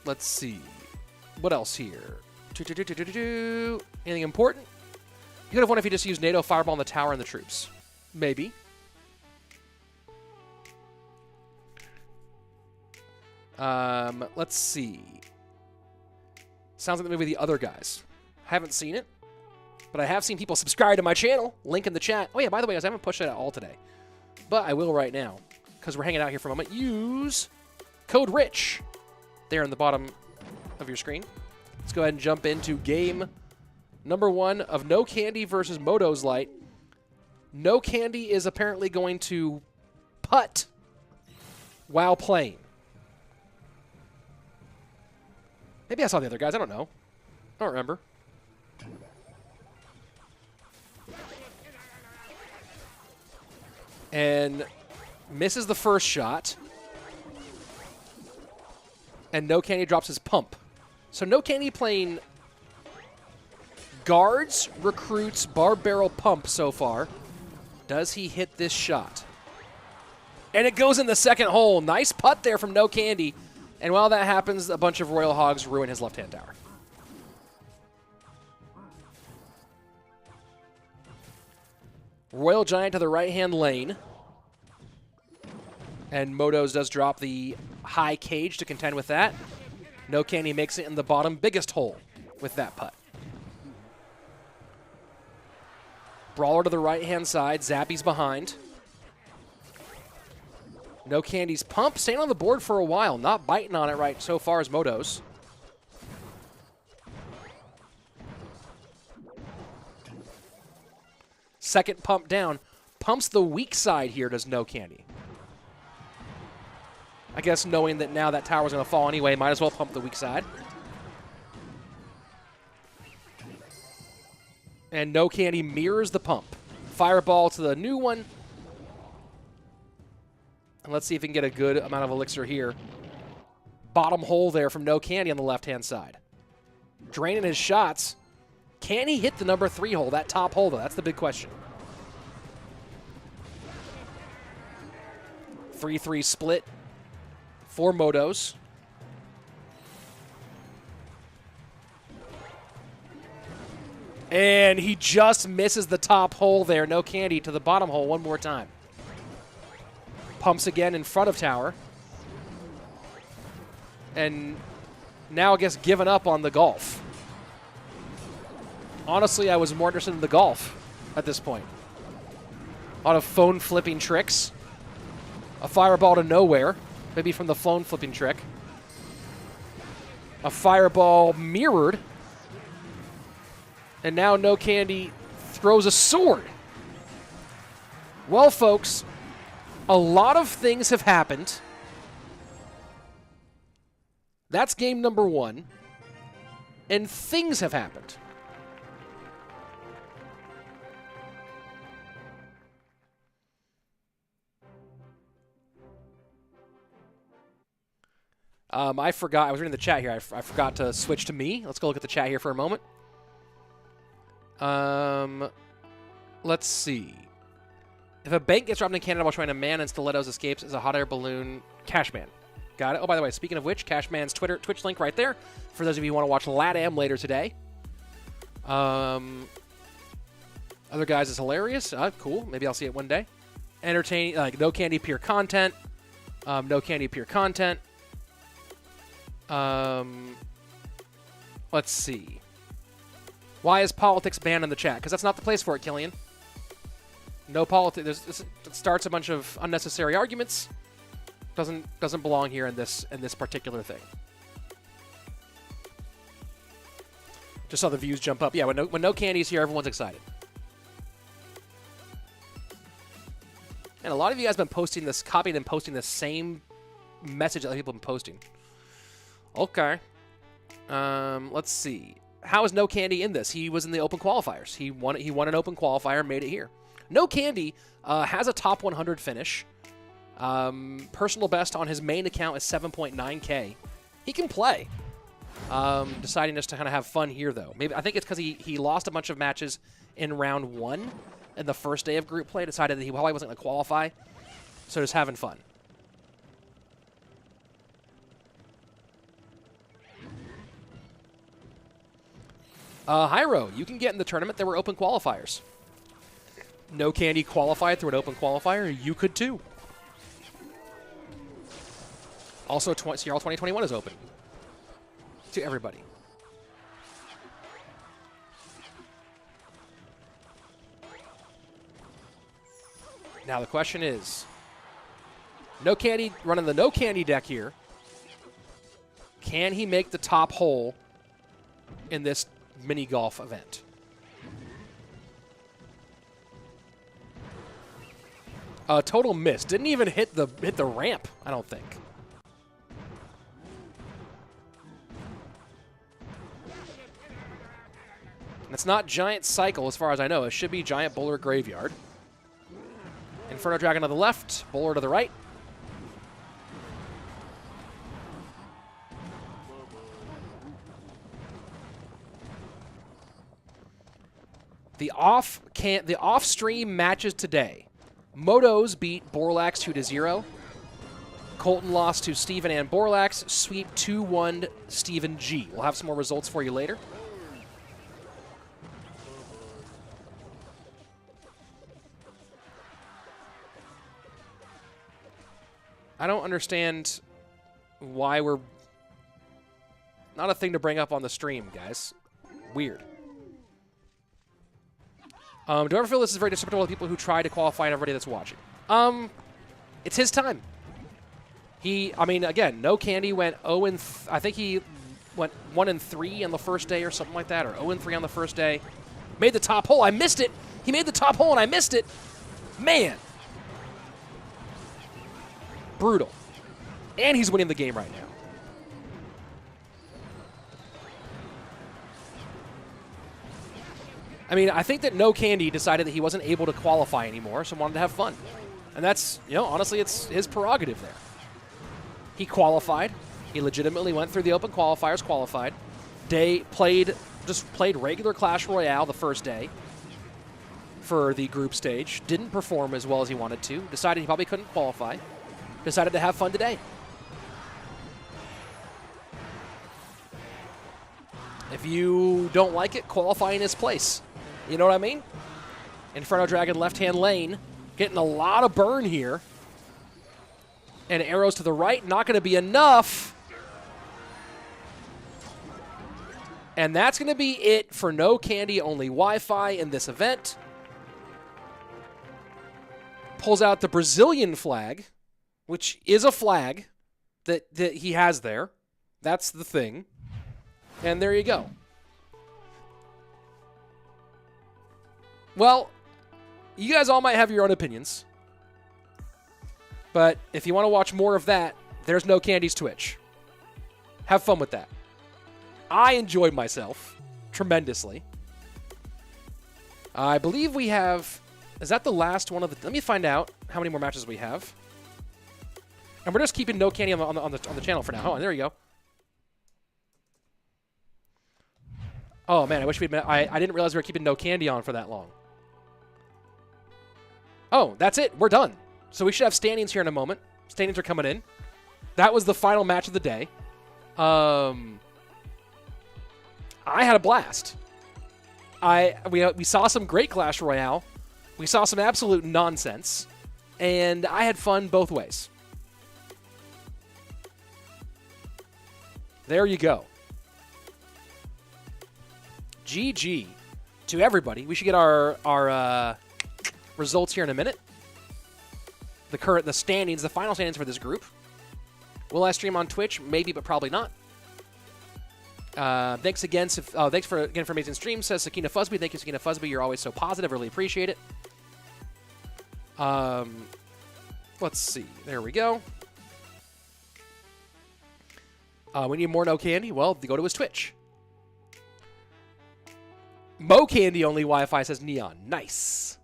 [SPEAKER 2] Let's see. What else here? Anything important? You could have won if you just used NATO Fireball on the tower and the troops. Maybe. Let's see. Sounds like the movie The Other Guys. Haven't seen it, but I have seen people subscribe to my channel. Link in the chat. Oh yeah, by the way, guys, I haven't pushed it at all today, but I will right now because we're hanging out here for a moment. Use code RICH there in the bottom of your screen. Let's go ahead and jump into game number 1 of NoCandy versus Modoz Light. NoCandy is apparently going to putt while playing. Maybe I saw the other guys. I don't know. I don't remember. And misses the first shot. And NoCandy drops his pump. So NoCandy playing guards, recruits, barb barrel, pump so far. Does he hit this shot? And it goes in the second hole. Nice putt there from NoCandy. And while that happens, a bunch of Royal Hogs ruin his left-hand tower. Royal Giant to the right-hand lane. And Modoz does drop the high cage to contend with that. NoCandy makes it in the bottom biggest hole with that putt. Brawler to the right-hand side. Zappy's behind. NoCandy's pump staying on the board for a while. Not biting on it right so far as Modoz. Second pump down. Pumps the weak side here, does NoCandy. I guess knowing that now that tower's going to fall anyway, might as well pump the weak side. And NoCandy mirrors the pump. Fireball to the new one. And let's see if we can get a good amount of elixir here. Bottom hole there from NoCandy on the left-hand side. Draining his shots. Can he hit the number 3 hole, that top hole, though? That's the big question. 3-3 split. for Modoz. And he just misses the top hole there. NoCandy to the bottom hole one more time. Pumps again in front of tower. And now I guess giving up on the golf. Honestly, I was more interested in the golf at this point. A lot of phone flipping tricks. A fireball to nowhere. Maybe from the phone flipping trick. A fireball mirrored. And now NoCandy throws a sword. Well, folks, a lot of things have happened. That's game number 1. And things have happened. I forgot. I was reading the chat here. I forgot to switch to me. Let's go look at the chat here for a moment. Let's see. If a bank gets robbed in Canada while trying to man and stilettos escapes as a hot air balloon, Cashman. Got it. Oh, by the way, speaking of which, Cashman's Twitch link right there for those of you who want to watch LATAM later today. Other guys is hilarious. Cool. Maybe I'll see it one day. Entertaining, like NoCandy pure content. NoCandy pure content. Let's see. Why is politics banned in the chat? Because that's not the place for it, Killian. No politics. It starts a bunch of unnecessary arguments. Doesn't belong here in this particular thing. Just saw the views jump up. Yeah, when NoCandy's here, everyone's excited. And a lot of you guys have been posting this, copying and posting the same message that people have been posting. Okay. Let's see. How is NoCandy in this? He was in the open qualifiers. He won an open qualifier, made it here. NoCandy has a top 100 finish. Personal best on his main account is 7.9K. He can play. Deciding just to kind of have fun here, though. Maybe I think it's because he lost a bunch of matches in round 1 in the first day of group play. Decided that he probably wasn't going to qualify. So just having fun. Hyro, you can get in the tournament. There were open qualifiers. NoCandy qualified through an open qualifier. You could too. Also, CRL 2021 is open to everybody. Now the question is, NoCandy running the NoCandy deck here. Can he make the top hole in this mini golf event? Total miss. Didn't even hit the ramp, I don't think. And it's not Giant Cycle as far as I know. It should be Giant Bowler Graveyard. Inferno Dragon to the left, Bowler to the right. The off-stream matches today. Modoz beat Borlax 2-0. Colton lost to Steven and Borlax. Sweep 2-1 StevenG. We'll have some more results for you later. I don't understand why we're... Not a thing to bring up on the stream, guys. Weird. Do I ever feel this is very disrespectful to people who try to qualify and everybody that's watching? It's his time. I mean, again, NoCandy went 0 I think he went 1-3 on the first day or something like that, or 0-3 on the first day. Made the top hole. I missed it. He made the top hole and I missed it. Man. Brutal. And he's winning the game right now. I mean, I think that NoCandy decided that he wasn't able to qualify anymore, so wanted to have fun. And that's, honestly, it's his prerogative there. He qualified. He legitimately went through the open qualifiers, qualified. Just played regular Clash Royale the first day for the group stage. Didn't perform as well as he wanted to. Decided he probably couldn't qualify. Decided to have fun today. If you don't like it, qualify in his place. You know what I mean? Inferno Dragon left-hand lane. Getting a lot of burn here. And arrows to the right. Not going to be enough. And that's going to be it for NoCandy only Wi-Fi in this event. Pulls out the Brazilian flag, which is a flag that he has there. That's the thing. And there you go. Well, you guys all might have your own opinions. But if you want to watch more of that, there's NoCandy's Twitch. Have fun with that. I enjoyed myself tremendously. I believe we have... Is that the last one of the... Let me find out how many more matches we have. And we're just keeping NoCandy on the channel for now. Hold on, there you go. Oh, man, I wish we'd been... I didn't realize we were keeping NoCandy on for that long. Oh, that's it. We're done. So we should have standings here in a moment. Standings are coming in. That was the final match of the day. I had a blast. We saw some great Clash Royale. We saw some absolute nonsense. And I had fun both ways. There you go. GG to everybody. We should get our results here in a minute. The standings, the final standings for this group. Will I stream on Twitch? Maybe, but probably not. Thanks again. Thanks for amazing stream, says Sakina Fusby. Thank you, Sakina Fusby. You're always so positive. Really appreciate it. Let's see. There we go. We need more NoCandy. Well, go to his Twitch. MoCandy only Wi-Fi, says Neon. Nice.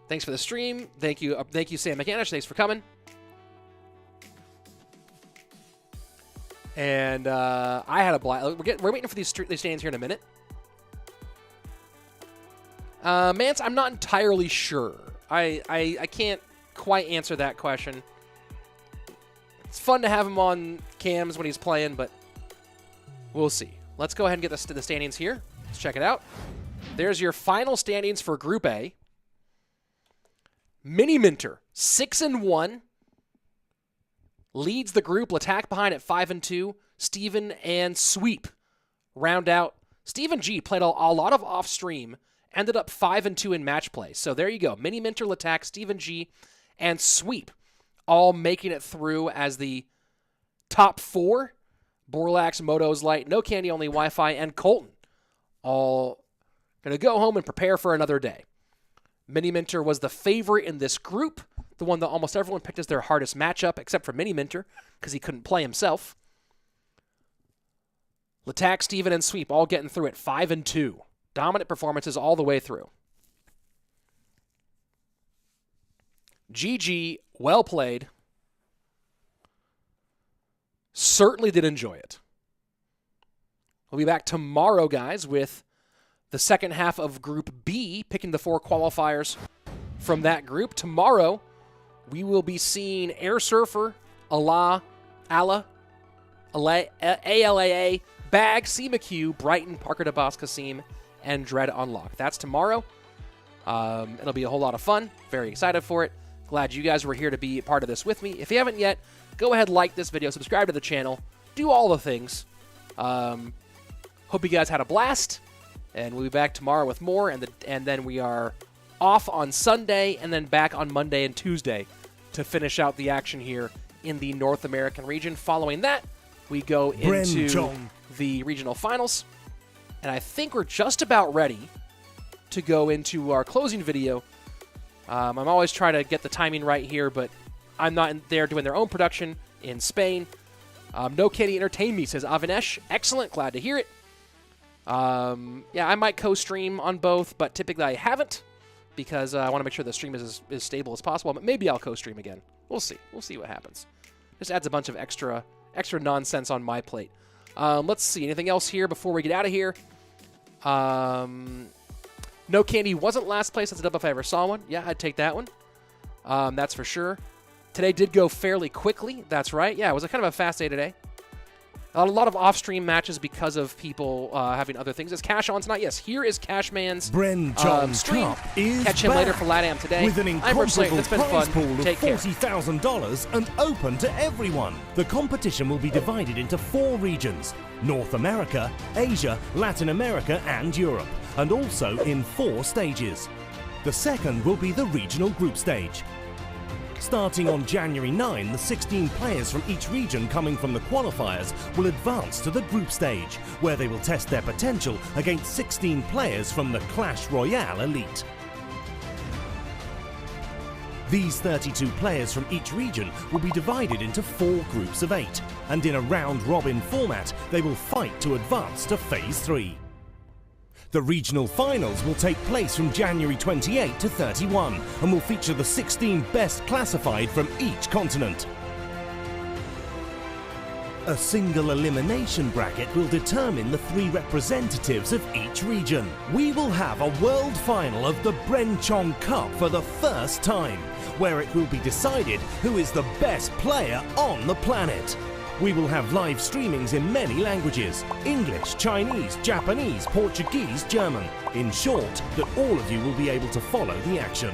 [SPEAKER 2] Thanks for the stream. Thank you, Sam McAnish. Thanks for coming. And I had a blast. We're waiting for these stands here in a minute. Mance, I'm not entirely sure. I can't quite answer that question. It's fun to have him on cams when he's playing, but we'll see. Let's go ahead and get the standings here. Let's check it out. There's your final standings for Group A. Miniminter, 6-1. Leads the group. Lattack behind at 5-2. Steven and Sweep round out. StevenG played a lot of off-stream. Ended up 5-2 in match play. So there you go. Miniminter, Lattack, StevenG, and Sweep all making it through as the top 4. Borlax, Modoz Light, NoCandy only Wi-Fi, and Colton all going to go home and prepare for another day. Miniminter was the favorite in this group, the one that almost everyone picked as their hardest matchup, except for Miniminter, because he couldn't play himself. Lattack, Steven, and Sweep all getting through at 5-2. Dominant performances all the way through. GG, well played. Certainly did enjoy it. We'll be back tomorrow, guys, with the second half of Group B, picking the 4 qualifiers from that group. Tomorrow, we will be seeing Air Surfer, ALA, ALAA, Bag, CMQ, Brighton, Parker DeBoss, Kasim, and Dread Unlock. That's tomorrow. It'll be a whole lot of fun. Very excited for it. Glad you guys were here to be a part of this with me. If you haven't yet, go ahead, like this video, subscribe to the channel, do all the things. Hope you guys had a blast, and we'll be back tomorrow with more, and then we are off on Sunday, and then back on Monday and Tuesday to finish out the action here in the North American region. Following that, we go into the regional finals, and I think we're just about ready to go into our closing video. I'm always trying to get the timing right here, but I'm not there doing their own production in Spain. NoCandy entertained me, says Avinesh. Excellent, glad to hear it. Yeah, I might co-stream on both, but typically I haven't because I want to make sure the stream is as stable as possible, but maybe I'll co-stream again. We'll see. We'll see what happens. Just adds a bunch of extra nonsense on my plate. Let's see. Anything else here before we get out of here? NoCandy wasn't last place. That's a dub if I ever saw one. Yeah, I'd take that one. That's for sure. Today did go fairly quickly. That's right. Yeah, it was a kind of a fast day today. A lot of off-stream matches because of people having other things. Is Cash on tonight? Yes. Here is Cashman's
[SPEAKER 1] Bren Chong
[SPEAKER 2] stream.
[SPEAKER 1] Cup is
[SPEAKER 2] Catch him
[SPEAKER 1] back
[SPEAKER 2] later for Latam today.
[SPEAKER 1] with an incomparable
[SPEAKER 2] It's been
[SPEAKER 1] prize
[SPEAKER 2] fun.
[SPEAKER 1] pool of
[SPEAKER 2] Take care.
[SPEAKER 1] $40,000 and open to everyone. The competition will be divided into 4 regions: North America, Asia, Latin America and Europe, and also in 4 stages. The second will be the regional group stage. Starting on January 9, the 16 players from each region coming from the qualifiers will advance to the group stage, where they will test their potential against 16 players from the Clash Royale Elite. These 32 players from each region will be divided into 4 groups of 8, and in a round-robin format, they will fight to advance to Phase 3. The regional finals will take place from January 28 to 31 and will feature the 16 best classified from each continent. A single elimination bracket will determine the 3 representatives of each region. We will have a world final of the Bren Chong Cup for the first time, where it will be decided who is the best player on the planet. We will have live streamings in many languages: English, Chinese, Japanese, Portuguese, German. In short, that all of you will be able to follow the action.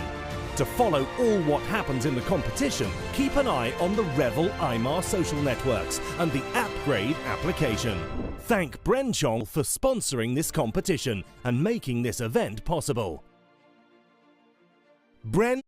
[SPEAKER 1] To follow all what happens in the competition, keep an eye on the Revel IMAR social networks and the Appgrade application. Thank Bren Chong for sponsoring this competition and making this event possible. Bren